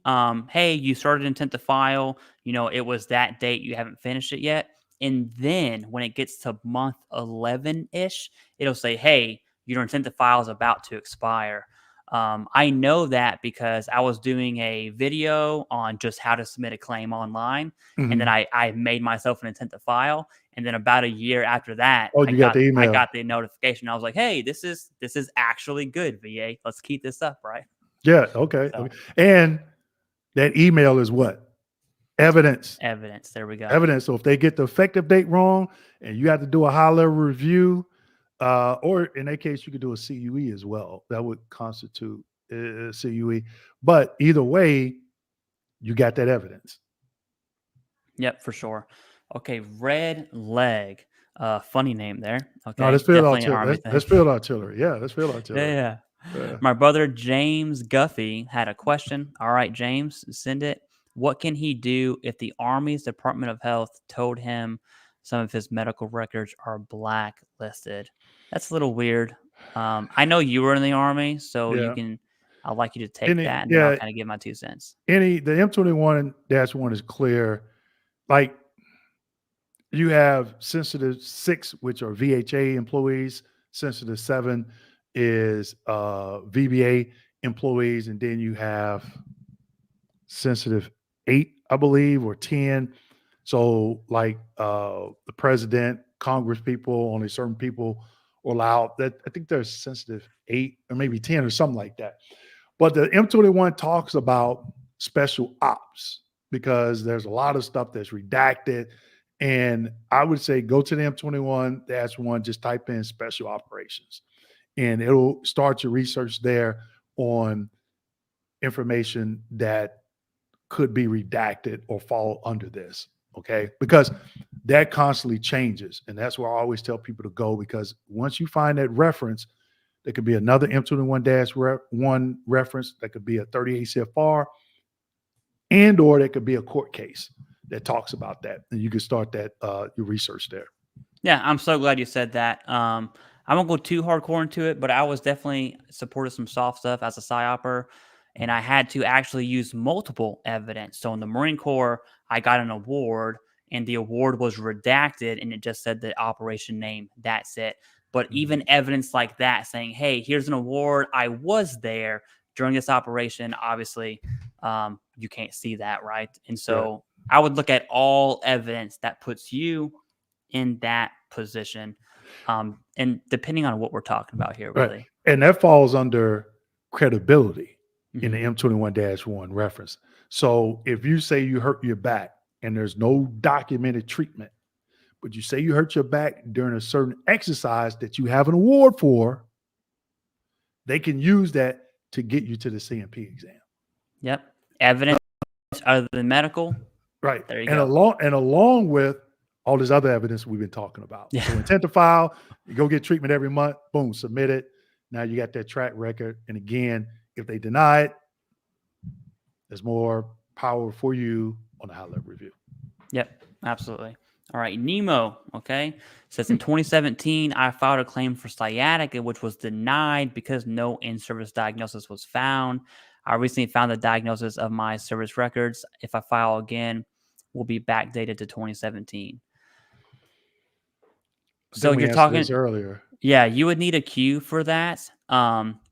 hey, you started intent to file. It was that date. You haven't finished it yet. And then when it gets to month 11-ish, it'll say, hey, your intent to file is about to expire. I know that because I was doing a video on just how to submit a claim online. And then I made myself an intent to file. And then about a year after that, I got the email. I got the notification. I was like, hey, this is actually good, VA. Let's keep this up, right? Yeah, okay. And that email is what? Evidence. There we go. Evidence. So if they get the effective date wrong and you have to do a high-level review, or in that case, you could do a CUE as well. That would constitute a CUE. But either way, you got that evidence. Yep, for sure. Okay, red leg. Funny name there. Okay, No, that's field definitely an artillery. army That's thing. field artillery. Yeah, that's field Yeah, artillery. yeah. Yeah. My brother James Guffey had a question. All right, James, send it. What can he do if the Army's Department of Health told him some of his medical records are blacklisted? That's a little weird. I know you were in the Army, so Yeah. I'd like you to take that, and then I'll kind of give my 2 cents. The M21-1 is clear. Like, you have sensitive 6, which are VHA employees. Sensitive 7 is VBA employees, and then you have sensitive 8, I believe, or 10. So, like the president, Congress people, only certain people are allowed. That I think there's sensitive 8 or maybe 10 or something like that. But the M21 talks about special ops because there's a lot of stuff that's redacted. And I would say go to the M21-1, just type in special operations, and it'll start your research there on information that could be redacted or fall under this. Okay. Because that constantly changes. And that's where I always tell people to go, because once you find that reference, there could be another M21-1 reference, that could be a 38 CFR, and or there could be a court case that talks about that. And you can start that your research there. Yeah, I'm so glad you said that. I won't go too hardcore into it, but I was definitely supported some soft stuff as a PsyOper, and I had to actually use multiple evidence. So in the Marine Corps, I got an award, and the award was redacted, and it just said the operation name. That's it. But even evidence like that, saying, "Hey, here's an award. I was there during this operation." Obviously, you can't see that, right? And so I would look at all evidence that puts you in that position, and depending on what we're talking about here, really. Right. And that falls under credibility in the M21-1 reference. So if you say you hurt your back and there's no documented treatment, but you say you hurt your back during a certain exercise that you have an award for, they can use that to get you to the CMP exam. Yep. Evidence other than medical. Right. There you and go. Along with all this other evidence we've been talking about. Yeah. So intent to file, you go get treatment every month, boom, submit it. Now you got that track record. And again, if they deny it, there's more power for you on the high-level review. Yep, absolutely. All right, Nemo, okay, says in 2017, I filed a claim for sciatica, which was denied because no in-service diagnosis was found. I recently found the diagnosis of my service records. If I file again, will be backdated to 2017. So you're talking this earlier. Yeah, you would need a queue for that,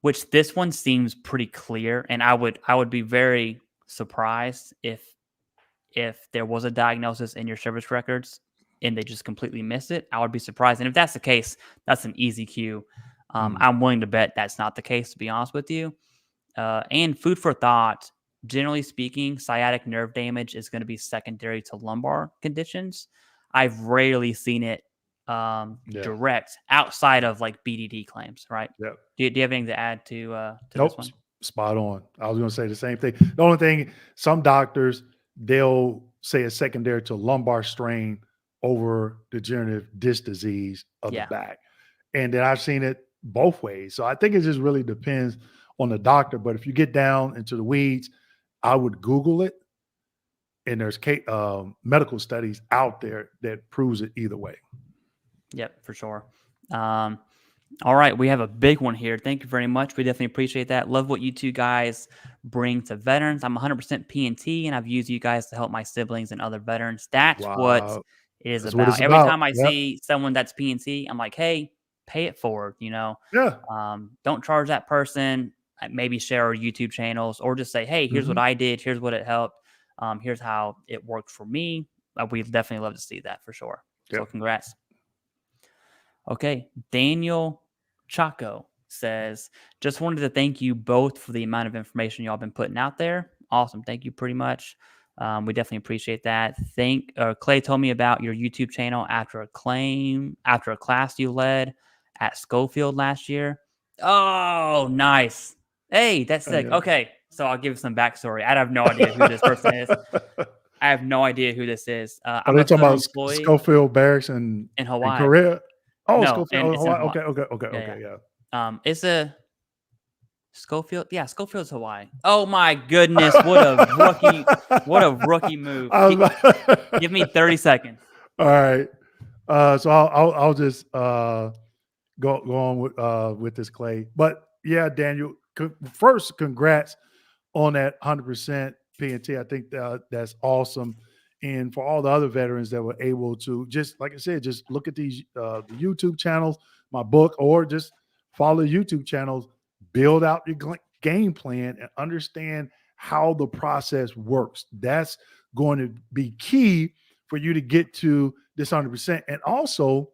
which this one seems pretty clear, and I would be very surprised if there was a diagnosis in your service records and they just completely missed it. I would be surprised, and if that's the case, that's an easy queue. I'm willing to bet that's not the case, to be honest with you. And food for thought, generally speaking, sciatic nerve damage is going to be secondary to lumbar conditions. I've rarely seen it direct outside of like BDD claims, right? Yeah. Do you have anything to add to Nope, this one? spot on. I was going to say the same thing. The only thing, some doctors, they'll say it's secondary to lumbar strain over degenerative disc disease of the back. And then I've seen it both ways. So I think it just really depends on the doctor. But if you get down into the weeds, I would Google it. And there's medical studies out there that proves it either way. Yep, for sure. All right, we have a big one here. Thank you very much. We definitely appreciate that. Love what you two guys bring to veterans. I'm 100% P&T, and I've used you guys to help my siblings and other veterans. That's what it is about. Every time I see someone that's P&T, I'm like, hey, pay it forward, you know? Yeah. Don't charge that person. Maybe share our YouTube channels or just say, hey, here's what I did. Here's what it helped. Here's how it worked for me. We'd definitely love to see that for sure. So congrats. Okay, Daniel Chaco says, just wanted to thank you both for the amount of information y'all been putting out there. Awesome. Thank you pretty much. We definitely appreciate that. Clay told me about your YouTube channel after a class you led at Schofield last year. Oh, nice. Hey, that's sick. Okay, so I'll give some backstory. I have no idea who this person is. I have no idea who this is. Are I'm they a talking federal about employee Schofield Barracks in Hawaii. Korea? Oh, No, Schofield. and Oh, it's in Hawaii. Hawaii. Okay. Yeah. It's a Schofield. Yeah, Schofield's Hawaii. Oh my goodness, what a rookie! What a rookie move. Give me 30 seconds. All right. So I'll just go on with this, Clay. But yeah, Daniel. First, congrats on that 100% P&T. I think that's awesome. And for all the other veterans that were able to just, like I said, just look at these the YouTube channels, my book, or just follow YouTube channels, build out your game plan and understand how the process works. That's going to be key for you to get to this 100%. And also,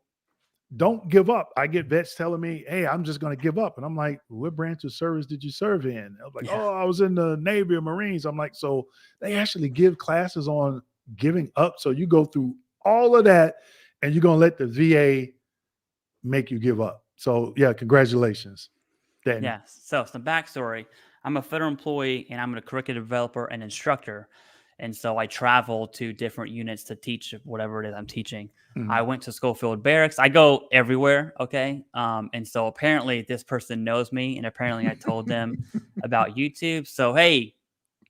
don't give up. I get vets telling me, hey, I'm just going to give up. And I'm like, what branch of service did you serve in? I was like, oh, I was in the Navy or Marines. I'm like, so they actually give classes on giving up. So you go through all of that and you're going to let the VA make you give up. So yeah, congratulations, Daniel. Yeah. So some backstory. I'm a federal employee and I'm a curriculum developer and instructor. And so I travel to different units to teach whatever it is I'm teaching. Mhm. I went to Schofield Barracks. I go everywhere. Okay. And so apparently this person knows me, and apparently I told them about YouTube. So, hey,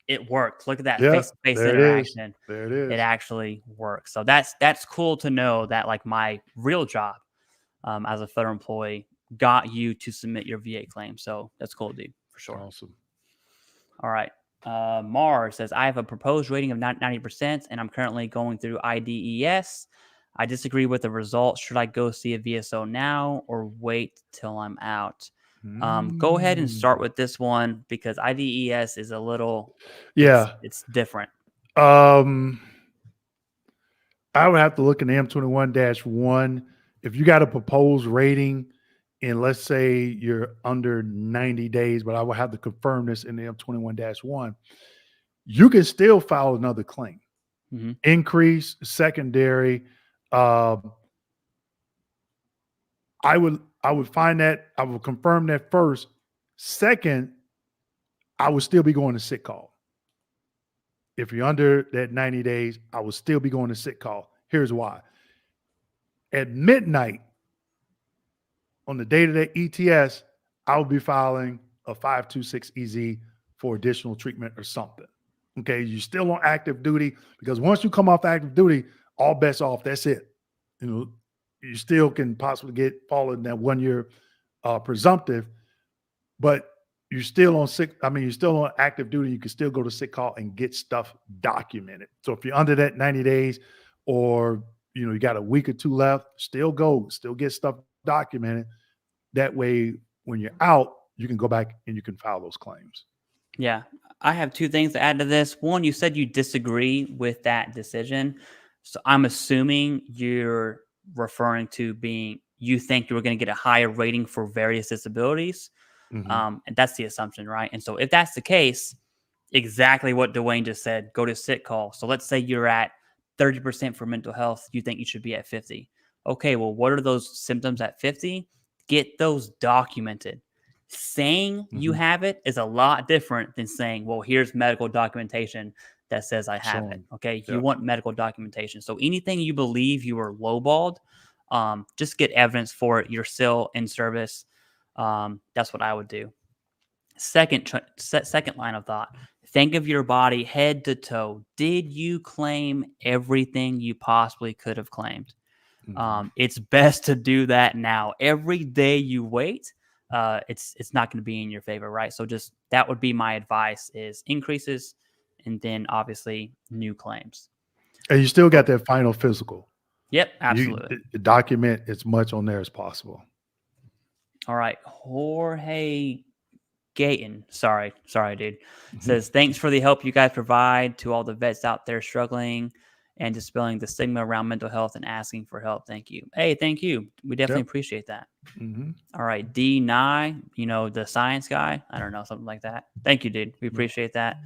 it worked. Look at that face-to-face interaction. There it is. It actually works. So that's cool to know that, like, my real job as a federal employee got you to submit your VA claim. So that's cool, dude, for sure. Awesome. All right. Mars says, I have a proposed rating of 90%, and I'm currently going through IDES. I disagree with the results. Should I go see a VSO now or wait till I'm out? Go ahead and start with this one because IDES is a little, it's different. I would have to look in the M21-1. If you got a proposed rating, and let's say you're under 90 days, but I will have to confirm this in the M21-1, you can still file another claim. Mm-hmm. Increase, secondary. I would find that, I would confirm that first. Second, I would still be going to sick call. If you're under that 90 days, I would still be going to sick call. Here's why. At midnight, on the date of that ETS, I will be filing a 526EZ for additional treatment or something. Okay, you're still on active duty, because once you come off active duty, all bets off. That's it. You know, you still can possibly fall in that 1 year presumptive, but you're still on you're still on active duty. You can still go to sick call and get stuff documented. So if you're under that 90 days, or you got a week or two left, still get stuff documented. That way, when you're out, you can go back and you can file those claims. Yeah. I have two things to add to this. One, you said you disagree with that decision. So I'm assuming you're referring to you think you were going to get a higher rating for various disabilities. Mm-hmm. And that's the assumption, right? And so if that's the case, exactly what Dwayne just said, go to sick call. So let's say you're at 30% for mental health. You think you should be at 50. Okay, well, what are those symptoms at 50? Get those documented. Saying you have it is a lot different than saying, well, here's medical documentation that says I have it. Okay, you want medical documentation. So anything you believe you were lowballed, just get evidence for it. You're still in service. That's what I would do. Second line of thought. Think of your body head to toe. Did you claim everything you possibly could have claimed? It's best to do that now. Every day you wait, it's not going to be in your favor, right? So just that would be my advice: is increases, and then obviously new claims. And you still got that final physical. Yep, absolutely. You document as much on there as possible. All right, Jorge Gayton, sorry, dude, says, thanks for the help you guys provide to all the vets out there struggling and dispelling the stigma around mental health and asking for help. Thank you. Hey, thank you. We definitely appreciate that. All right, D. Nye, the science guy. I don't know, something like that. Thank you, dude. We appreciate that.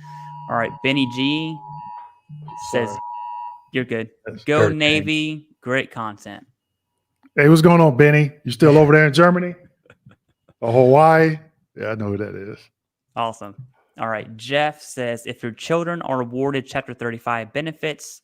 All right, Benny G says, you're good. Go Navy. Great content. Hey, what's going on, Benny? You still over there in Germany or Hawaii? Yeah, I know who that is. Awesome. All right. Jeff says, if your children are awarded Chapter 35 benefits,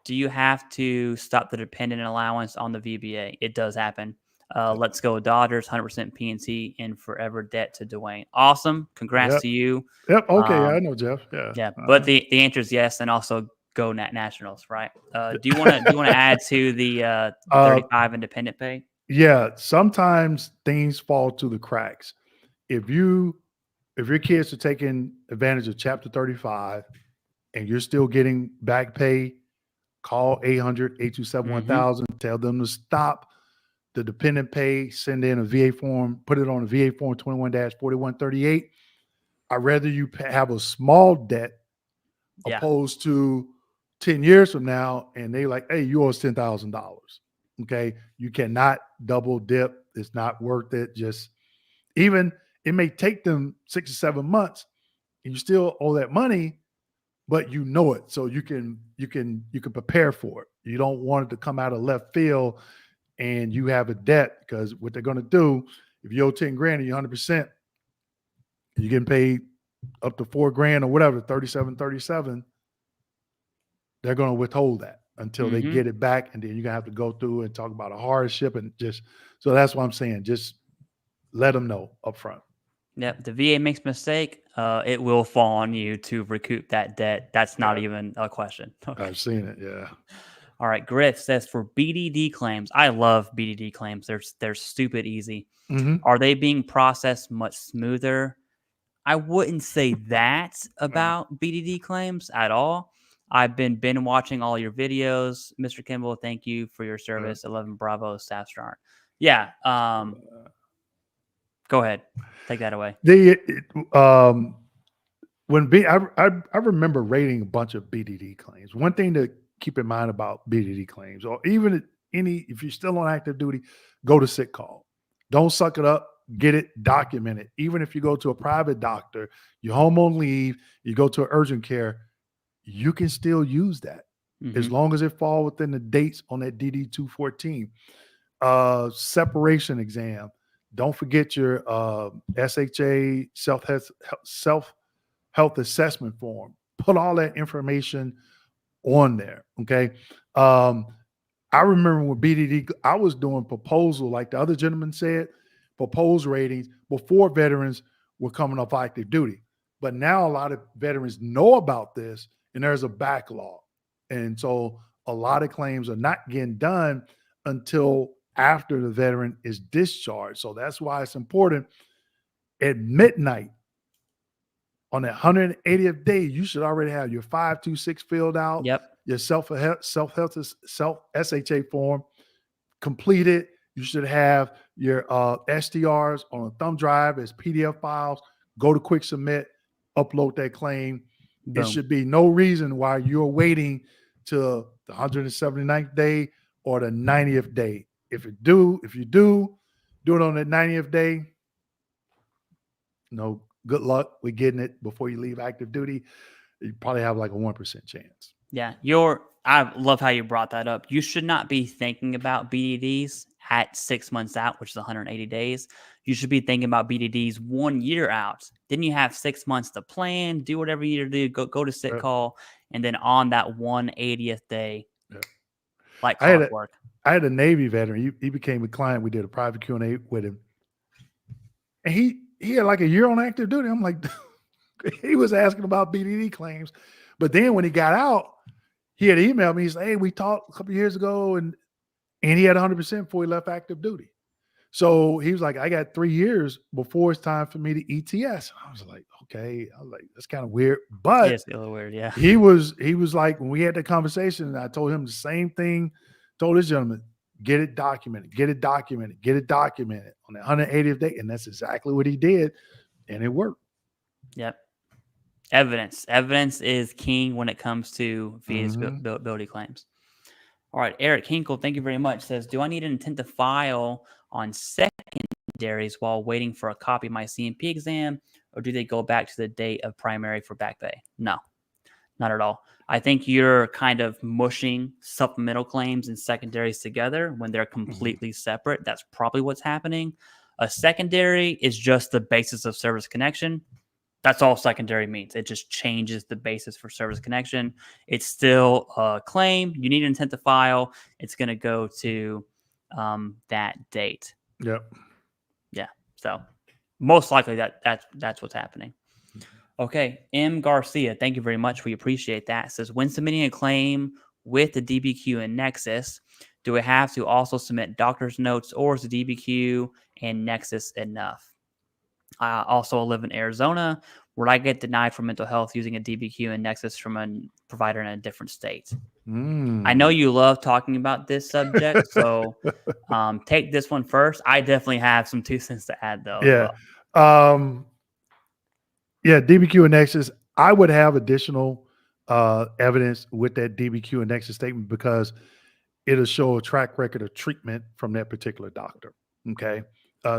do you have to stop the dependent allowance on the VBA? It does happen. Let's go Dodgers, 100% PNC, and forever debt to Dwayne. Awesome. Congrats to you. Yep. Okay. I know, Jeff. Yeah. Yeah. But the answer is yes, and also go Nationals, right? Do you want to add to the 35 independent pay? Yeah. Sometimes things fall through the cracks. If your kids are taking advantage of Chapter 35 and you're still getting back pay, call 800-827-1000, tell them to stop the dependent pay, send in a VA form, put it on a VA form 21-4138. I'd rather you have a small debt opposed to 10 years from now and they like, hey, you owe us $10,000. Okay. You cannot double dip. It's not worth it. Just even it may take them 6 or 7 months and you still owe that money, but you know it. So you can prepare for it. You don't want it to come out of left field and you have a debt, because what they're going to do, if you owe 10 grand and you're 100%, you're getting paid up to $4 grand or whatever, 37, they're going to withhold that until they get it back. And then you're going to have to go through and talk about a hardship and so that's what I'm saying. Just let them know up front. Yep. The VA makes a mistake, it will fall on you to recoup that debt. That's not even a question. Okay. I've seen it. Yeah. All right. Griff says, for BDD claims, I love BDD claims. They're stupid easy. Are they being processed much smoother? I wouldn't say that about BDD claims at all. I've been watching all your videos. Mr. Kimball, thank you for your service. 11 Bravo, Staff Strong. Yeah. Go ahead. Take that away. I remember rating a bunch of BDD claims. One thing to keep in mind about BDD claims, or even if you're still on active duty, go to sick call. Don't suck it up. Get it documented. Even if you go to a private doctor, you're home on leave, you go to an urgent care, you can still use that as long as it falls within the dates on that DD 214. Separation exam. Don't forget your SHA self-health assessment form. Put all that information on there. Okay. I remember when BDD, I was doing proposal, like the other gentleman said, proposed ratings before veterans were coming off active duty. But now a lot of veterans know about this and there's a backlog. And so a lot of claims are not getting done until after the veteran is discharged. So that's why it's important at midnight on that 180th day, you should already have your 526 filled out. Yep. Your self-health SHA form completed. You should have your STRs on a thumb drive as PDF files. Go to Quick Submit, upload that claim. Boom. There should be no reason why you're waiting till the 179th day or the 90th day. If you do it on that 90th day, good luck with getting it before you leave active duty. You probably have like a 1% chance. Yeah, I love how you brought that up. You should not be thinking about BDDs at 6 months out, which is 180 days. You should be thinking about BDDs 1 year out. Then you have 6 months to plan, do whatever you need to do, go to sick call, and then on that 180th day, like clockwork. I had a Navy veteran. He became a client. We did a private Q&A with him, and he had like a year on active duty. I'm like, he was asking about BDD claims, but then when he got out, he had emailed me. He said, "Hey, we talked a couple of years ago, and he had 100% before he left active duty." So he was like, "I got 3 years before it's time for me to ETS." I was like, "Okay." I was like, "That's kind of weird," but it's a little weird. Yeah, he was like, when we had the conversation, and I told him the same thing. Told this gentleman, get it documented on the 180th day, and that's exactly what he did, and it worked. Yep. Evidence is king when it comes to feasibility claims. All right, Eric Hinkle, thank you very much. Says, do I need an intent to file on secondaries while waiting for a copy of my CMP exam, or do they go back to the date of primary for back pay? No, not at all. I think you're kind of mushing supplemental claims and secondaries together when they're completely separate. That's probably what's happening. A secondary is just the basis of service connection. That's all secondary means. It just changes the basis for service connection. It's still a claim. You need an intent to file. It's going to go to that date. Yep. Yeah. So most likely that's what's happening. Okay. M. Garcia, thank you very much. We appreciate that. It says, when submitting a claim with the DBQ and Nexus, do I have to also submit doctor's notes, or is the DBQ and Nexus enough? I also live in Arizona, where I get denied for mental health using a DBQ and Nexus from a provider in a different state. I know you love talking about this subject, so take this one first. I definitely have some 2 cents to add, though. Yeah. Yeah, DBQ and Nexus, I would have additional evidence with that DBQ and Nexus statement, because it'll show a track record of treatment from that particular doctor. Okay.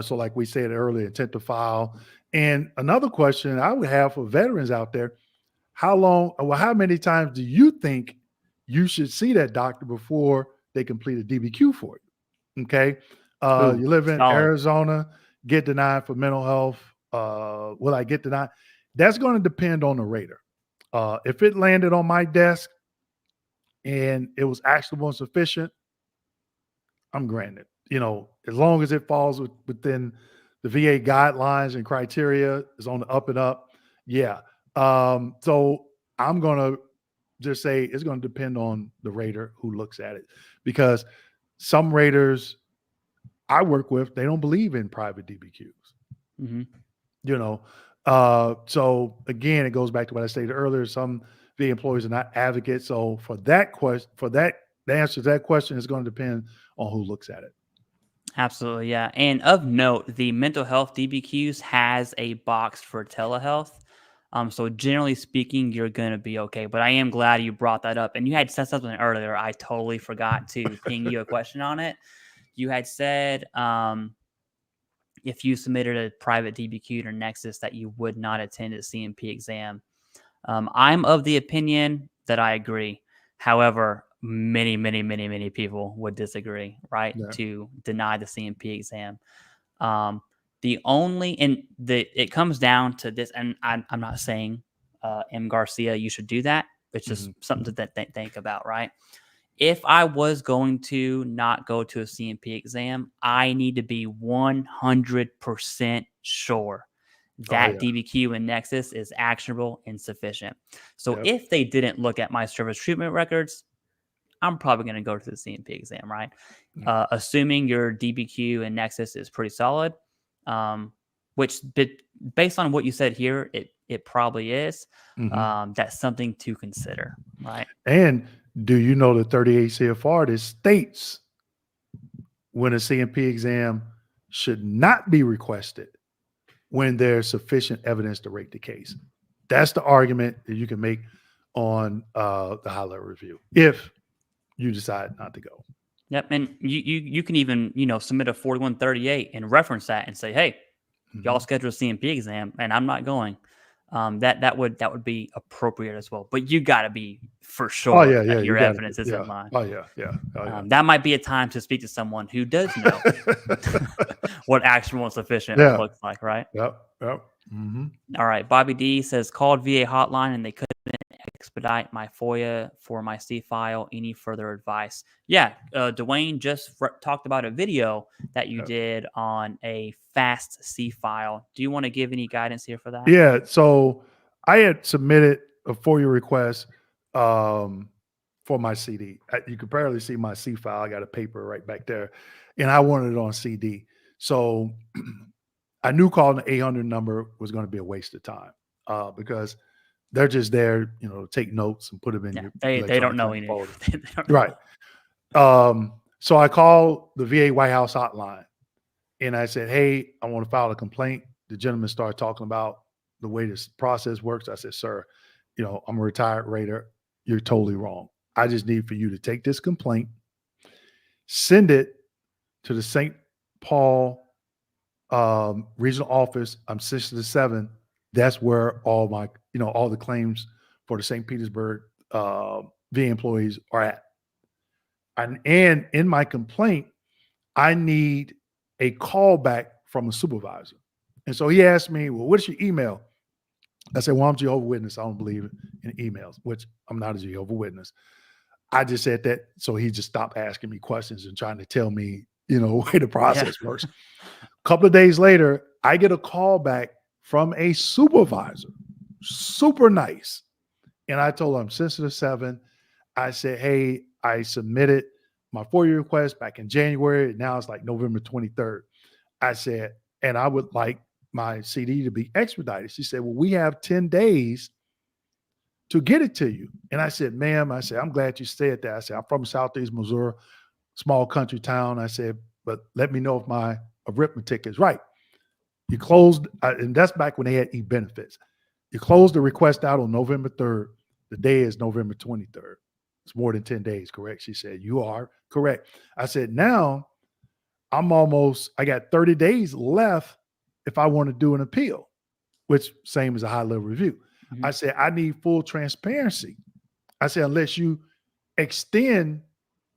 So like we said earlier, intent to file. And another question I would have for veterans out there, how many times do you think you should see that doctor before they complete a DBQ for you? Okay. You live in Arizona, get denied for mental health. Will I get denied? That's going to depend on the rater. If it landed on my desk and it was actionable and sufficient, I'm granted. As long as it falls within the VA guidelines and criteria, is on the up and up. Yeah. So I'm going to just say it's going to depend on the rater who looks at it, because some raters I work with, they don't believe in private DBQs. Mm-hmm. So again, it goes back to what I stated earlier. Some VA employees are not advocates. So for that question, the answer to that question is going to depend on who looks at it. Absolutely, yeah. And of note, the mental health DBQs has a box for telehealth. So generally speaking, you're going to be okay. But I am glad you brought that up. And you had said something earlier. I totally forgot to ping you a question on it. You had said if you submitted a private DBQ or Nexus that you would not attend a CMP exam. I'm of the opinion that I agree. However, many people would disagree, right? Yeah. To deny the CMP exam. It comes down to this, and I'm not saying, M. Garcia, you should do that. It's just something to think about, right? If I was going to not go to a CMP exam, I need to be 100% sure that DBQ and Nexus is actionable and sufficient. So if they didn't look at my service treatment records, I'm probably going to go to the CMP exam, right? Assuming your DBQ and Nexus is pretty solid, which based on what you said here, it probably is. That's something to consider, right? And do you know the 38 CFR that states when a CMP exam should not be requested when there's sufficient evidence to rate the case? That's the argument that you can make on the high-level review if you decide not to go. Yep, and you can even submit a 4138 and reference that and say, hey, y'all schedule a CMP exam and I'm not going. That would be appropriate as well. But you got to be for sure that your evidence is in line. That might be a time to speak to someone who does know what actionable and sufficient looks like, right? Yep. All right. Bobby D says, called VA hotline and they couldn't expedite my FOIA for my C file. Any further advice? Yeah. Dwayne just talked about a video that you did on a fast C file. Do you want to give any guidance here for that? Yeah. So I had submitted a FOIA request for my CD. You could barely see my C file. I got a paper right back there, and I wanted it on CD. So I knew calling the 800 number was going to be a waste of time because they're just there, to take notes and put them in your. They don't know anything. Right. So I called the VA White House hotline, and I said, "Hey, I want to file a complaint." The gentleman started talking about the way this process works. I said, "Sir, I'm a retired rater. You're totally wrong. I just need for you to take this complaint, send it to the St. Paul regional office. I'm 6 to 7. That's where all my, all the claims for the St. Petersburg VA employees are at. And in my complaint, I need a callback from a supervisor." And so he asked me, "Well, what's your email?" I said, well, I'm Jehovah's Witness. I don't believe in emails, which I'm not a Jehovah's Witness. I just said that. So he just stopped asking me questions and trying to tell me, you know, the way the process works. A couple of days later, I get a call back from a supervisor, super nice. And I told him, since the 7th, I said, hey, I submitted my FOIA request back in January. Now it's like November 23rd. I said, and I would like my CD to be expedited. She said, well, we have 10 days to get it to you. And I said, ma'am, I said, I'm glad you said that. I said, I'm from Southeast Missouri, small country town. I said, but let me know if my arithmetic is right. You closed, and that's back when they had e-benefits. You closed the request out on November 3rd. The day is November 23rd. It's more than 10 days, correct? She said, you are correct. I said, now I got 30 days left if I want to do an appeal, which same as a high-level review. I said, I need full transparency. I said, unless you extend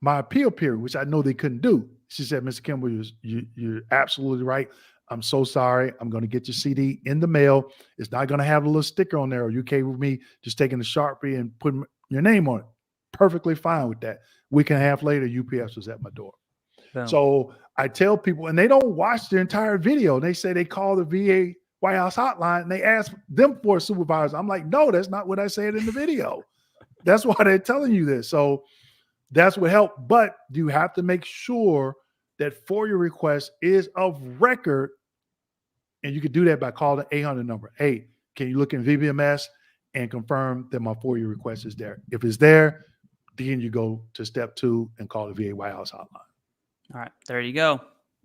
my appeal period, which I know they couldn't do. She said, Mr. Kimball, you're absolutely right. I'm so sorry. I'm going to get your CD in the mail. It's not going to have a little sticker on there. Are you okay with me just taking a Sharpie and putting your name on it? Perfectly fine with that. Week and a half later, UPS was at my door. Boom. So I tell people, and they don't watch the entire video. They say they call the VA White House hotline and they ask them for a supervisor. I'm like, no, that's not what I said in the video. That's why they're telling you this. So that's what helped. But you have to make sure that FOIA request is of record. And you can do that by calling the 800 number. Hey, can you look in VBMS and confirm that my FOIA request is there? If it's there, then you go to step 2 and call the VA White House hotline. All right, there you go.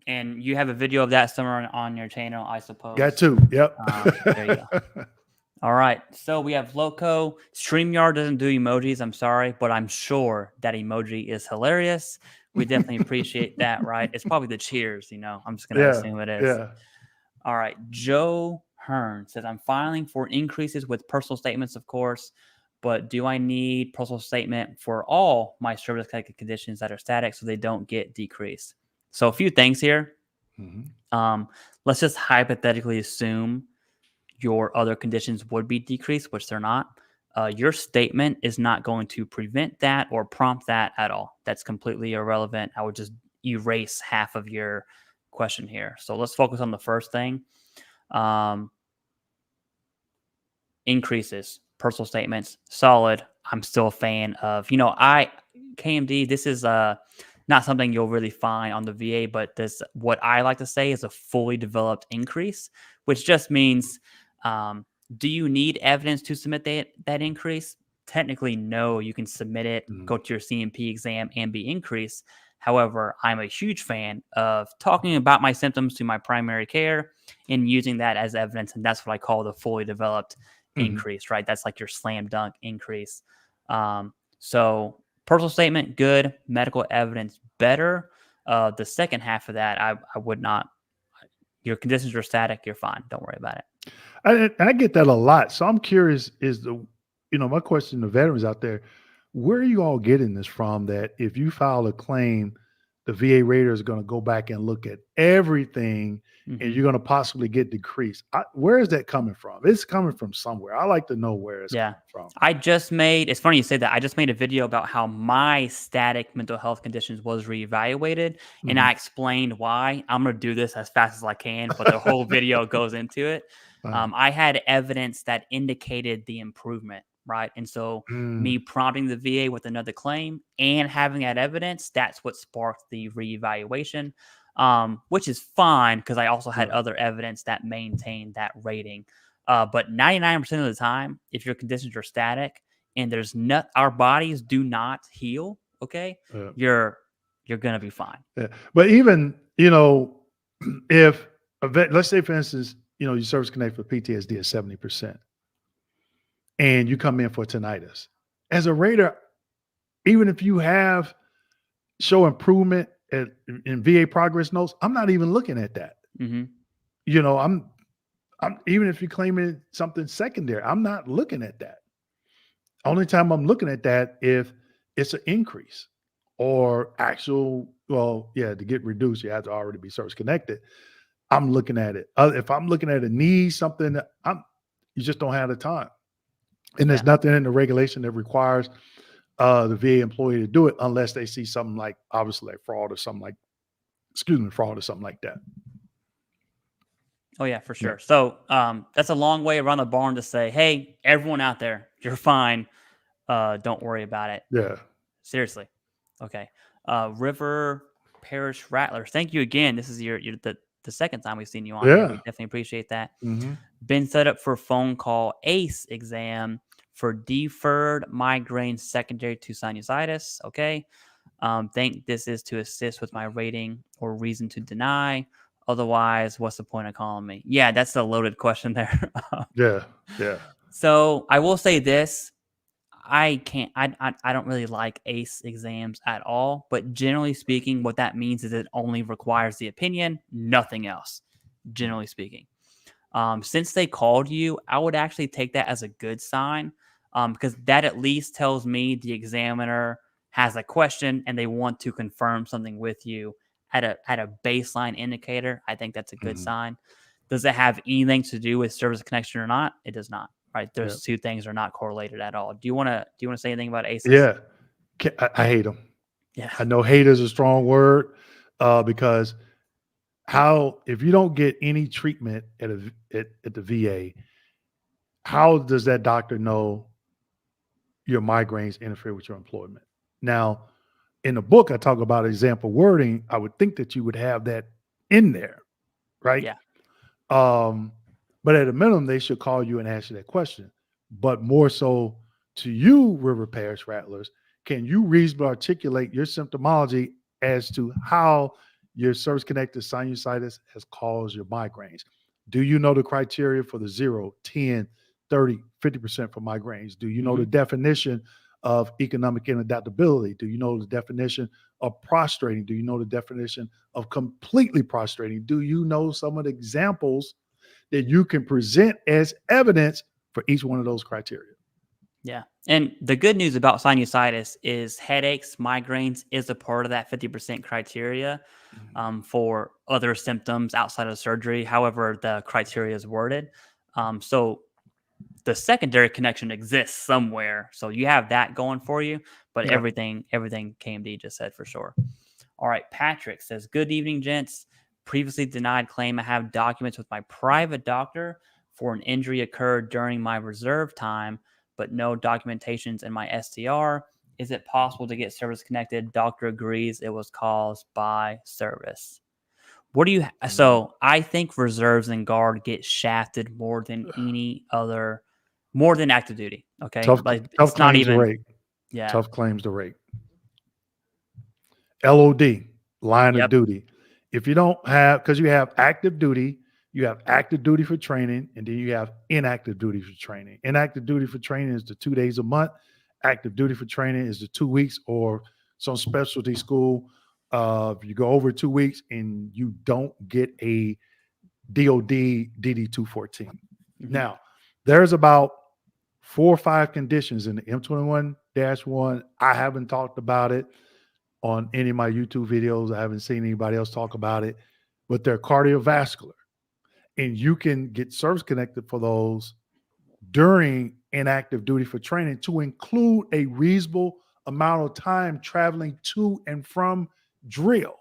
And you have a video of that somewhere on your channel, I suppose. Got 2. Yep. There you go. All right. So we have Loco. StreamYard doesn't do emojis. I'm sorry, but I'm sure that emoji is hilarious. We definitely appreciate that, right? It's probably the cheers, you know. I'm just going to assume it is. Yeah. All right. Joe Hearn says, I'm filing for increases with personal statements, of course, but do I need personal statement for all my service-connected conditions that are static so they don't get decreased? So a few things here. Let's just hypothetically assume your other conditions would be decreased, which they're not. Your statement is not going to prevent that or prompt that at all. That's completely irrelevant. I would just erase half of your question here. So let's focus on the first thing. Increases, personal statements, solid. I'm still a fan of, KMD, this is not something you'll really find on the VA, but this, what I like to say is a fully developed increase, which just means, do you need evidence to submit that increase? Technically, no. You can submit it, go to your CMP exam, and be increased. However, I'm a huge fan of talking about my symptoms to my primary care and using that as evidence, and that's what I call the fully developed increase, right? That's like your slam dunk increase. So personal statement, good. Medical evidence, better. The second half of that, I would not. Your conditions are static, you're fine. Don't worry about it. I get that a lot. So I'm curious, my question to veterans out there, where are you all getting this from that if you file a claim, the VA rater is going to go back and look at everything and you're going to possibly get decreased? Where is that coming from? It's coming from somewhere. I like to know where it's coming from. It's funny you say that. I just made a video about how my static mental health conditions was reevaluated and I explained why. I'm going to do this as fast as I can, but the whole video goes into it. I had evidence that indicated the improvement, right? And so me prompting the VA with another claim and having that evidence, that's what sparked the reevaluation, which is fine because I also had other evidence that maintained that rating. But 99% of the time, if your conditions are static and our bodies do not heal, okay, you're going to be fine. Yeah. But even, if let's say, for instance, your service connect for PTSD is 70%. And you come in for tinnitus. As a rater, even if you show improvement in VA progress notes, I'm not even looking at that. I'm even if you're claiming something secondary, I'm not looking at that. Only time I'm looking at that if it's an increase or actual, to get reduced, you have to already be service connected. I'm looking at it. If I'm looking at a need, something that You just don't have the time. And there's Yeah. nothing in the regulation that requires the VA employee to do it unless they see something like, obviously, like fraud or something like, fraud or something like that. Oh yeah, for sure. So that's a long way around the barn to say, hey, everyone out there, you're fine. Don't worry about it. Yeah. Seriously. Okay. River Parish Rattlers. Thank you again. This is the second time we've seen you on here. We definitely appreciate that. Mm-hmm. Been set up for phone call ACE exam for deferred migraine secondary to sinusitis. Okay. Think this is to assist with my rating or reason to deny. Otherwise, what's the point of calling me? Yeah, that's a loaded question there. Yeah. Yeah. So I will say this. I don't really like ACE exams at all, but generally speaking, what that means is it only requires the opinion, nothing else, generally speaking. Since they called you, I would actually take that as a good sign, because that at least tells me the examiner has a question and they want to confirm something with you at a baseline indicator. I think that's a good sign. Does it have anything to do with service connection or not? It does not. Right? Those two things are not correlated at all. Do you want to say anything about ACEs? Yeah. I hate them. Yeah. I know hate is a strong word, because if you don't get any treatment at the VA, how does that doctor know your migraines interfere with your employment? Now, in the book, I talk about example wording. I would think that you would have that in there, right? Yeah. But at a minimum, they should call you and ask you that question. But more so to you, River Parish Rattlers, can you reasonably articulate your symptomology as to how your service-connected sinusitis has caused your migraines? Do you know the criteria for the 0, 10, 30, 50% for migraines? Do you know the definition of economic inadaptability? Do you know the definition of prostrating? Do you know the definition of completely prostrating? Do you know some of the examples that you can present as evidence for each one of those criteria? Yeah. And the good news about sinusitis is headaches, migraines is a part of that 50% criteria for other symptoms outside of surgery, however the criteria is worded. So the secondary connection exists somewhere. So you have that going for you, but everything KMD just said for sure. All right. Patrick says, good evening, gents. Previously denied claim. I have documents with my private doctor for an injury occurred during my reserve time, but no documentations in my STR. Is it possible to get service connected? Doctor agrees it was caused by service. What do you? So I think reserves and guard get shafted more than any other, more than active duty. Okay, Tough it's not claims even. to rate. Yeah. Tough claims to rate. LOD, line of duty. If you don't have, because you have active duty, you have active duty for training, and then you have inactive duty for training. Inactive duty for training is the 2 days a month. Active duty for training is the 2 weeks, or some specialty school. If you go over 2 weeks and you don't get a DOD DD 214. Now, there's about 4 or 5 conditions in the M21-1. I haven't talked about it on any of my YouTube videos. I haven't seen anybody else talk about it, but they're cardiovascular. And you can get service connected for those during inactive duty for training to include a reasonable amount of time traveling to and from drill.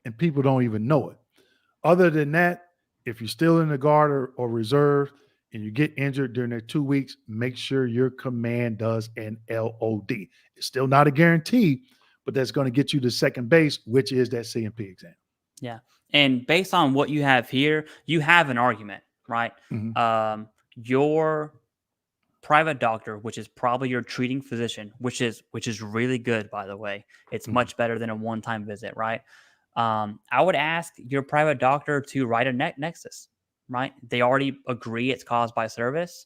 And people don't even know it. Other than that, if you're still in the guard or reserve and you get injured during that 2 weeks, make sure your command does an LOD. It's still not a guarantee, but that's going to get you to second base, which is that CMP exam. Yeah. And based on what you have here, you have an argument, right? Your private doctor, which is probably your treating physician, which is really good, by the way. It's much better than a one-time visit, right? I would ask your private doctor to write a Nexus, right? They already agree it's caused by service.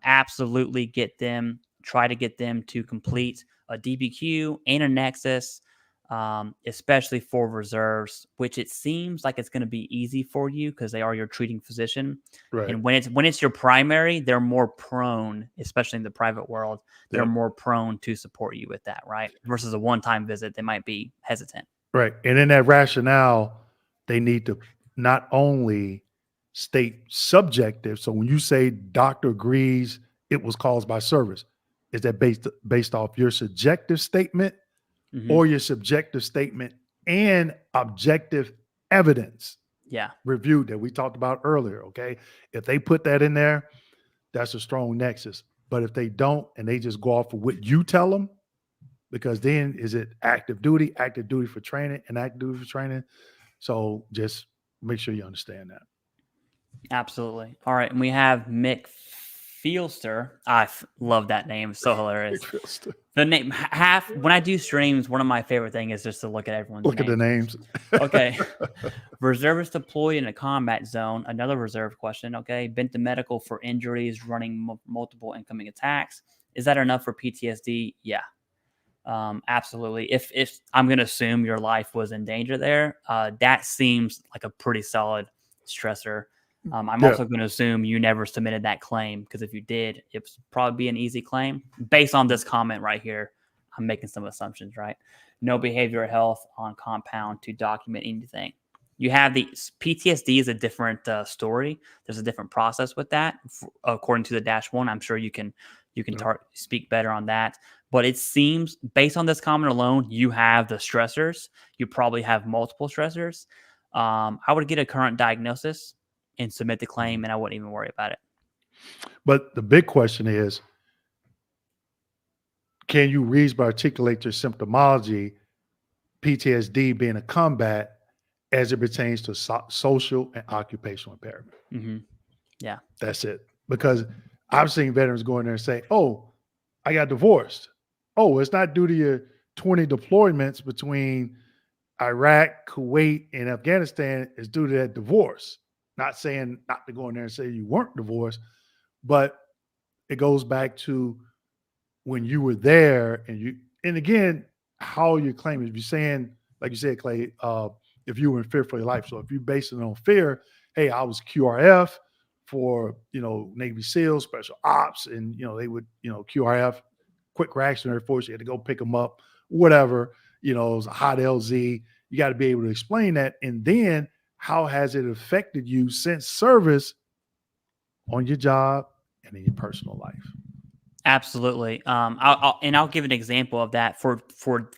Absolutely try to get them to complete a DBQ and a Nexus, especially for reserves, which it seems like it's going to be easy for you because they are your treating physician. Right. And when it's your primary, they're more prone, especially in the private world, they're more prone to support you with that, right? Versus a one-time visit, they might be hesitant. Right. And in that rationale, they need to not only state subjective. So when you say doctor agrees it was caused by service, is that based off your subjective statement or your subjective statement and objective evidence Yeah. reviewed that we talked about earlier? Okay. If they put that in there, that's a strong nexus. But if they don't, and they just go off of what you tell them, because then is it active duty for training, and active duty for training? So just make sure you understand that. Absolutely. All right. And we have Mick Fielster. I love that name. It's so hilarious. The name when I do streams, one of my favorite things is just to look at everyone's Look at the names. Okay. Reservist deployed in a combat zone. Another reserve question. Okay. Been to medical for injuries, running multiple incoming attacks. Is that enough for PTSD? Yeah. Absolutely. If I'm going to assume your life was in danger there, that seems like a pretty solid stressor. I'm also going to assume you never submitted that claim, because if you did, it would probably be an easy claim. Based on this comment right here, I'm making some assumptions, right? No behavioral health on compound to document anything. You have the PTSD is a different story. There's a different process with that. According to the -1, I'm sure you can speak better on that. But it seems, based on this comment alone, you have the stressors. You probably have multiple stressors. I would get a current diagnosis and submit the claim, and I wouldn't even worry about it. But the big question is, can you reasonably articulate your symptomology, PTSD being a combat, as it pertains to social and occupational impairment? Yeah. That's it. Because I've seen veterans go in there and say, oh, I got divorced. Oh, it's not due to your 20 deployments between Iraq, Kuwait, and Afghanistan. It's due to that divorce. Not saying not to go in there and say you weren't divorced, but it goes back to when you were there, and again, how you claim it. If you're saying, like you said, Clay, if you were in fear for your life. So if you base it on fear, hey, I was QRF for, Navy SEALs, special ops, and, they would, QRF, quick reactionary force, you had to go pick them up, whatever, it was a hot LZ. You got to be able to explain that. And then how has it affected you since service on your job and in your personal life? Absolutely. I'll give an example of that for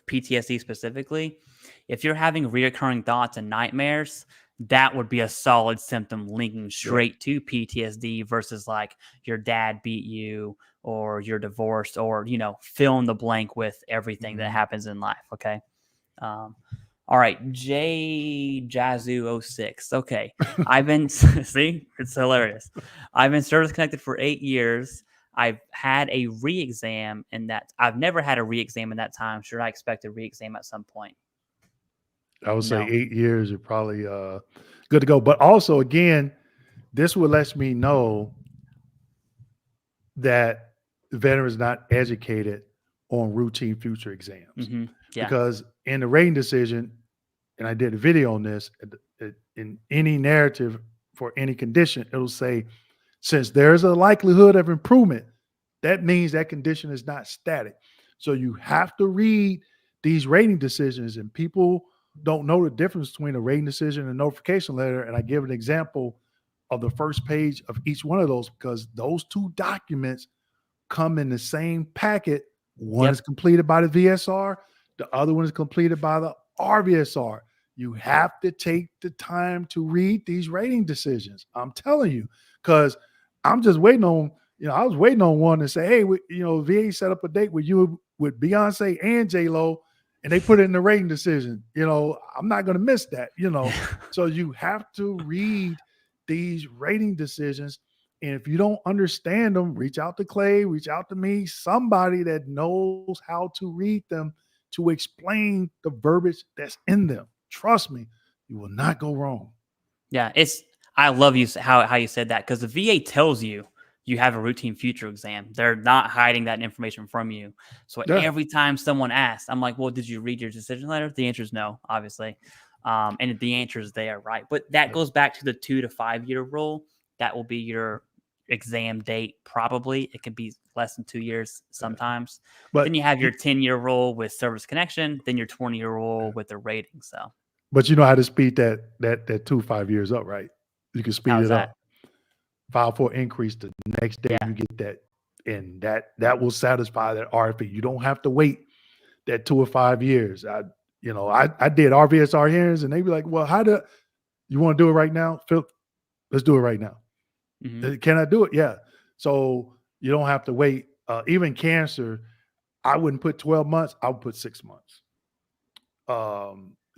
PTSD specifically. If you're having reoccurring thoughts and nightmares, that would be a solid symptom linking straight to PTSD versus like your dad beat you or you're divorced or, fill in the blank with everything that happens in life. Okay. All right. Jazzu06. Okay. I've been, see, it's hilarious. I've been service connected for 8 years. I've had a re-exam I've never had a re-exam in that time. Should I expect a re-exam at some point? I would say 8 years, you're probably good to go. But also, again, this would let me know that the veteran is not educated on routine future exams. Because in the rating decision, and I did a video on this, in any narrative for any condition, it'll say, since there's a likelihood of improvement, that means that condition is not static. So you have to read these rating decisions, and people don't know the difference between a rating decision and a notification letter. And I give an example of the first page of each one of those, because those two documents come in the same packet. One is completed by the VSR. The other one is completed by the RVSR. You have to take the time to read these rating decisions. I'm telling you, because I'm just waiting on, I was waiting on one to say, hey, VA set up a date with you, with Beyonce and J-Lo, and they put it in the rating decision. I'm not going to miss that, So you have to read these rating decisions. And if you don't understand them, reach out to Clay, reach out to me, somebody that knows how to read them to explain the verbiage that's in them. Trust me, you will not go wrong. Yeah, I love you how you said that, because the VA tells you have a routine future exam. They're not hiding that information from you. So every time someone asks, I'm like, well, did you read your decision letter? The answer is no, obviously. And the answer is there, right? But that goes back to the 2 to 5 year rule. That will be your exam date. Probably it can be less than 2 years sometimes. But then you have your 10-year rule with service connection, then your 20-year rule with the rating. So, but you know how to speed that 2 5 years up, right? You can speed How's it that? up. File for increase the next day. Yeah. You get that, and that will satisfy that RFP. You don't have to wait that 2 or 5 years. I did RVSR hearings, and they be like, "Well, how do you want to do it right now, Phil? Let's do it right now." Mhm. Can I do it? Yeah. So you don't have to wait. Even cancer, I wouldn't put 12 months. I would put 6 months.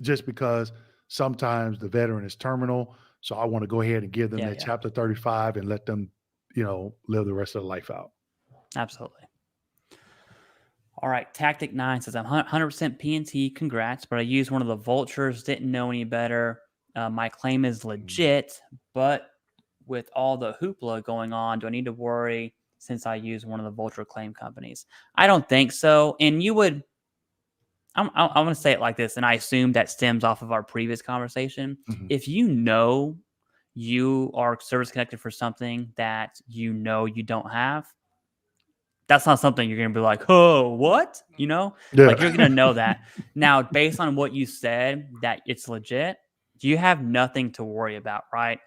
Just because sometimes the veteran is terminal. So I want to go ahead and give them Yeah, that yeah. chapter 35 and let them, live the rest of their life out. Absolutely. All right. Tactic 9 says, I'm 100% PNT. Congrats. But I used one of the vultures. Didn't know any better. My claim is legit. But with all the hoopla going on, do I need to worry since I use one of the vulture claim companies? I don't think so. And you would, I'm going to say it like this, and I assume that stems off of our previous conversation. Mhm. If you know you are service connected for something that you know you don't have, that's not something you're going to be like, oh, what? Yeah. Like you're going to know that. Now, based on what you said, that it's legit, you have nothing to worry about, right?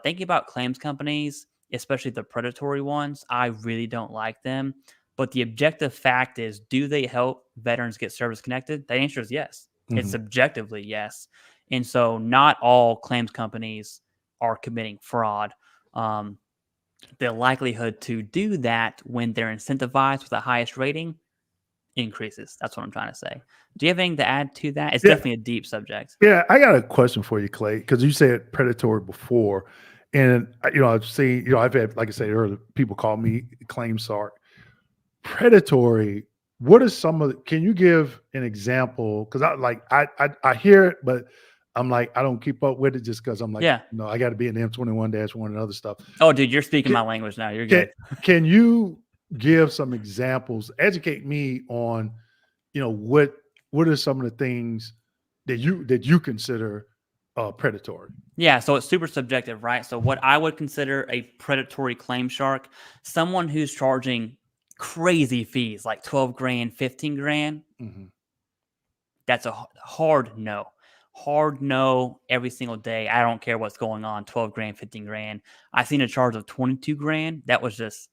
Thinking about claims companies, especially the predatory ones, I really don't like them. But the objective fact is, do they help veterans get service connected? The answer is yes. It's Mhm. subjectively yes. And so not all claims companies are committing fraud. The likelihood to do that when they're incentivized with the highest rating increases. That's what I'm trying to say. Do you have anything to add to that? It's Yeah. definitely a deep subject. Yeah, I got a question for you, Clay, because you said predatory before, and I've seen, I've had, like I said earlier, people call me claim SARC. Predatory. What are some of the? Can you give an example? Because I hear it, but I'm like I don't keep up with it just because I'm like Yeah. I got to be in the M21-1 and other stuff. Oh, dude, you're speaking Can, my language now. You're can good. can you give some examples? Educate me on what are some of the things that you consider predatory? Yeah, so it's super subjective, right? So what I would consider a predatory claim shark, someone who's charging crazy fees like 12 grand, 15 grand, Mm-hmm. that's a hard no. Hard no every single day. I don't care what's going on, 12 grand, 15 grand. I seen a charge of 22 grand. That was just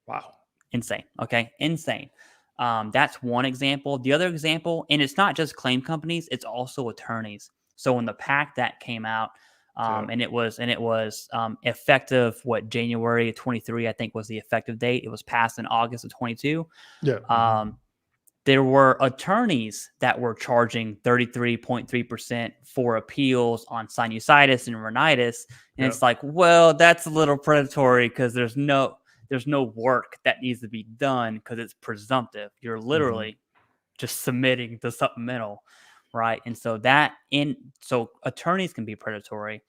Wow. insane. Okay. Insane. That's one example. The other example, and it's not just claim companies, it's also attorneys. So when the PAC that came out, and it was effective, January 23, I think was the effective date. It was passed in August of 22. Yeah. There were attorneys that were charging 33.3% for appeals on sinusitis and rhinitis. And it's like, well, that's a little predatory because there's no work that needs to be done because it's presumptive. You're literally just submitting the supplemental, right? And so so attorneys can be predatory.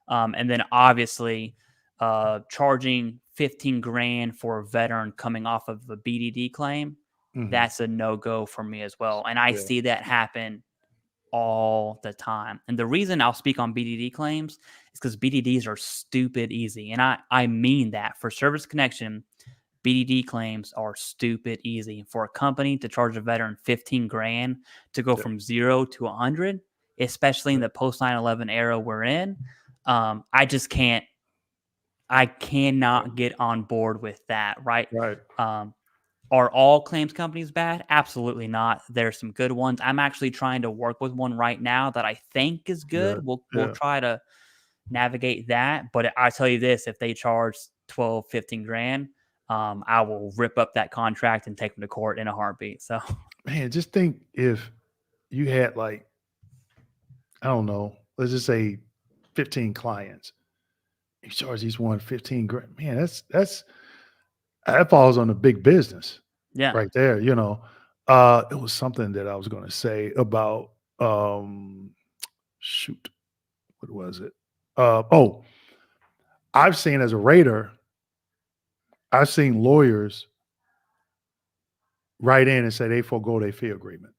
And then obviously charging 15 grand for a veteran coming off of a BDD claim, that's a no-go for me as well. And I see that happen all the time. And the reason I'll speak on BDD claims is because BDDs are stupid easy. And I mean that. For service connection, BDD claims are stupid easy. For a company to charge a veteran 15 grand to go from 0 to 100, especially in the post 9/11 era we're in, I just can't. I cannot get on board with that, right? Right. Are all claims companies bad? Absolutely not. There's some good ones. I'm actually trying to work with one right now that I think is good. We'll try to navigate that. But I tell you this, if they charge 12, 15 grand, I will rip up that contract and take them to court in a heartbeat. So, Man, just think if you had I don't know, let's just say 15 clients. You charge each one 15 grand. Man, that falls on the big business yeah. right there. It was something that I was going to say about shoot, what was it? I've seen as a rater, I've seen lawyers write in and say they forego their fee agreement.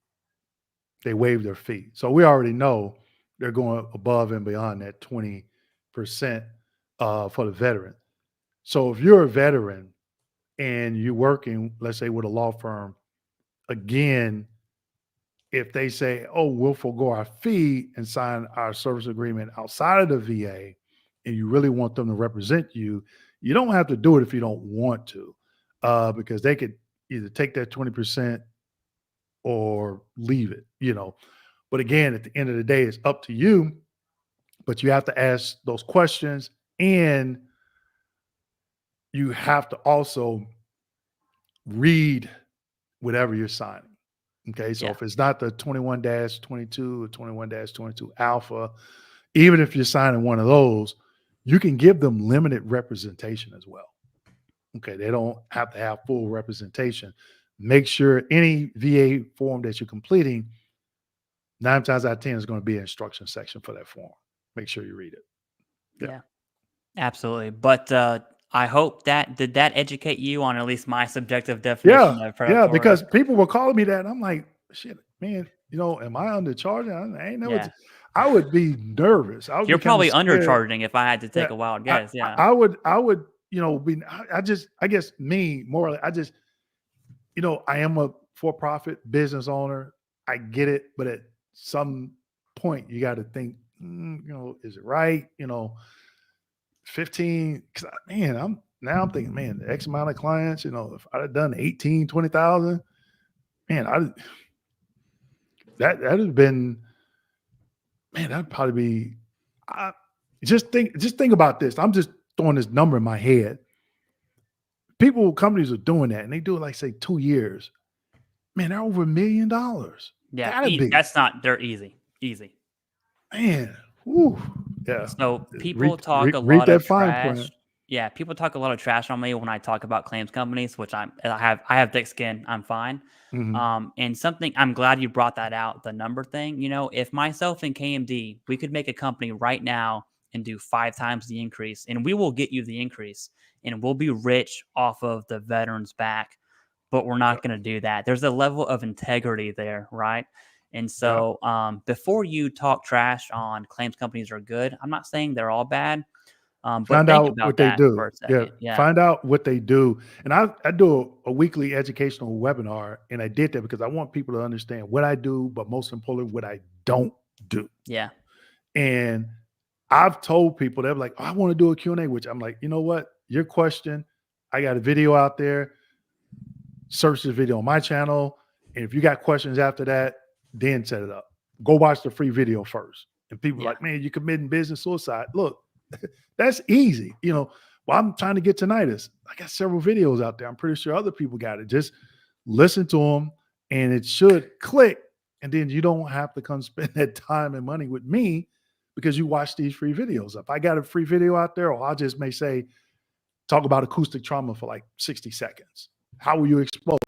They waive their fee. So we already know they're going above and beyond that 20% for the veteran. So if you're a veteran and you're working, let's say with a law firm, again, if they say, oh, we'll forego our fee and sign our service agreement outside of the VA, and you really want them to represent you, you don't have to do it if you don't want to, because they could either take that 20% or leave it, But again, at the end of the day, it's up to you, but you have to ask those questions, and you have to also read whatever you're signing. Okay. So if it's not the 21-22 or 21-22 alpha, even if you're signing one of those, you can give them limited representation as well. Okay. They don't have to have full representation. Make sure any VA form that you're completing, 9 times out of 10 is going to be an instruction section for that form. Make sure you read it. Yeah, absolutely. But I hope did that educate you on at least my subjective definition of predatory? Yeah, because people were calling me that, and I'm like, shit, man, am I undercharging? I ain't never. I would be nervous. You're probably undercharging if I had to take a wild guess. I would, be. I guess me morally, I am a for-profit business owner. I get it, but at some point, you got to think, is it right? 15, because I'm thinking, man, the X amount of clients, if I'd have done 18, 20,000, man, that'd have been, man, that'd probably be, just think about this. I'm just throwing this number in my head. Companies are doing that, and they do it like, say, 2 years. Man, they're over $1 million. Yeah, they're easy. Man, whew. Yeah. So people talk a lot of trash. Yeah, people talk a lot of trash on me when I talk about claims companies, which I have thick skin. I'm fine. Mm-hmm. And something I'm glad you brought that out, the number thing. If myself and KMD, we could make a company right now and do 5 times the increase, and we will get you the increase, and we'll be rich off of the veterans' back. But we're not going to do that. There's a level of integrity there, right? And so before you talk trash on claims companies are good, I'm not saying they're all bad. But find out what they do. For a second. Yeah. Find out what they do. And I do a weekly educational webinar, and I did that because I want people to understand what I do, but most importantly, what I don't do. Yeah. And I've told people, they're like, I want to do a Q&A, which I'm like, you know what? Your question, I got a video out there. Search this video on my channel. And if you got questions after that, then set it up. Go watch the free video first. And people are like, man, you're committing business suicide. Look, that's easy. Well, I'm trying to get tinnitus. I got several videos out there. I'm pretty sure other people got it. Just listen to them, and it should click. And then you don't have to come spend that time and money with me because you watch these free videos. If I got a free video out there, or I just may say, talk about acoustic trauma for like 60 seconds. How will you expose?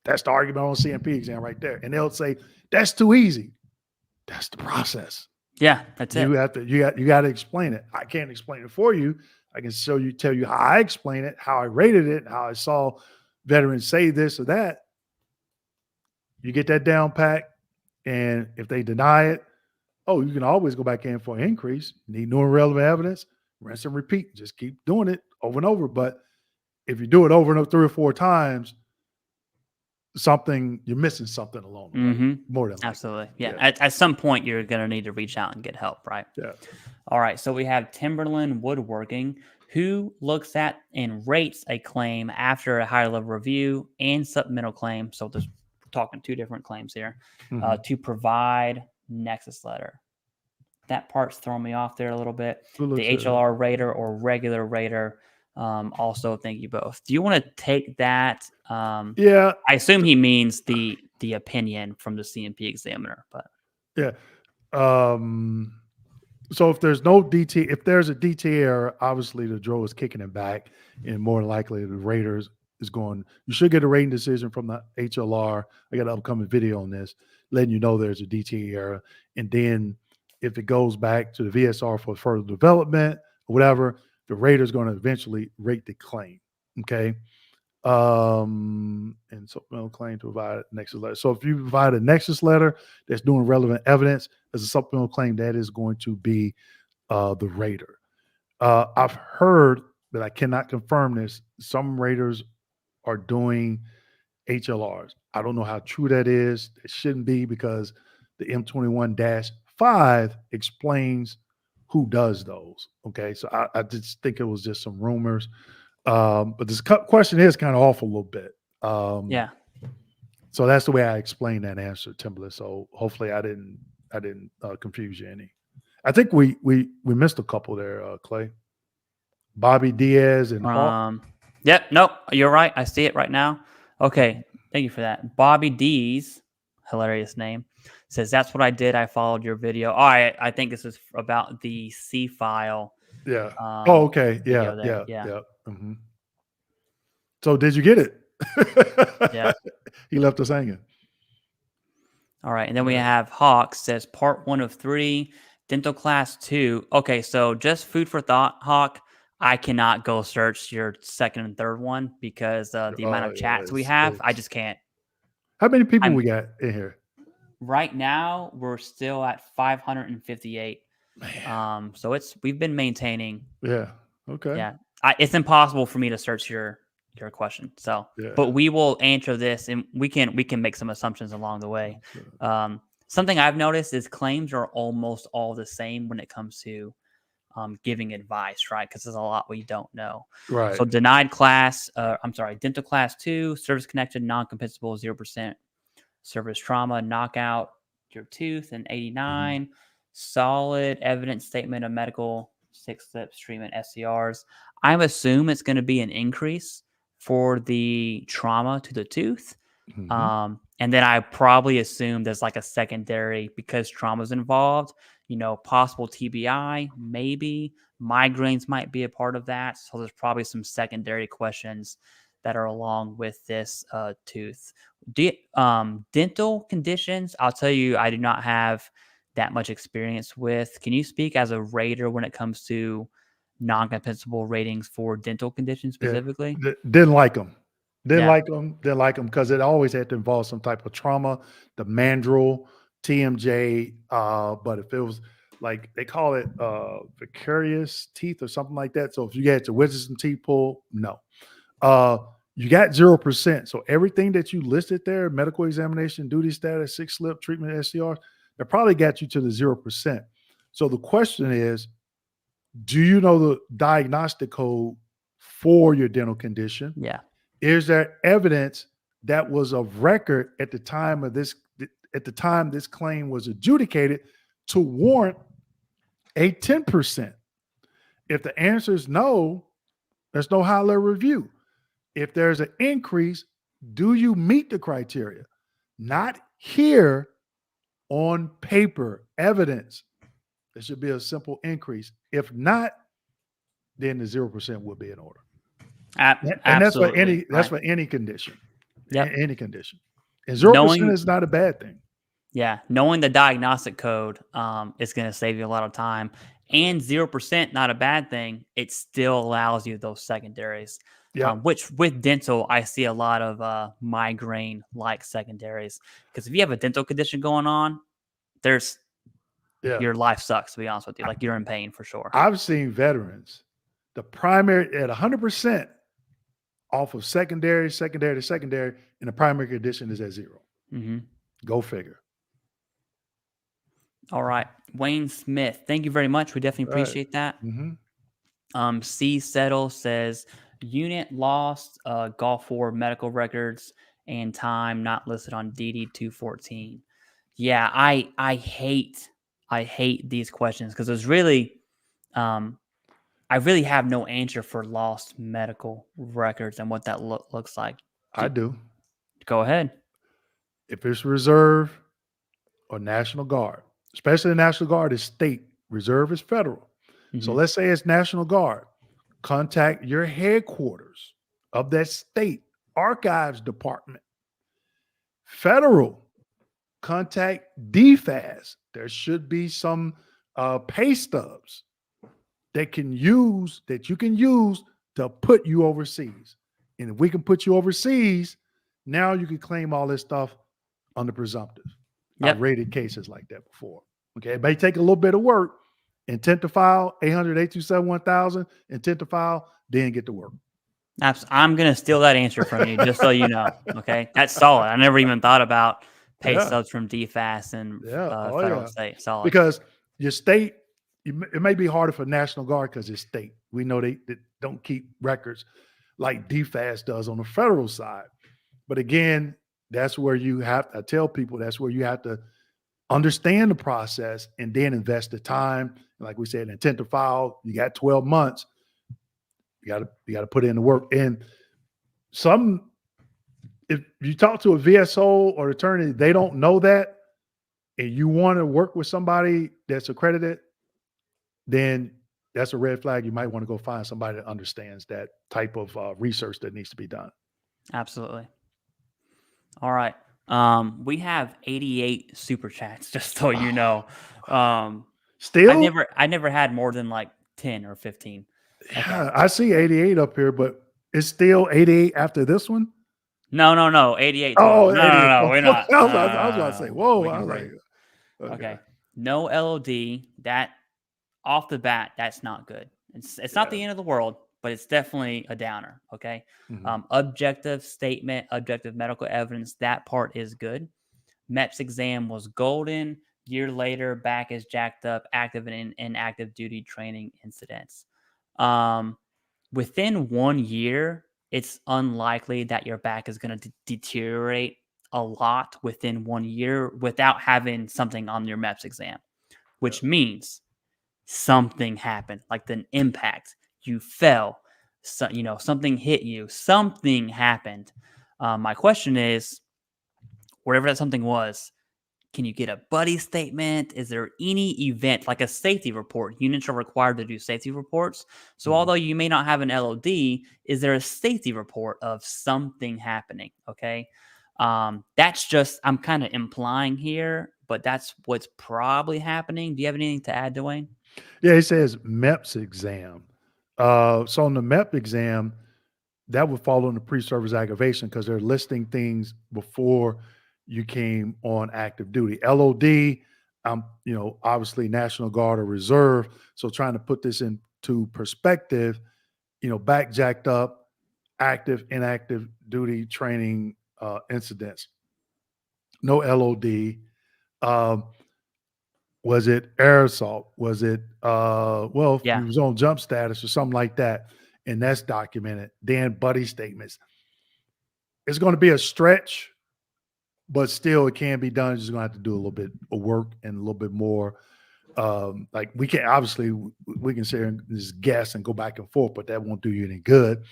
That's the argument on CMP exam right there. And they'll say, that's too easy. That's the process. Yeah, that's it. You got to explain it. I can't explain it for you. I can tell you how I explain it, how I rated it, how I saw veterans say this or that. You get that down pat, and if they deny it, you can always go back in for an increase. Need new and relevant evidence, rinse and repeat. Just keep doing it over and over. But if you do it over and over 3 or 4 times, you're missing something along the way. More than likely. Absolutely. Yeah. At some point, you're going to need to reach out and get help, right? Yeah. All right. So we have Timberland Woodworking, who looks at and rates a claim after a higher level review and supplemental claim. So we're talking 2 different claims here to provide Nexus letter. That part's throwing me off there a little bit. The HLR rater or regular rater. Also, thank you both. Do you want to take that? Yeah. I assume he means the opinion from the CMP examiner, but yeah. So if there's no DT, if there's a DT error, obviously the DRO is kicking it back, and more than likely the raters is going. You should get a rating decision from the HLR. I got an upcoming video on this, letting you know there's a DT error, and then if it goes back to the VSR for further development or whatever, the rater is going to eventually rate the claim. Okay. And supplemental claim to provide a Nexus letter. So if you provide a Nexus letter that's doing relevant evidence as a supplemental claim, that is going to be the rater. I've heard, but I cannot confirm this, some raters are doing HLRs. I don't know how true that is. It shouldn't be, because the M21-5 explains who does those. Okay, so I just think it was just some rumors. But this question is kind of off a little bit. Yeah. So that's the way I explained that answer, Timberland. So hopefully I didn't confuse you any. I think we missed a couple there, Clay. Bobby Diaz and Hawk. Yep. Nope. You're right. I see it right now. Okay. Thank you for that. Bobby D's, hilarious name, says, that's what I did. I followed your video. All right. I think this is about the C file. Yeah. Okay. Yeah. Mm-hmm. So did you get it? Yeah. He left us hanging. All right. And then we have Hawk says part 1 of 3, dental class 2. Okay. So just food for thought, Hawk. I cannot go search your second and third one because the amount of chats we have, I just can't. How many people we got in here? Right now, we're still at 558. Man. So we've been maintaining. Yeah. Okay. Yeah. It's impossible for me to search your question. So, but we will answer this, and we can make some assumptions along the way. Something I've noticed is claims are almost all the same when it comes to giving advice, right? Because there's a lot we don't know. Right. So dental class 2, service connected, non-compensable, 0%. Service trauma, knockout your tooth, and 89. Solid evidence statement of medical 6 lips treatment SCRs. I assume it's going to be an increase for the trauma to the tooth. And then I probably assume there's like a secondary because trauma's involved, possible TBI, maybe migraines might be a part of that. So there's probably some secondary questions that are along with this tooth. Dental conditions, I'll tell you, I do not have that much experience with. Can you speak as a rater when it comes to non-compensable ratings for dental conditions specifically? Yeah, didn't like them. Didn't like them because it always had to involve some type of trauma, the mandrel, TMJ. But if it was like they call it vicarious teeth or something like that. So if you had your wisdom teeth pulled, no. You got 0%. So everything that you listed there, medical examination, duty status, 6 slip, treatment, SCR, that probably got you to the 0%. So the question is, do you know the diagnostic code for your dental condition? Yeah. Is there evidence that was of record at the time of this, at the time this claim was adjudicated to warrant a 10%? If the answer is no, there's no high level review. If there's an increase, do you meet the criteria? Not here on paper, evidence. There should be a simple increase. If not, then the 0% would be in order. And that's for any condition. Yeah, any condition. And 0% is not a bad thing. Yeah, knowing the diagnostic code is going to save you a lot of time. And 0%, not a bad thing. It still allows you those secondaries. Yeah. Which with dental, I see a lot of migraine-like secondaries. Because if you have a dental condition going on, your life sucks, to be honest with you. Like you're in pain for sure. I've seen veterans, the primary at 100% off of secondary to secondary, and the primary condition is at 0. Mm-hmm. Go figure. All right. Wayne Smith, thank you very much. We definitely appreciate that. Mm-hmm. C. Settle says, unit lost, Gulf War medical records and time not listed on DD 214. Yeah, I hate these questions because there's really, I really have no answer for lost medical records and what that looks like. I do. Go ahead. If it's reserve or National Guard, especially the National Guard is state, reserve is federal. Mm-hmm. So let's say it's National Guard. Contact your headquarters of that state archives department. Federal, contact DFAS. There should be some pay stubs that you can use to put you overseas. And if we can put you overseas, now you can claim all this stuff under presumptive. Yep. I've rated cases like that before. Okay, it may take a little bit of work. Intent to file, 800-827-1000, intent to file, then get to work. I'm going to steal that answer from you, just so you know. Okay, that's solid. I never even thought about pay stubs from DFAS and federal and state. Solid. Because your state it may be harder for National Guard because it's state. We know they don't keep records like DFAS does on the federal side. But again, that's where you have to tell people that's where you have to understand the process and then invest the time. Like we said, intent to file, you got 12 months. You got to put in the work. And if you talk to a VSO or attorney, they don't know that, and you want to work with somebody that's accredited, then that's a red flag. You might want to go find somebody that understands that type of research that needs to be done. Absolutely. All right. We have 88 super chats, just so you know. Still, I never had more than like 10 or 15. Yeah, Okay. I see 88 up here, but it's still 88 after this one. No, 88. Oh, No, we're not. I was about to say, whoa. I was like, okay. No LOD. That off the bat, that's not good. It's not the end of the world, but it's definitely a downer. Okay. Mhm. Objective statement, objective medical evidence. That part is good. MEPS exam was golden. Year later, back is jacked up. Active and inactive duty training incidents. Within 1 year, it's unlikely that your back is going to deteriorate a lot within 1 year without having something on your MEPS exam, which means something happened, like an impact. You fell, so, something hit you, something happened. My question is, whatever that something was, can you get a buddy statement? Is there any event like a safety report? Units are required to do safety reports. So although you may not have an LOD, is there a safety report of something happening? Okay. That's just, I'm kind of implying here, but that's what's probably happening. Do you have anything to add, Dwayne? Yeah, it says MEPS exam. So on the MEP exam, that would fall under pre-service aggravation because they're listing things before you came on active duty. LOD, obviously National Guard or Reserve. So trying to put this into perspective, back jacked up, active, inactive duty training incidents. No LOD. Was it air assault? Was it, if he was on jump status or something like that, and that's documented. Then buddy statements. It's going to be a stretch, but still it can be done. You're just going to have to do a little bit of work and a little bit more. Like we can obviously we can sit here and just guess and go back and forth, but that won't do you any good.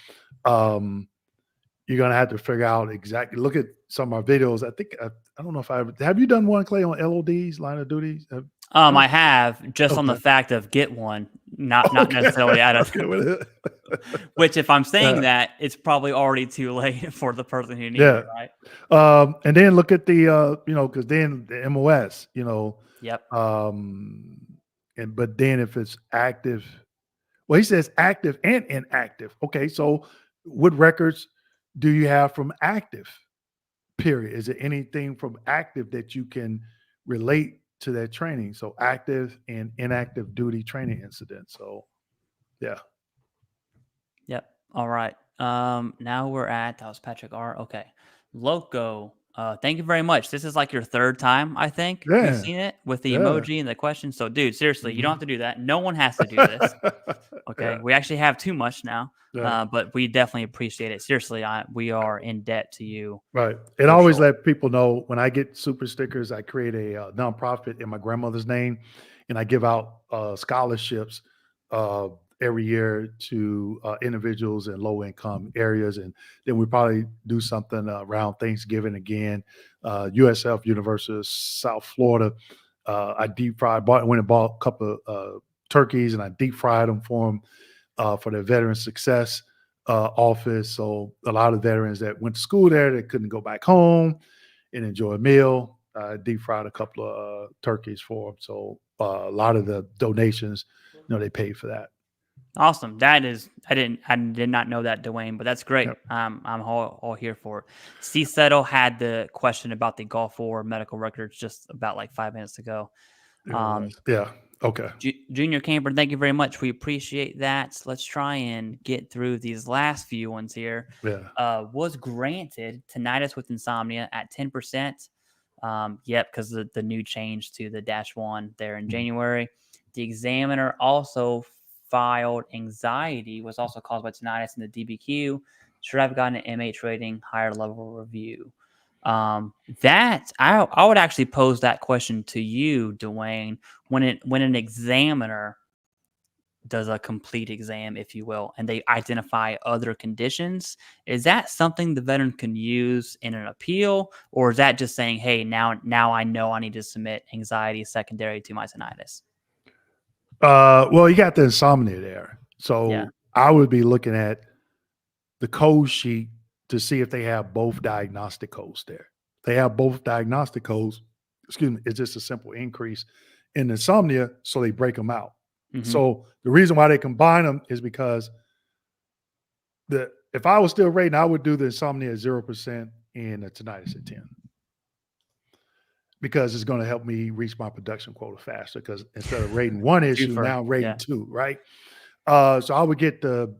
You're going to have to figure out exactly. Look at some of our videos. I think I don't know if have you done one, Clay, on LODs, line of duties? I have, just on the fact of get one, not necessarily out of which, if I'm saying that, it's probably already too late for the person who needs it, right? And then look at the because then the MOS, Yep. But then if it's active, well, he says active and inactive. Okay, so what records do you have from active? Period. Is there anything from active that you can relate to that training? So active and inactive duty training incidents. So, yeah. Yep. All right. Now we're at, that was Patrick R. Okay. Loco. Thank you very much. This is like your third time, I think, we've seen it with the emoji and the question. So, dude, seriously, you don't have to do that. No one has to do this. Okay. We actually have too much now, but we definitely appreciate it. Seriously, we are in debt to you. Right. And I always let people know when I get super stickers, I create a nonprofit in my grandmother's name, and I give out scholarships every year to individuals in low income areas. And then we probably do something around Thanksgiving again. USF, University of South Florida. I went and bought a couple of turkeys, and I deep fried them for them for their Veteran Success office. So a lot of veterans that went to school there that couldn't go back home and enjoy a meal, deep fried a couple of turkeys for them. So a lot of the donations, they paid for that. Awesome. That is, I did not know that, Dwayne, but that's great. Yep. I'm all here for it. C Settle had the question about the Gulf War medical records just about like 5 minutes ago. Okay. Junior Camper, thank you very much. We appreciate that. So let's try and get through these last few ones here. Was granted tinnitus with insomnia at 10%. Yep, because of the new change to the -1 there in January. The examiner also filed anxiety was also caused by tinnitus in the DBQ. Should have gotten an MH rating, higher level review. That I would actually pose that question to you, Dwayne, when an examiner does a complete exam, if you will, and they identify other conditions, is that something the veteran can use in an appeal, or is that just saying, hey, now I know I need to submit anxiety secondary to my tinnitus? Well, you got the insomnia there. So Yeah. I would be looking at the code sheet to see if they have both diagnostic codes there. They have both diagnostic codes. Excuse me. It's just a simple increase in insomnia. So they break them out. Mhm. So the reason why they combine them is because if I was still rating, I would do the insomnia at 0% and the tinnitus at 10. Because it's going to help me reach my production quota faster. Because instead of rating one issue, now I'm rating two, right? So I would get the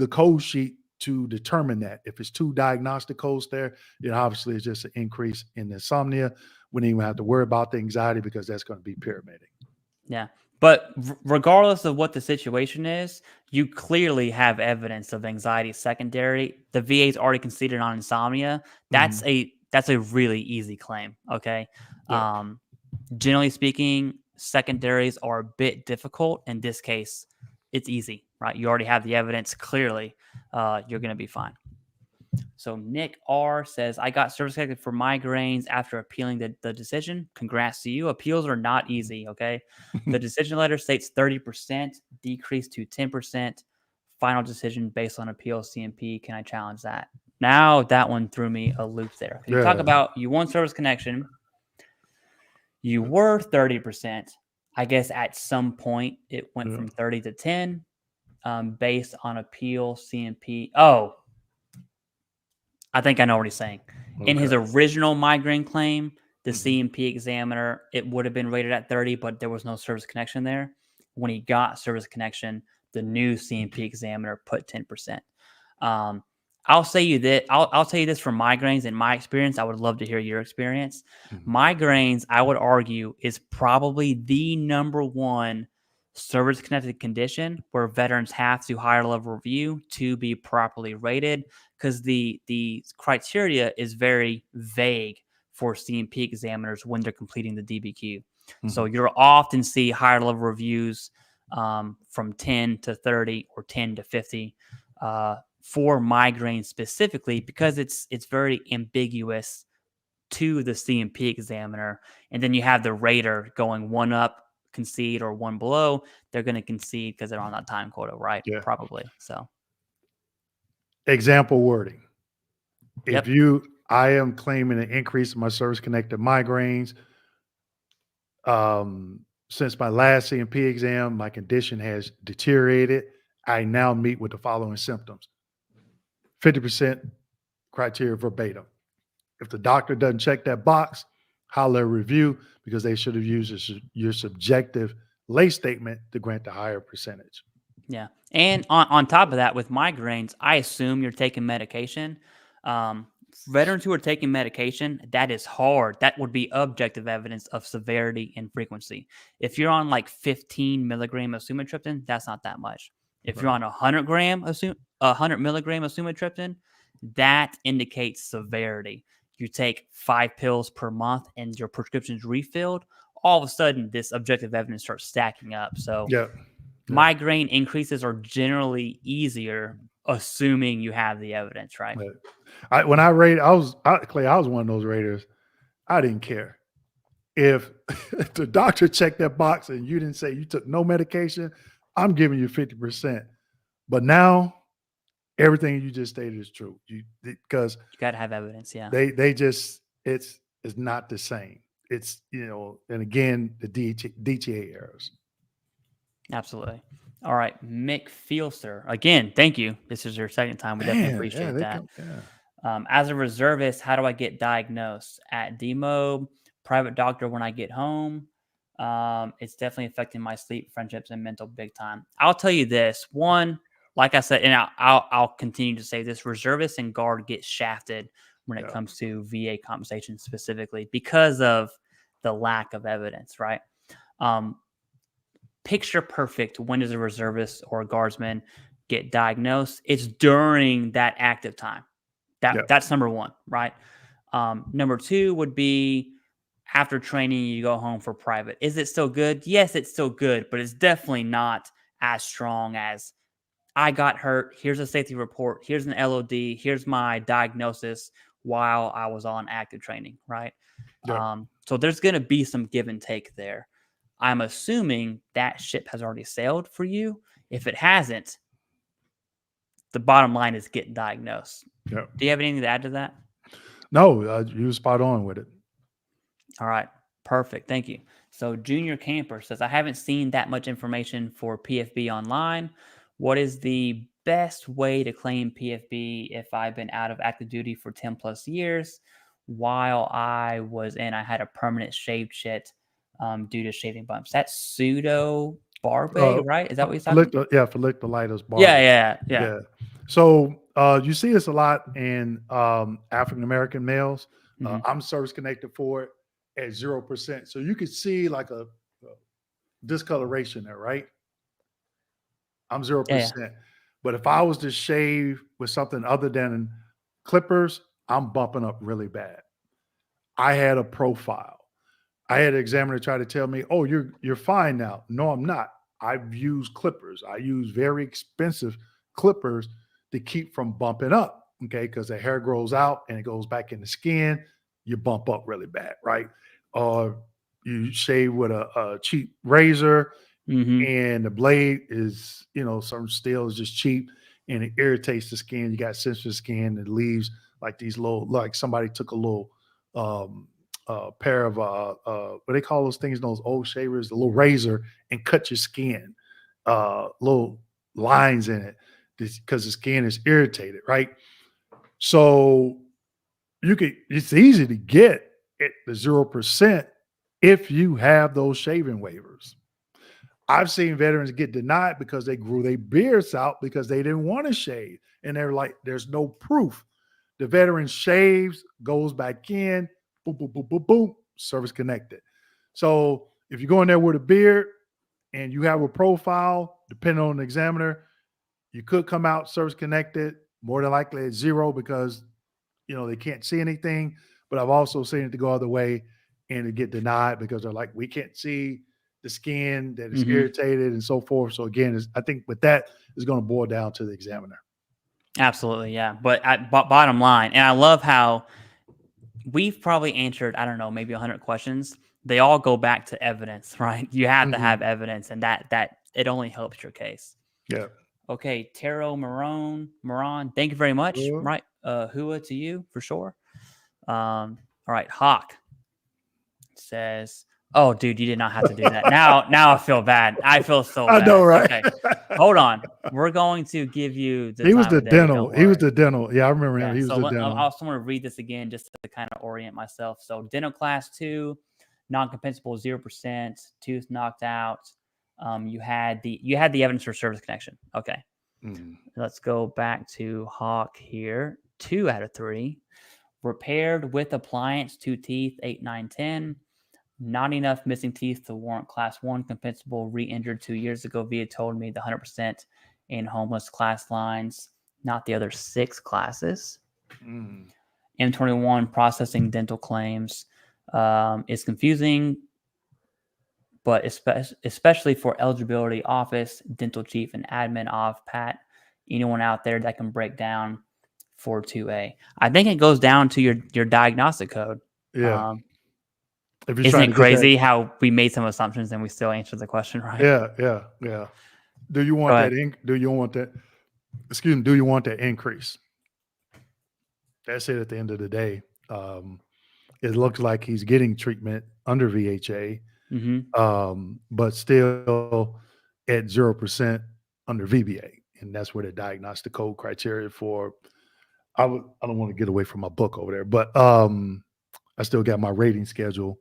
code sheet to determine that. If it's two diagnostic codes there, then obviously it's just an increase in the insomnia. We don't even have to worry about the anxiety because that's going to be pyramiding. Yeah. But regardless of what the situation is, you clearly have evidence of anxiety secondary. The VA's already conceded on insomnia. That's a really easy claim. Okay. Yeah. Generally speaking, secondaries are a bit difficult. In this case, it's easy, right? You already have the evidence. Clearly, you're going to be fine. So Nick R says, I got service connected for migraines after appealing the decision. Congrats to you. Appeals are not easy, okay? The decision letter states 30%, decreased to 10%. Final decision based on appeal CMP. Can I challenge that? Now that one threw me a loop there. You talk about you won service connection. You were 30%. I guess at some point it went from 30 to 10 based on appeal CMP. Oh, I think I know what he's saying. Okay. In his original migraine claim, the CMP examiner, it would have been rated at 30, but there was no service connection there. When he got service connection, the new CMP examiner put 10%. I'll say you that I'll tell you this from migraines. In my experience, I would love to hear your experience. Migraines, I would argue, is probably the number one service-connected condition where veterans have to higher level review to be properly rated, because the criteria is very vague for CMP examiners when they're completing the DBQ. So you'll often see higher level reviews from 10 to 30 or 10 to 50 for migraine specifically, because it's very ambiguous to the CMP examiner. And then you have the rater going one up, concede, or one below. They're going to concede because they're on that time quota, right? Yeah. Probably. So example wording. If I am claiming an increase in my service-connected migraines. Since my last CMP exam, my condition has deteriorated. I now meet with the following symptoms. 50% criteria verbatim. If the doctor doesn't check that box, holler review, because they should have used your subjective lay statement to grant the higher percentage. Yeah. And on top of that, with migraines, I assume you're taking medication. Veterans who are taking medication, that is hard. That would be objective evidence of severity and frequency. If you're on like 15 milligram of sumatriptan, that's not that much. If you're on 100 milligram of sumatriptan, that indicates severity. You take 5 pills per month and your prescription's refilled, all of a sudden this objective evidence starts stacking up. So migraine increases are generally easier, assuming you have the evidence, right? When I rated, Clay, I was one of those raters. I didn't care. If the doctor checked that box and you didn't say you took no medication, I'm giving you 50%. But now everything you just stated is true. Because you got to have evidence. Yeah. They just, it's not the same. It's, and again, the DTA errors. Absolutely. All right. Mick Fielster. Again, thank you. This is your second time. We definitely appreciate that. As a reservist, how do I get diagnosed? At DMO, private doctor when I get home. It's definitely affecting my sleep, friendships, and mental big time. I'll tell you this. One, like I said, and I'll continue to say this, reservists and guard get shafted when it comes to VA compensation specifically because of the lack of evidence, right? picture perfect. When does a reservist or a guardsman get diagnosed? It's during that active time. That's number one, right? Number two would be after training, you go home for private. Is it still good? Yes, it's still good, but it's definitely not as strong as I got hurt. Here's a safety report. Here's an LOD. Here's my diagnosis while I was on active training, right? So there's going to be some give and take there. I'm assuming that ship has already sailed for you. If it hasn't, the bottom line is getting diagnosed. Do you have anything to add to that? No, you were spot on with it. All right. Perfect. Thank you. So Junior Camper says, I haven't seen that much information for PFB online. What is the best way to claim PFB if I've been out of active duty for 10 plus years? While I was in, I had a permanent shaved shit due to shaving bumps. That's pseudo barbe, right? Is that what he's talking about? Folliculitis barbe. Yeah. So you see this a lot in African-American males. I'm service connected for it at 0%. So you could see like a discoloration there, right? I'm 0%. Yeah. But if I was to shave with something other than clippers, I'm bumping up really bad. I had a profile. I had an examiner try to tell me, oh, you're fine now. No, I'm not. I've used clippers. I use very expensive clippers to keep from bumping up, okay? Because the hair grows out and it goes back in the skin. You bump up really bad, right? Or you shave with a cheap razor and the blade is, some steel is just cheap and it irritates the skin. You got sensitive skin. It leaves like these little, like somebody took a little pair of what they call those things, those old shavers, a little razor, and cut your skin, little lines in it because the skin is irritated, right? So it's easy to get at the 0% if you have those shaving waivers. I've seen veterans get denied because they grew their beards out because they didn't want to shave. And they're like, there's no proof. The veteran shaves, goes back in, boom, boom, boom, boom, boom, service connected. So if you go in there with a beard and you have a profile, depending on the examiner, you could come out service connected, more than likely at 0 because, they can't see anything. But I've also seen it to go other way and to get denied because they're like, we can't see the skin that is irritated and so forth. So again, I think with that is going to boil down to the examiner. Absolutely, yeah. But bottom line, and I love how we've probably answered, I don't know, maybe 100 questions. They all go back to evidence, right? You have to have evidence, and that it only helps your case. Yeah. Okay, Taro Moran, thank you very much. Right, Hua to you for sure. All right, Hawk says, "Oh, dude, you did not have to do that. Now I feel bad. I feel so bad. I know, right? Okay, hold on. We're going to give you the. He was the dental. He was the dental. Yeah, I remember him. He was the dental. I also want to read this again just to kind of orient myself. So, dental class 2, non-compensable 0%, tooth knocked out. You had the evidence for service connection. Okay, let's go back to Hawk here. 2 out of 3. Repaired with appliance, 2 teeth, 8, 9, 10. Not enough missing teeth to warrant class 1 compensable. Re-injured 2 years ago. Via told me the 100% in homeless class lines, not the other 6 classes. M21 processing dental claims is confusing, but especially for eligibility office, dental chief, and admin off. Pat, anyone out there that can break down 42A? I think it goes down to your diagnostic code. Yeah. Isn't it crazy how we made some assumptions and we still answered the question right? Yeah. Do you want that? Do you want that? Excuse me. Do you want that increase? That's it. At the end of the day, it looks like he's getting treatment under VHA, but still at 0% under VBA, and that's where the diagnostic code criteria for. I don't want to get away from my book over there, but I still got my rating schedule.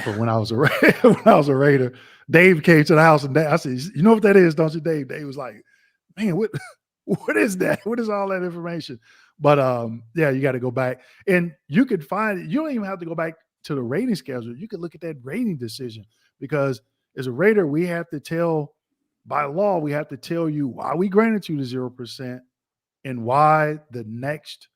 For when I was a Raider. Dave came to the house and I said, "You know what that is, don't you, Dave?" Dave was like, "Man, what is that? What is all that information?" But yeah, you got to go back and you could find it. You don't even have to go back to the rating schedule. You could look at that rating decision because As a rater, we have to tell, by law, we have to tell you why we granted you the 0% and why the next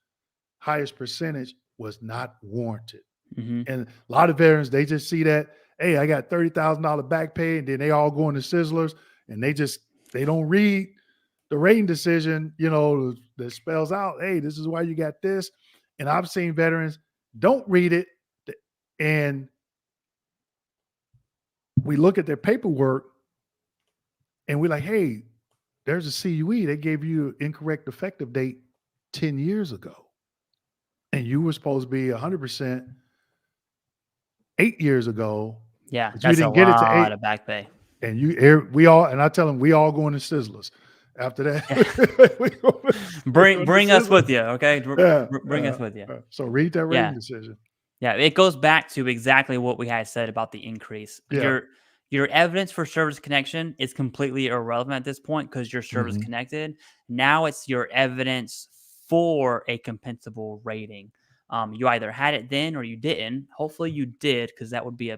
highest percentage was not warranted. Mm-hmm. And a lot of veterans, they just see that, hey, I got $30,000 back pay, and then they all go into Sizzlers, and they don't read the rating decision, that spells out, hey, this is why you got this. And I've seen veterans don't read it, and we look at their paperwork, and we're like, hey, there's a CUE. They gave you incorrect effective date 10 years ago. And you were supposed to be 100% 8 years ago. Yeah, but that's you didn't a get it to lot 8. of back pay. And I tell them, we all going to Sizzlers. After that, bring us with you, okay? Bring us us with you. So read that rating decision. Yeah, it goes back to exactly what we had said about the increase. Yeah. Your evidence for service connection is completely irrelevant at this point because you're service connected. Now it's your evidence for a compensable rating. You either had it then or you didn't. Hopefully you did, because that would be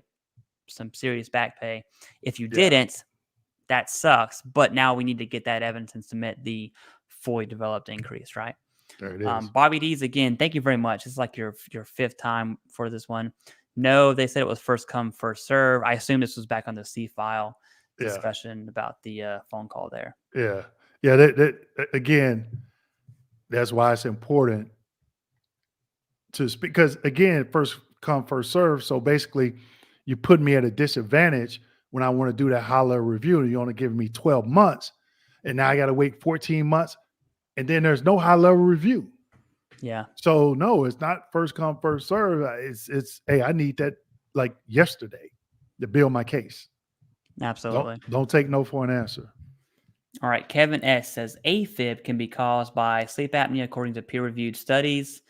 some serious back pay. If you didn't, that sucks. But now we need to get that evidence and submit the fully developed increase, right? There it is. Bobby D's, again, thank you very much. It's like your fifth time for this one. No, they said it was first come, first serve. I assume this was back on the C file discussion about the phone call there. Yeah. Yeah. That again, that's why it's important to speak, because again, first come, first serve. So basically, you put me at a disadvantage when I want to do that high level review. You only giving me 12 months, and now I got to wait 14 months, and then there's no high level review. Yeah. So no, it's not first come, first serve. It's hey, I need that like yesterday to build my case. Absolutely. Don't take no for an answer. All right. Kevin S says AFib can be caused by sleep apnea according to peer-reviewed studies.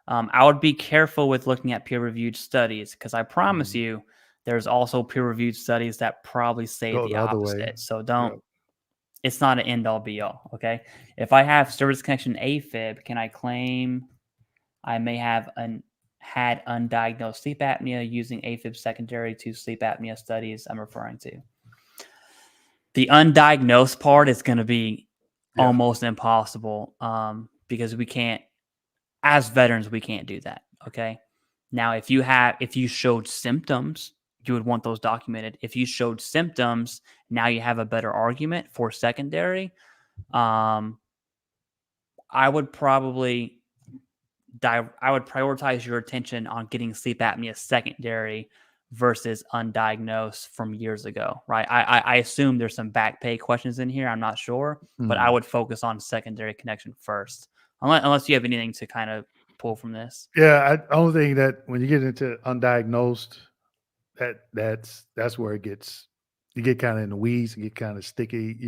I would be careful with looking at peer-reviewed studies, because I promise you there's also peer-reviewed studies that probably say the opposite. Way. So don't. It's not an end-all be-all, okay? If I have service connection AFib, can I claim I may have had undiagnosed sleep apnea using AFib secondary to sleep apnea studies I'm referring to? The undiagnosed part is going to be almost impossible, because we can't, as veterans, we can't do that, okay? Now, if you showed symptoms, you would want those documented. If you showed symptoms, now you have a better argument for secondary. I would probably prioritize your attention on getting sleep apnea secondary versus undiagnosed from years ago, right? I assume there's some back pay questions in here. I'm not sure, but I would focus on secondary connection first, unless you have anything to kind of pull from this. Yeah, I don't think that when you get into undiagnosed, that's where you get kind of in the weeds, you get kind of sticky,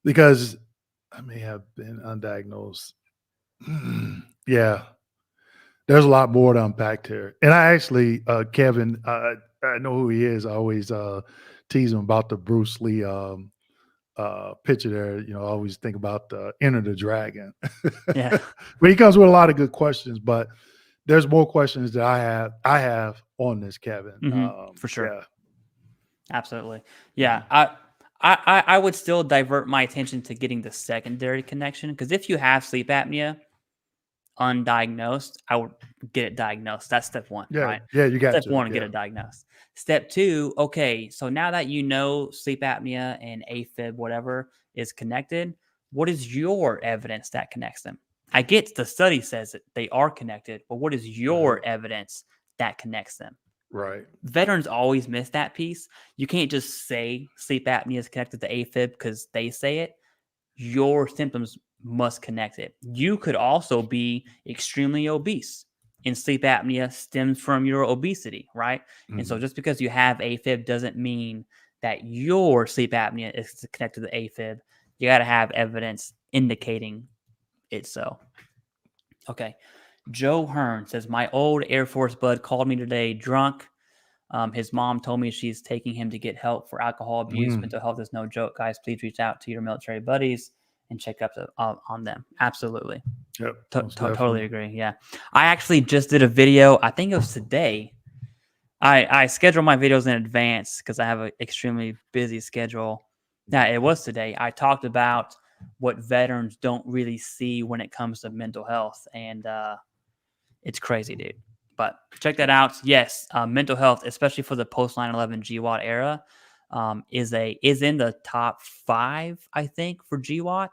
because I may have been undiagnosed. Yeah, there's a lot more to unpack there. And I actually, Kevin, I know who he is. I always tease him about the Bruce Lee picture there. I always think about Enter the Dragon. Yeah, but he comes with a lot of good questions. But there's more questions that I have on this, Kevin. For sure. Yeah. Absolutely. Yeah. I would still divert my attention to getting the secondary connection, because if you have sleep apnea undiagnosed, I would get it diagnosed. That's step one, right? Yeah, you got step one, get it diagnosed. Step two, okay, so now that you know sleep apnea and AFib, whatever, is connected, what is your evidence that connects them? I get the study says that they are connected, but what is your evidence that connects them? Right. Veterans always miss that piece. You can't just say sleep apnea is connected to AFib because they say it. Your symptoms must connect it. You could also be extremely obese, and sleep apnea stems from your obesity, right? And so just because you have AFib doesn't mean that your sleep apnea is connected to AFib. You got to have evidence indicating it so. Okay. Joe Hearn says, my old Air Force bud called me today drunk. His mom told me she's taking him to get help for alcohol abuse. Mental health is no joke, guys. Please reach out to your military buddies and check up on them. Absolutely. Yep. Totally agree. Yeah. I actually just did a video, I think it was today, I schedule my videos in advance because I have an extremely busy schedule. Now, it was today. I talked about what veterans don't really see when it comes to mental health, and it's crazy, dude. But check that out. Yes, mental health, especially for the post 9/11 GWAT era, is in the top 5, I think, for GWAT.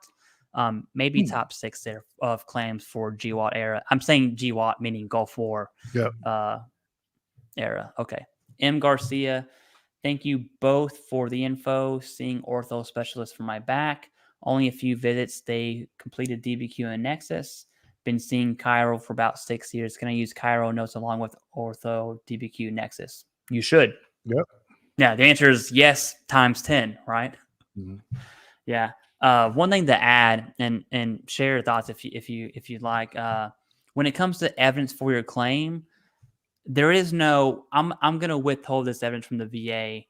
Maybe top 6 there of claims for GWAT era. I'm saying GWAT meaning Gulf War era. Okay. M. Garcia, thank you both for the info. Seeing ortho specialists for my back. Only a few visits. They completed DBQ and Nexus. Been seeing Chiro for about 6 years. Can I use Chiro notes along with ortho, DBQ, Nexus? You should. Yep. Yeah, the answer is yes times 10, right? Mm-hmm. Yeah. One thing to add and share your thoughts if you'd like. When it comes to evidence for your claim, there is no I'm going to withhold this evidence from the VA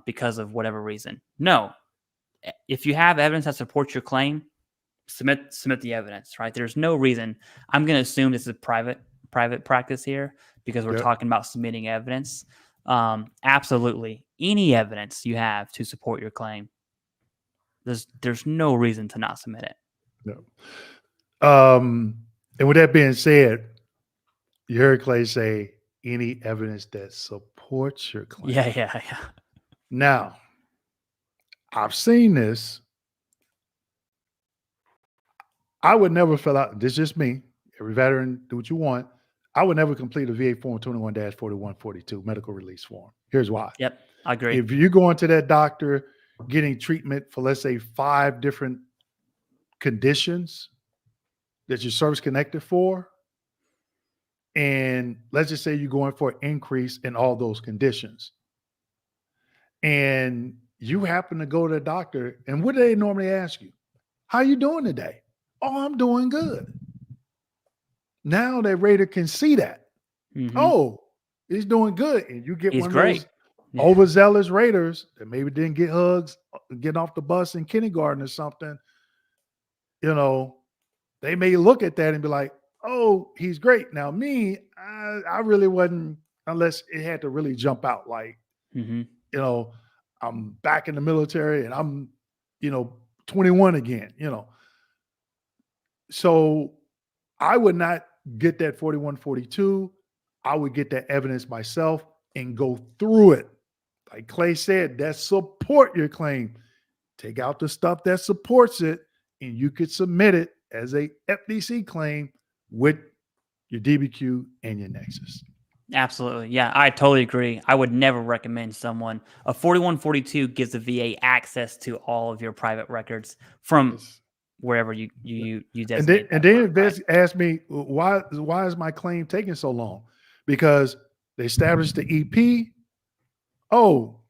because of whatever reason. No. If you have evidence that supports your claim, submit the evidence, right? There's no reason. I'm going to assume this is private practice here because we're talking about submitting evidence. Absolutely. Any evidence you have to support your claim, there's no reason to not submit it. No. And with that being said, you heard Clay say any evidence that supports your claim. Yeah. Now, I've seen this. I would never fill out, this is just me, every veteran, do what you want. I would never complete a VA Form 21-4142 medical release form. Here's why. Yep, I agree. If you go into that doctor getting treatment for, let's say, 5 different conditions that you're service connected for, and let's just say you're going for an increase in all those conditions, and you happen to go to the doctor, and what do they normally ask you? How you doing today? Oh, I'm doing good. Now that rater can see that. Mm-hmm. Oh, he's doing good. And you get one of those overzealous raters that maybe didn't get hugs, getting off the bus in kindergarten or something. You know, they may look at that and be like, oh, he's great. Now me, I really wasn't, unless it had to really jump out. Like, you know, I'm back in the military and I'm, 21 again, So I would not get that 4142. I would get that evidence myself and go through it. Like Clay said, that support your claim. Take out the stuff that supports it, and you could submit it as a FDC claim with your DBQ and your Nexus. Absolutely. Yeah, I totally agree. I would never recommend someone. A 4142 gives the VA access to all of your private records from wherever you designate. And then asked me, why is my claim taking so long? Because they established the EP. Oh,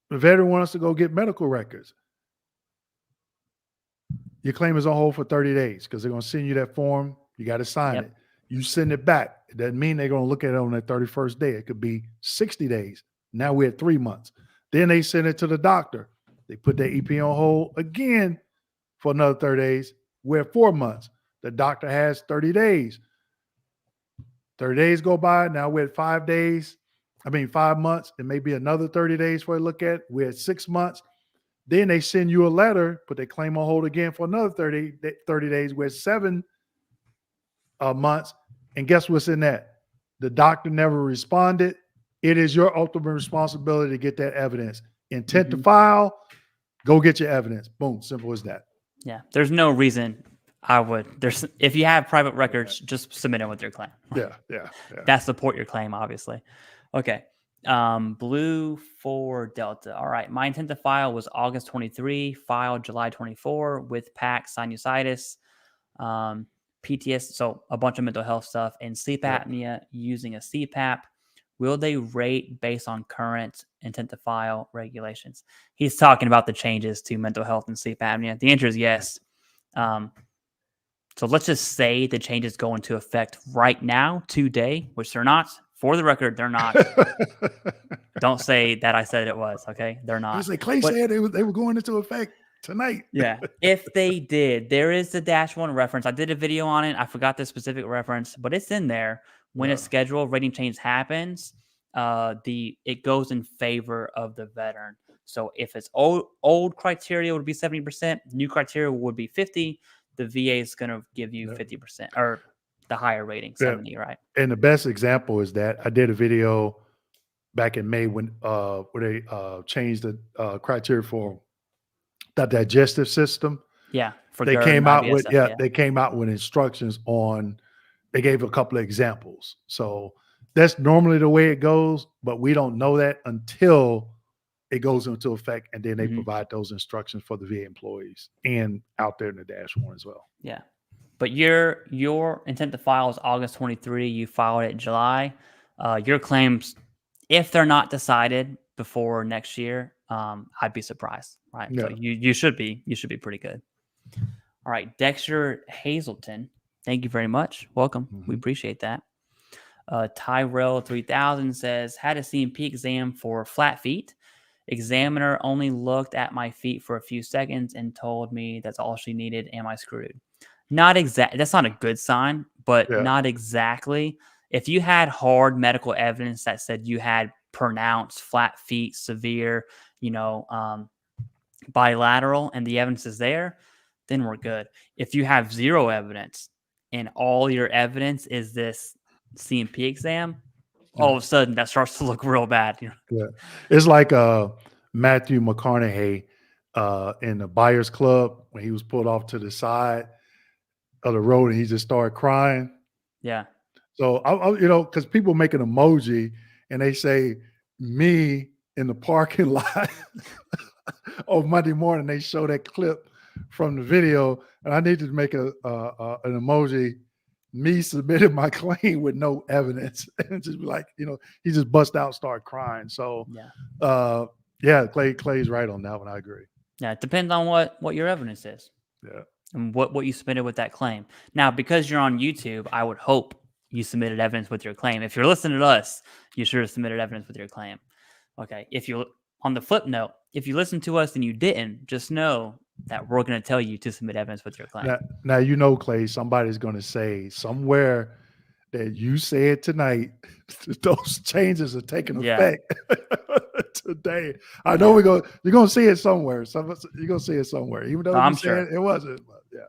the veteran wants to go get medical records. Your claim is on hold for 30 days because they're going to send you that form. You got to sign it. You send it back. It doesn't mean they're going to look at it on that 31st day. It could be 60 days. Now we're at 3 months. Then they send it to the doctor. They put that EP on hold again for another 30 days. We're at 4 months. The doctor has 30 days. 30 days go by. Now we're at 5 months. It may be another 30 days for a look at. We're at 6 months. Then they send you a letter, put their claim on hold again for another 30 days. We're at 7 months. And guess what's in that? The doctor never responded. It is your ultimate responsibility to get that evidence. Intent to file, go get your evidence. Boom, simple as that. Yeah, there's no reason if you have private records, just submit it with your claim. Yeah. That support your claim, obviously. Okay. Blue 4 Delta. All right. My intent to file was August 23, filed July 24 with PAC sinusitis, PTSD, so a bunch of mental health stuff, and sleep apnea using a CPAP. Will they rate based on current intent to file regulations? He's talking about the changes to mental health and sleep apnea. The answer is yes. So let's just say the changes go into effect right now, today, which they're not. For the record, they're not. Don't say that I said it was, okay? They're not. You say Clay said they were going into effect tonight. Yeah. If they did, there is the -1 reference. I did a video on it. I forgot the specific reference, but it's in there. When a schedule rating change happens, it goes in favor of the veteran. So if it's old criteria would be 70%, new criteria would be 50. The VA is going to give you 50% or the higher rating, 70, right? And the best example is that I did a video back in May when where they changed the criteria for the digestive system. Yeah, for They GERD came and out IBS with stuff, they came out with instructions on. They gave a couple of examples. So that's normally the way it goes, but we don't know that until it goes into effect, and then they provide those instructions for the VA employees and out there in the dashboard as well. Yeah. But your intent to file is August 23. You filed it in July. Your claims, if they're not decided before next year, I'd be surprised, right? Yeah. So you should be pretty good. All right, Dexter Hazelton, thank you very much. Welcome. We appreciate that. Tyrell 3000 says, had a CMP exam for flat feet. Examiner only looked at my feet for a few seconds and told me that's all she needed. Am I screwed? Not exact. That's not a good sign, but not exactly. If you had hard medical evidence that said you had pronounced flat feet, severe, bilateral, and the evidence is there, then we're good. If you have zero evidence and all your evidence is this CMP exam, all of a sudden that starts to look real bad. Yeah, it's like Matthew McConaughey in the Buyers Club when he was pulled off to the side of the road and he just started crying. Yeah. So I because people make an emoji and they say me in the parking lot on Monday morning. They show that clip from the video, and I need to make an emoji. Me submitted my claim with no evidence, and just be like, he just bust out, start crying. So, Clay's right on that one. I agree. Yeah, it depends on what your evidence is. Yeah, and what you submitted with that claim. Now, because you're on YouTube, I would hope you submitted evidence with your claim. If you're listening to us, you should have submitted evidence with your claim. Okay. If you, on the flip note, if you listen to us and you didn't, just know that we're going to tell you to submit evidence with your claim. Now, Clay, somebody's going to say somewhere that you said tonight, those changes are taking effect today. I know you're going to see it somewhere. You're going to see it somewhere, even though I'm you sure said it wasn't. But yeah,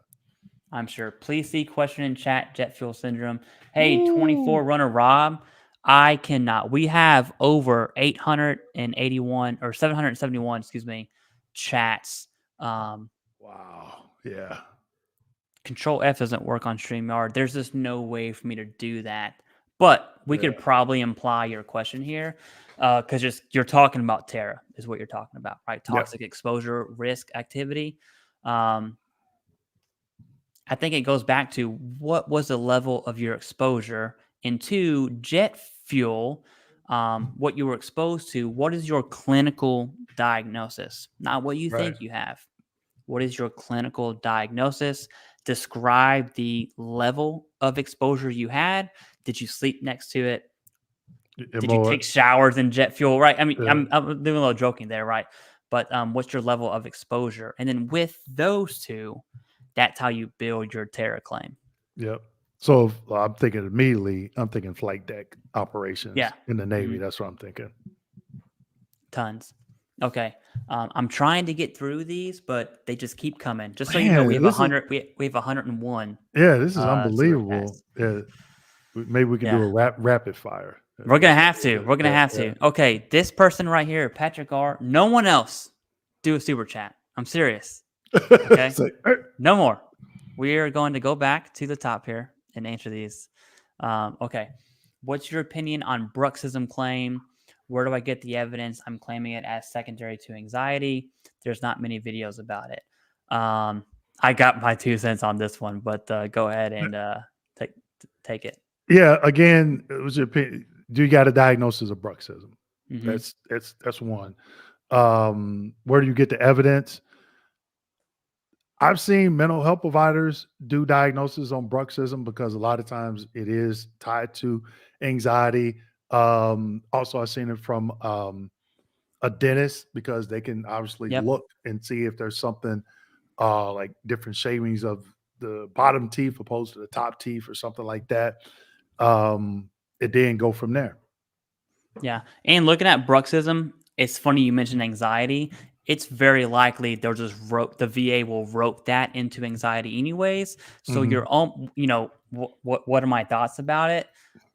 I'm sure. Please see question in chat, jet fuel syndrome. Hey, 24 runner Rob, I cannot. We have over 881 or 771, excuse me, chats. Wow. Yeah. Control F doesn't work on StreamYard. There's just no way for me to do that. But we could probably imply your question here because you're talking about Terra is what you're talking about, right? Toxic exposure, risk, activity. I think it goes back to what was the level of your exposure, and two, jet fuel, what you were exposed to. What is your clinical diagnosis? Not what you think you have. What is your clinical diagnosis? Describe the level of exposure you had. Did you sleep next to it? Did you take showers in jet fuel? Right. I mean, I'm doing a little joking there, right? But what's your level of exposure? And then with those two, that's how you build your Terra claim. Yep. So I'm thinking immediately, flight deck operations in the Navy. That's what I'm thinking. Tons. Okay. I'm trying to get through these, but they just keep coming. Just so you know, we have 100. We have 101. Yeah, this is unbelievable. Yeah, maybe we can do a rapid fire. We're gonna have to. We're gonna have to. Okay, this person right here, Patrick R. No one else do a super chat. I'm serious. Okay, no more. We are going to go back to the top here and answer these. Okay, what's your opinion on bruxism claim? Where do I get the evidence? I'm claiming it as secondary to anxiety. There's not many videos about it. I got my 2 cents on this one, but go ahead and take it. Yeah. Again, it was your opinion. Do you got a diagnosis of bruxism? That's one. Where do you get the evidence? I've seen mental health providers do diagnosis on bruxism because a lot of times it is tied to anxiety. Also, I've seen it from a dentist because they can obviously look and see if there's something like different shavings of the bottom teeth opposed to the top teeth or something like that. It then go from there. Yeah. And looking at bruxism, it's funny you mentioned anxiety. It's very likely they'll just the VA will rope that into anxiety anyways. So Mhm. your own, what are my thoughts about it?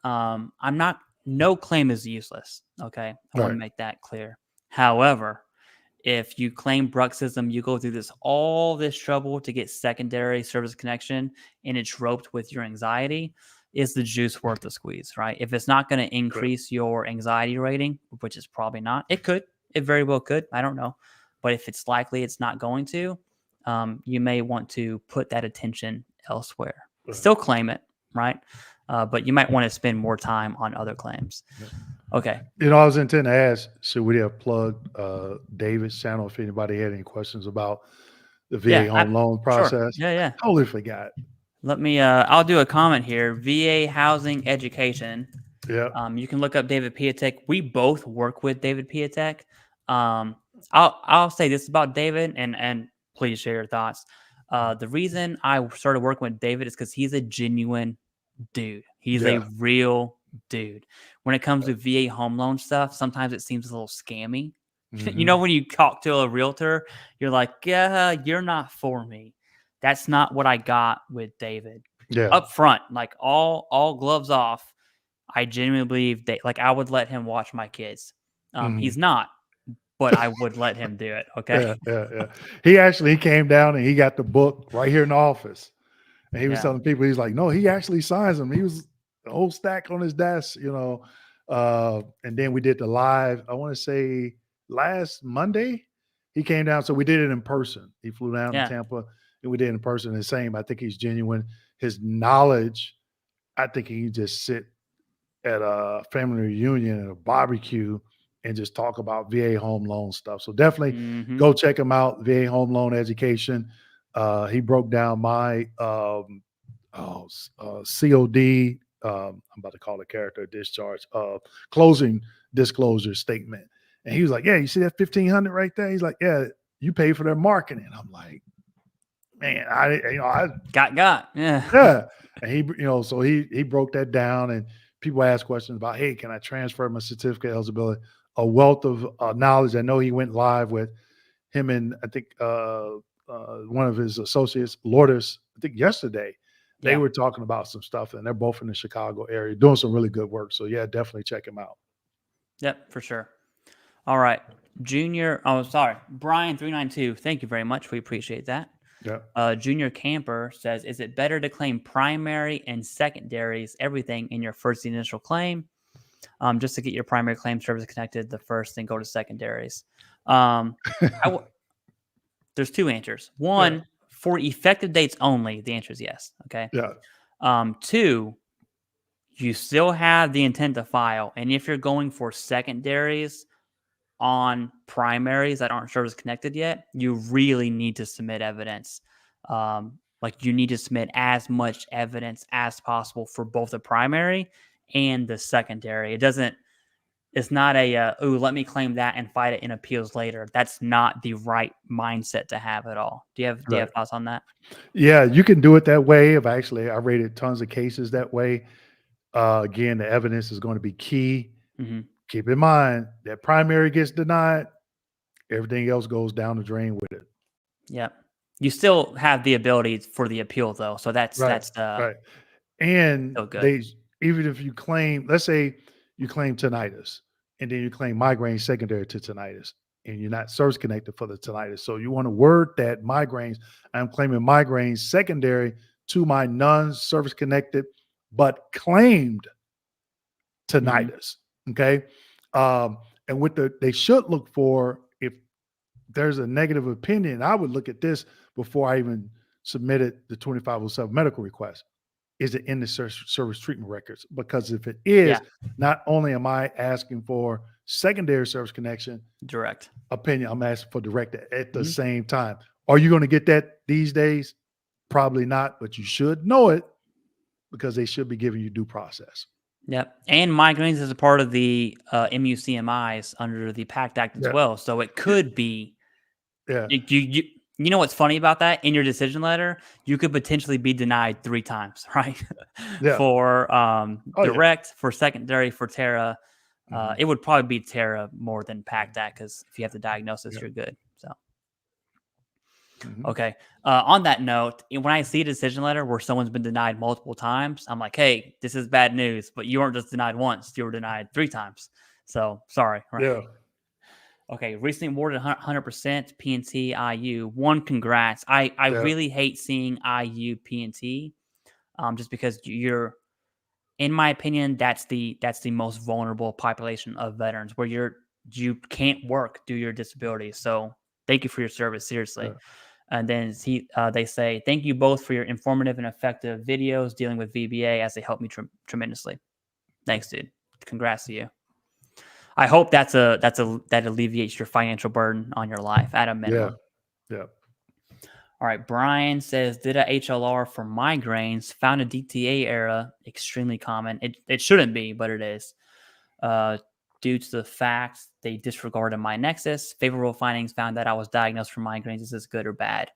I'm not, no claim is useless. Okay. I want to Right. make that clear. However, if you claim bruxism, you go through all this trouble to get secondary service connection, and it's roped with your anxiety. Is the juice worth the squeeze, right? If it's not going to increase your anxiety rating, which is probably not, it very well could. I don't know. But if it's likely it's not going to, you may want to put that attention elsewhere. Still claim it, right? But you might want to spend more time on other claims. Okay. I was intending to ask, should we have plugged David's channel if anybody had any questions about the VA home loan process? Sure. Yeah. Totally forgot. Let me, I'll do a comment here. VA housing education. Yeah. You can look up David Piatek. We both work with David Piatek. I'll say this about David, and please share your thoughts. The reason I started working with David is because he's a genuine dude. He's a real dude. When it comes to VA home loan stuff, sometimes it seems a little scammy. Mm-hmm. When you talk to a realtor, you're like, yeah, you're not for me. That's not what I got with David. Yeah. Up front, like all gloves off, I genuinely believe that, like, I would let him watch my kids. He's not, but I would let him do it. Okay. Yeah. He came down and he got the book right here in the office. And he was telling people, he's like, no, he actually signs them. He was the whole stack on his desk, and then we did the live, I want to say last Monday, he came down. So we did it in person. He flew down to Tampa and we did it in person. And same, I think he's genuine. His knowledge, I think he can just sit at a family reunion and a barbecue and just talk about VA home loan stuff. So definitely go check him out, VA home loan education. He broke down my COD, I'm about to call it character discharge, closing disclosure statement. And he was like, yeah, you see that 1,500 right there? He's like, yeah, you pay for their marketing. I'm like, man, I got. Yeah. And he, so he broke that down, and people ask questions about, hey, can I transfer my certificate eligibility? A wealth of knowledge. I know he went live with him and I think one of his associates, Lourdes, I think yesterday. They were talking about some stuff, and they're both in the Chicago area doing some really good work. So yeah, definitely check him out. Yep, for sure. All right. Brian 392. Thank you very much. We appreciate that. Yeah. Junior Camper says, is it better to claim primary and secondaries, everything in your first initial claim? Just to get your primary claim service connected the first, then go to secondaries. There's two answers. One, for effective dates only, the answer is yes. Okay. Yeah. Two, you still have the intent to file. And if you're going for secondaries on primaries that aren't service connected yet, you really need to submit evidence. Like, you need to submit as much evidence as possible for both the primary and the secondary. It's not let me claim that and fight it in appeals later. That's not the right mindset to have at all. Do you have thoughts on that? Yeah, you can do it that way. I rated tons of cases that way. Again, the evidence is going to be key. Keep in mind that primary gets denied, everything else goes down the drain with it. Yeah. You still have the ability for the appeal though. So that's right. And good. Even if you claim, let's say you claim tinnitus and then you claim migraine secondary to tinnitus and you're not service connected for the tinnitus. So you want to word that migraines, I'm claiming migraines secondary to my non-service connected, but claimed tinnitus. Okay. And they should look for, if there's a negative opinion, I would look at this before I even submitted the 2507 medical request. Is it in the service treatment records? Because if it is, not only am I asking for secondary service connection direct opinion, I'm asking for direct at the same time. Are you going to get that these days? Probably not, but you should know it because they should be giving you due process. Yep. And migraines is a part of the MUCMIs under the PACT Act as well. So it could be, you know what's funny about that? In your decision letter, you could potentially be denied 3 times, right? For direct, for secondary, for Terra. It would probably be Terra more than PACT-ACT because if you have the diagnosis, you're good. So, okay. On that note, when I see a decision letter where someone's been denied multiple times, I'm like, hey, this is bad news, but you weren't just denied once, you were denied 3 times. So sorry. Right? Yeah. Okay. Recently awarded 100% P&T IU. One, congrats. I really hate seeing IU P&T just because you're, in my opinion, that's the most vulnerable population of veterans where you can't work due to your disability. So thank you for your service. Seriously. Yeah. And then they say, thank you both for your informative and effective videos dealing with VBA as they helped me tremendously. Thanks, dude. Congrats to you. I hope that alleviates your financial burden on your life at a minimum. Yeah. All right. Brian says, did a HLR for migraines, found a DTA error, extremely common. It shouldn't be, but it is. Due to the fact they disregarded my Nexus, favorable findings found that I was diagnosed for migraines. Is this good or bad?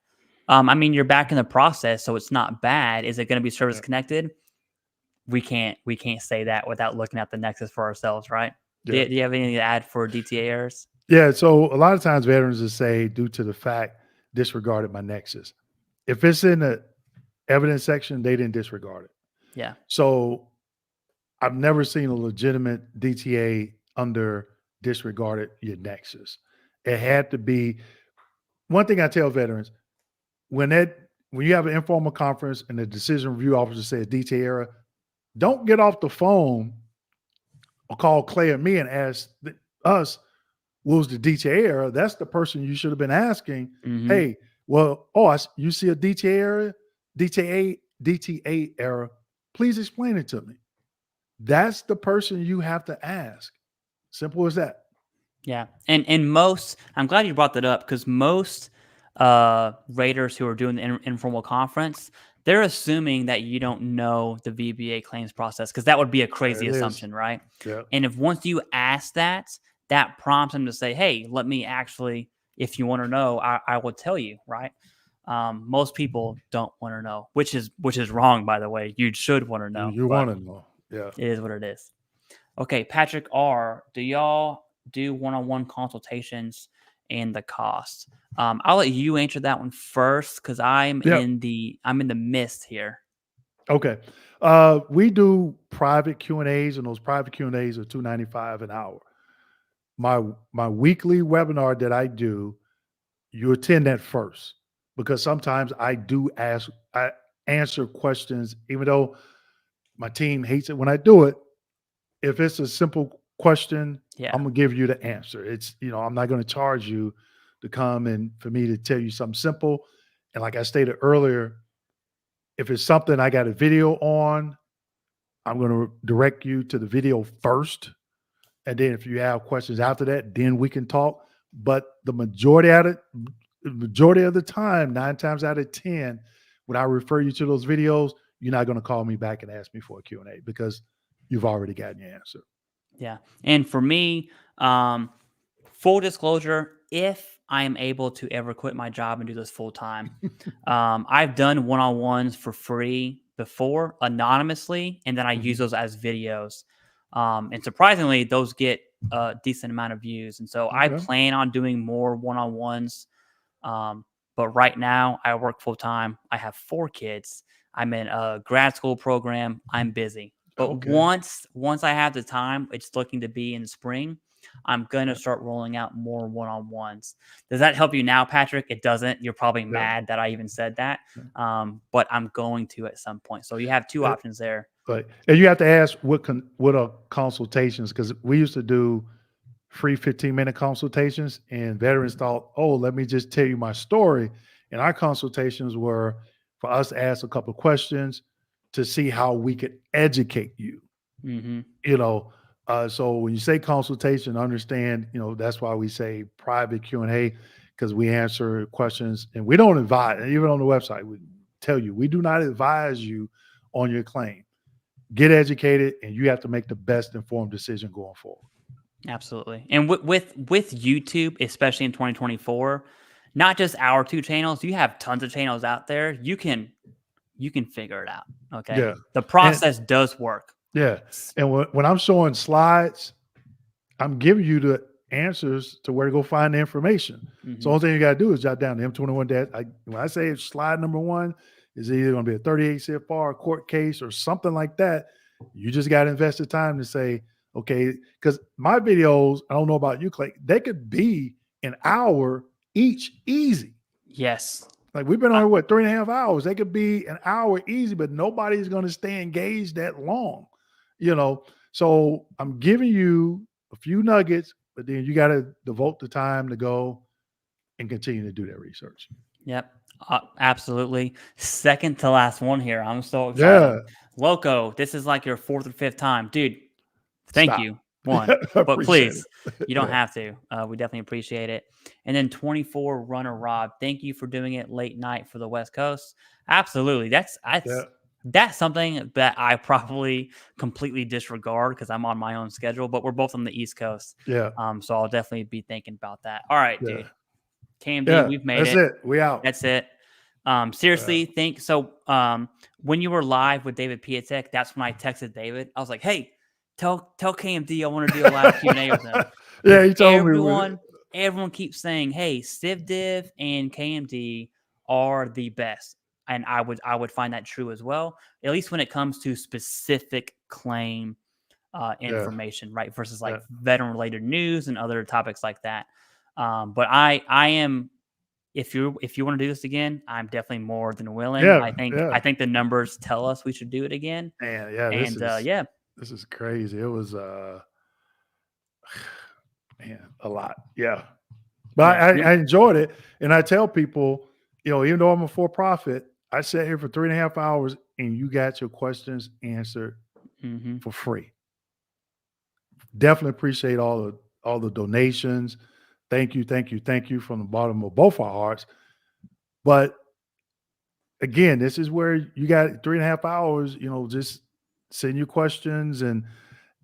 I mean, you're back in the process, so it's not bad. Is it going to be service connected? We can't say that without looking at the Nexus for ourselves, right? Yeah. Do you have anything to add for DTA errors? Yeah. So a lot of times veterans will say, due to the fact disregarded my Nexus. If it's in the evidence section, they didn't disregard it. Yeah. So I've never seen a legitimate DTA under disregarded your Nexus. It had to be. One thing I tell veterans, when you have an informal conference and the decision review officer says DTA error, don't get off the phone or call Clay or me and ask us, what was the DTA error? That's the person you should have been asking. Hey, well, you see a DTA error, DTA error, please explain it to me. That's the person you have to ask. Simple as that. Yeah. And most, I'm glad you brought that up because most raters who are doing the informal conference, they're assuming that you don't know the VBA claims process because that would be a crazy assumption, right? Yeah. And if once you ask that prompts them to say, hey, let me actually, if you want to know, I will tell you, right? Most people don't want to know, which is wrong, by the way. You should want to know. You want to know. Yeah. It is what it is. Okay, Patrick R., do y'all do one-on-one consultations and the cost? I'll let you answer that one first because I'm in the midst here. Okay. We do private Q&As, and those private Q&As are $295 an hour. My weekly webinar that I do, you attend that first because sometimes I answer questions, even though my team hates it when I do it. If it's a simple question, I'm going to give you the answer. It's, I'm not going to charge you to come and for me to tell you something simple. And like I stated earlier, if it's something I got a video on, I'm going to direct you to the video first. And then if you have questions after that, then we can talk. But the majority of the time, 9 times out of 10, when I refer you to those videos, you're not going to call me back and ask me for a Q&A because you've already gotten your answer. Yeah. And for me, full disclosure, if I am able to ever quit my job and do this full time, I've done one-on-ones for free before anonymously, and then I use those as videos. And surprisingly, those get a decent amount of views. And so I plan on doing more one-on-ones. But right now I work full time. I have 4 kids. I'm in a grad school program. I'm busy. But once I have the time, it's looking to be in the spring, I'm going to start rolling out more one-on-ones. Does that help you now, Patrick? It doesn't. You're probably mad that I even said that. But I'm going to at some point. So you have 2 options there. Right. And you have to ask what are consultations, because we used to do free 15-minute consultations, and veterans thought, let me just tell you my story. And our consultations were for us to ask a couple of questions to see how we could educate you. So when you say consultation, understand, that's why we say private Q&A, because we answer questions and we don't advise. Even on the website, we tell you, we do not advise you on your claim. Get educated, and you have to make the best informed decision going forward. Absolutely. And with YouTube, especially in 2024, not just our 2 channels, you have tons of channels out there. You can figure it out. Okay. Yeah. The process does work. Yeah. And when I'm showing slides, I'm giving you the answers to where to go find the information. So the only thing you got to do is jot down the M21 dash. When I say slide number 1 is either going to be a 38 CFR, court case, or something like that. You just got to invest the time to say, okay, because my videos, I don't know about you, Clay, they could be an hour each, easy. Yes. Like we've been on what 3.5 hours. They could be an hour easy, but nobody's going to stay engaged that long, you know. So I'm giving you a few nuggets, but then you got to devote the time to go and continue to do that research. Yep. Absolutely. Second to last one here. I'm so excited. Loco, this is like your 4th or 5th time, dude. Thank you. One, but please, you don't have to. We definitely appreciate it. And then 24 Runner Rob, thank you for doing it late night for the West Coast. Absolutely. That's something that I probably completely disregard because I'm on my own schedule, but we're both on the East Coast. Yeah. So I'll definitely be thinking about that. All right, dude. KMD, we've made it. That's it. We out. That's it. Seriously, when you were live with David Piatek, that's when I texted David. I was like, hey, tell KMD I want to do a live Q&A with him. Yeah, he told me. Everyone keeps saying, hey, CivDiv and KMD are the best. And I would find that true as well, at least when it comes to specific claim information, right? Versus like veteran related news and other topics like that. But I am, if you want to do this again, I'm definitely more than willing. I think the numbers tell us we should do it again. This is crazy. It was a lot. Yeah. But I enjoyed it. And I tell people, even though I'm a for-profit, I sat here for 3.5 hours and you got your questions answered for free. Definitely appreciate all the donations. Thank you from the bottom of both our hearts. But again, this is where you got 3.5 hours, just send your questions. And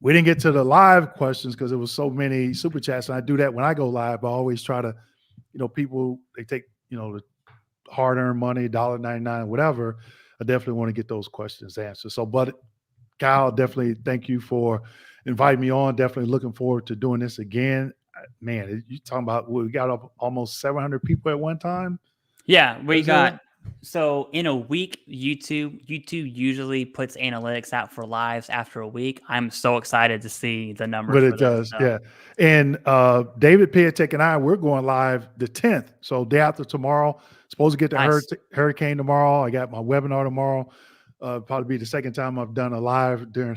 we didn't get to the live questions because there was so many super chats. And I do that when I go live. I always try to, people, they take, the hard-earned money, $1.99, whatever. I definitely want to get those questions answered. So, but Kyle, definitely thank you for inviting me on. Definitely looking forward to doing this again. Man, you talking about we got up almost 700 people at one time? Yeah, we got. So in a week, YouTube usually puts analytics out for lives after a week. I'm so excited to see the numbers. But it does, yeah. And David Piatek and I, we're going live the 10th. So day after tomorrow. Supposed to get the hurricane tomorrow. I got my webinar tomorrow. Probably be the second time I've done a live during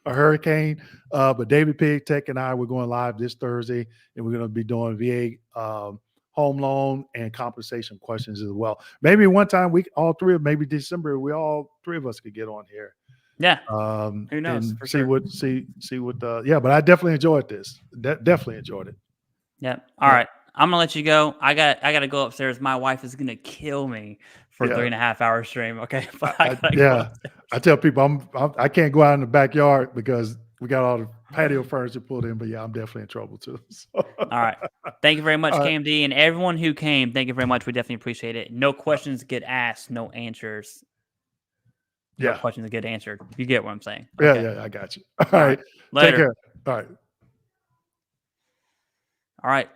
a hurricane. But David Piatek and I, we're going live this Thursday, and we're going to be doing VA home loan and compensation questions as well. Maybe one time maybe December, all three of us could get on here. Yeah. Who knows? And see what but I definitely enjoyed this. Definitely enjoyed it. Yeah. All right. I'm gonna let you go. I got to go upstairs. My wife is gonna kill me for 3.5 hour stream. Okay. But I tell people I can't go out in the backyard because we got all the patio furniture pulled in. But I'm definitely in trouble too. So. All right. Thank you very much, KMD, and everyone who came. Thank you very much. We definitely appreciate it. No questions get asked. No answers. No questions get answered. You get what I'm saying? Okay. Yeah. I got you. All right. Later. Take care. All right. All right.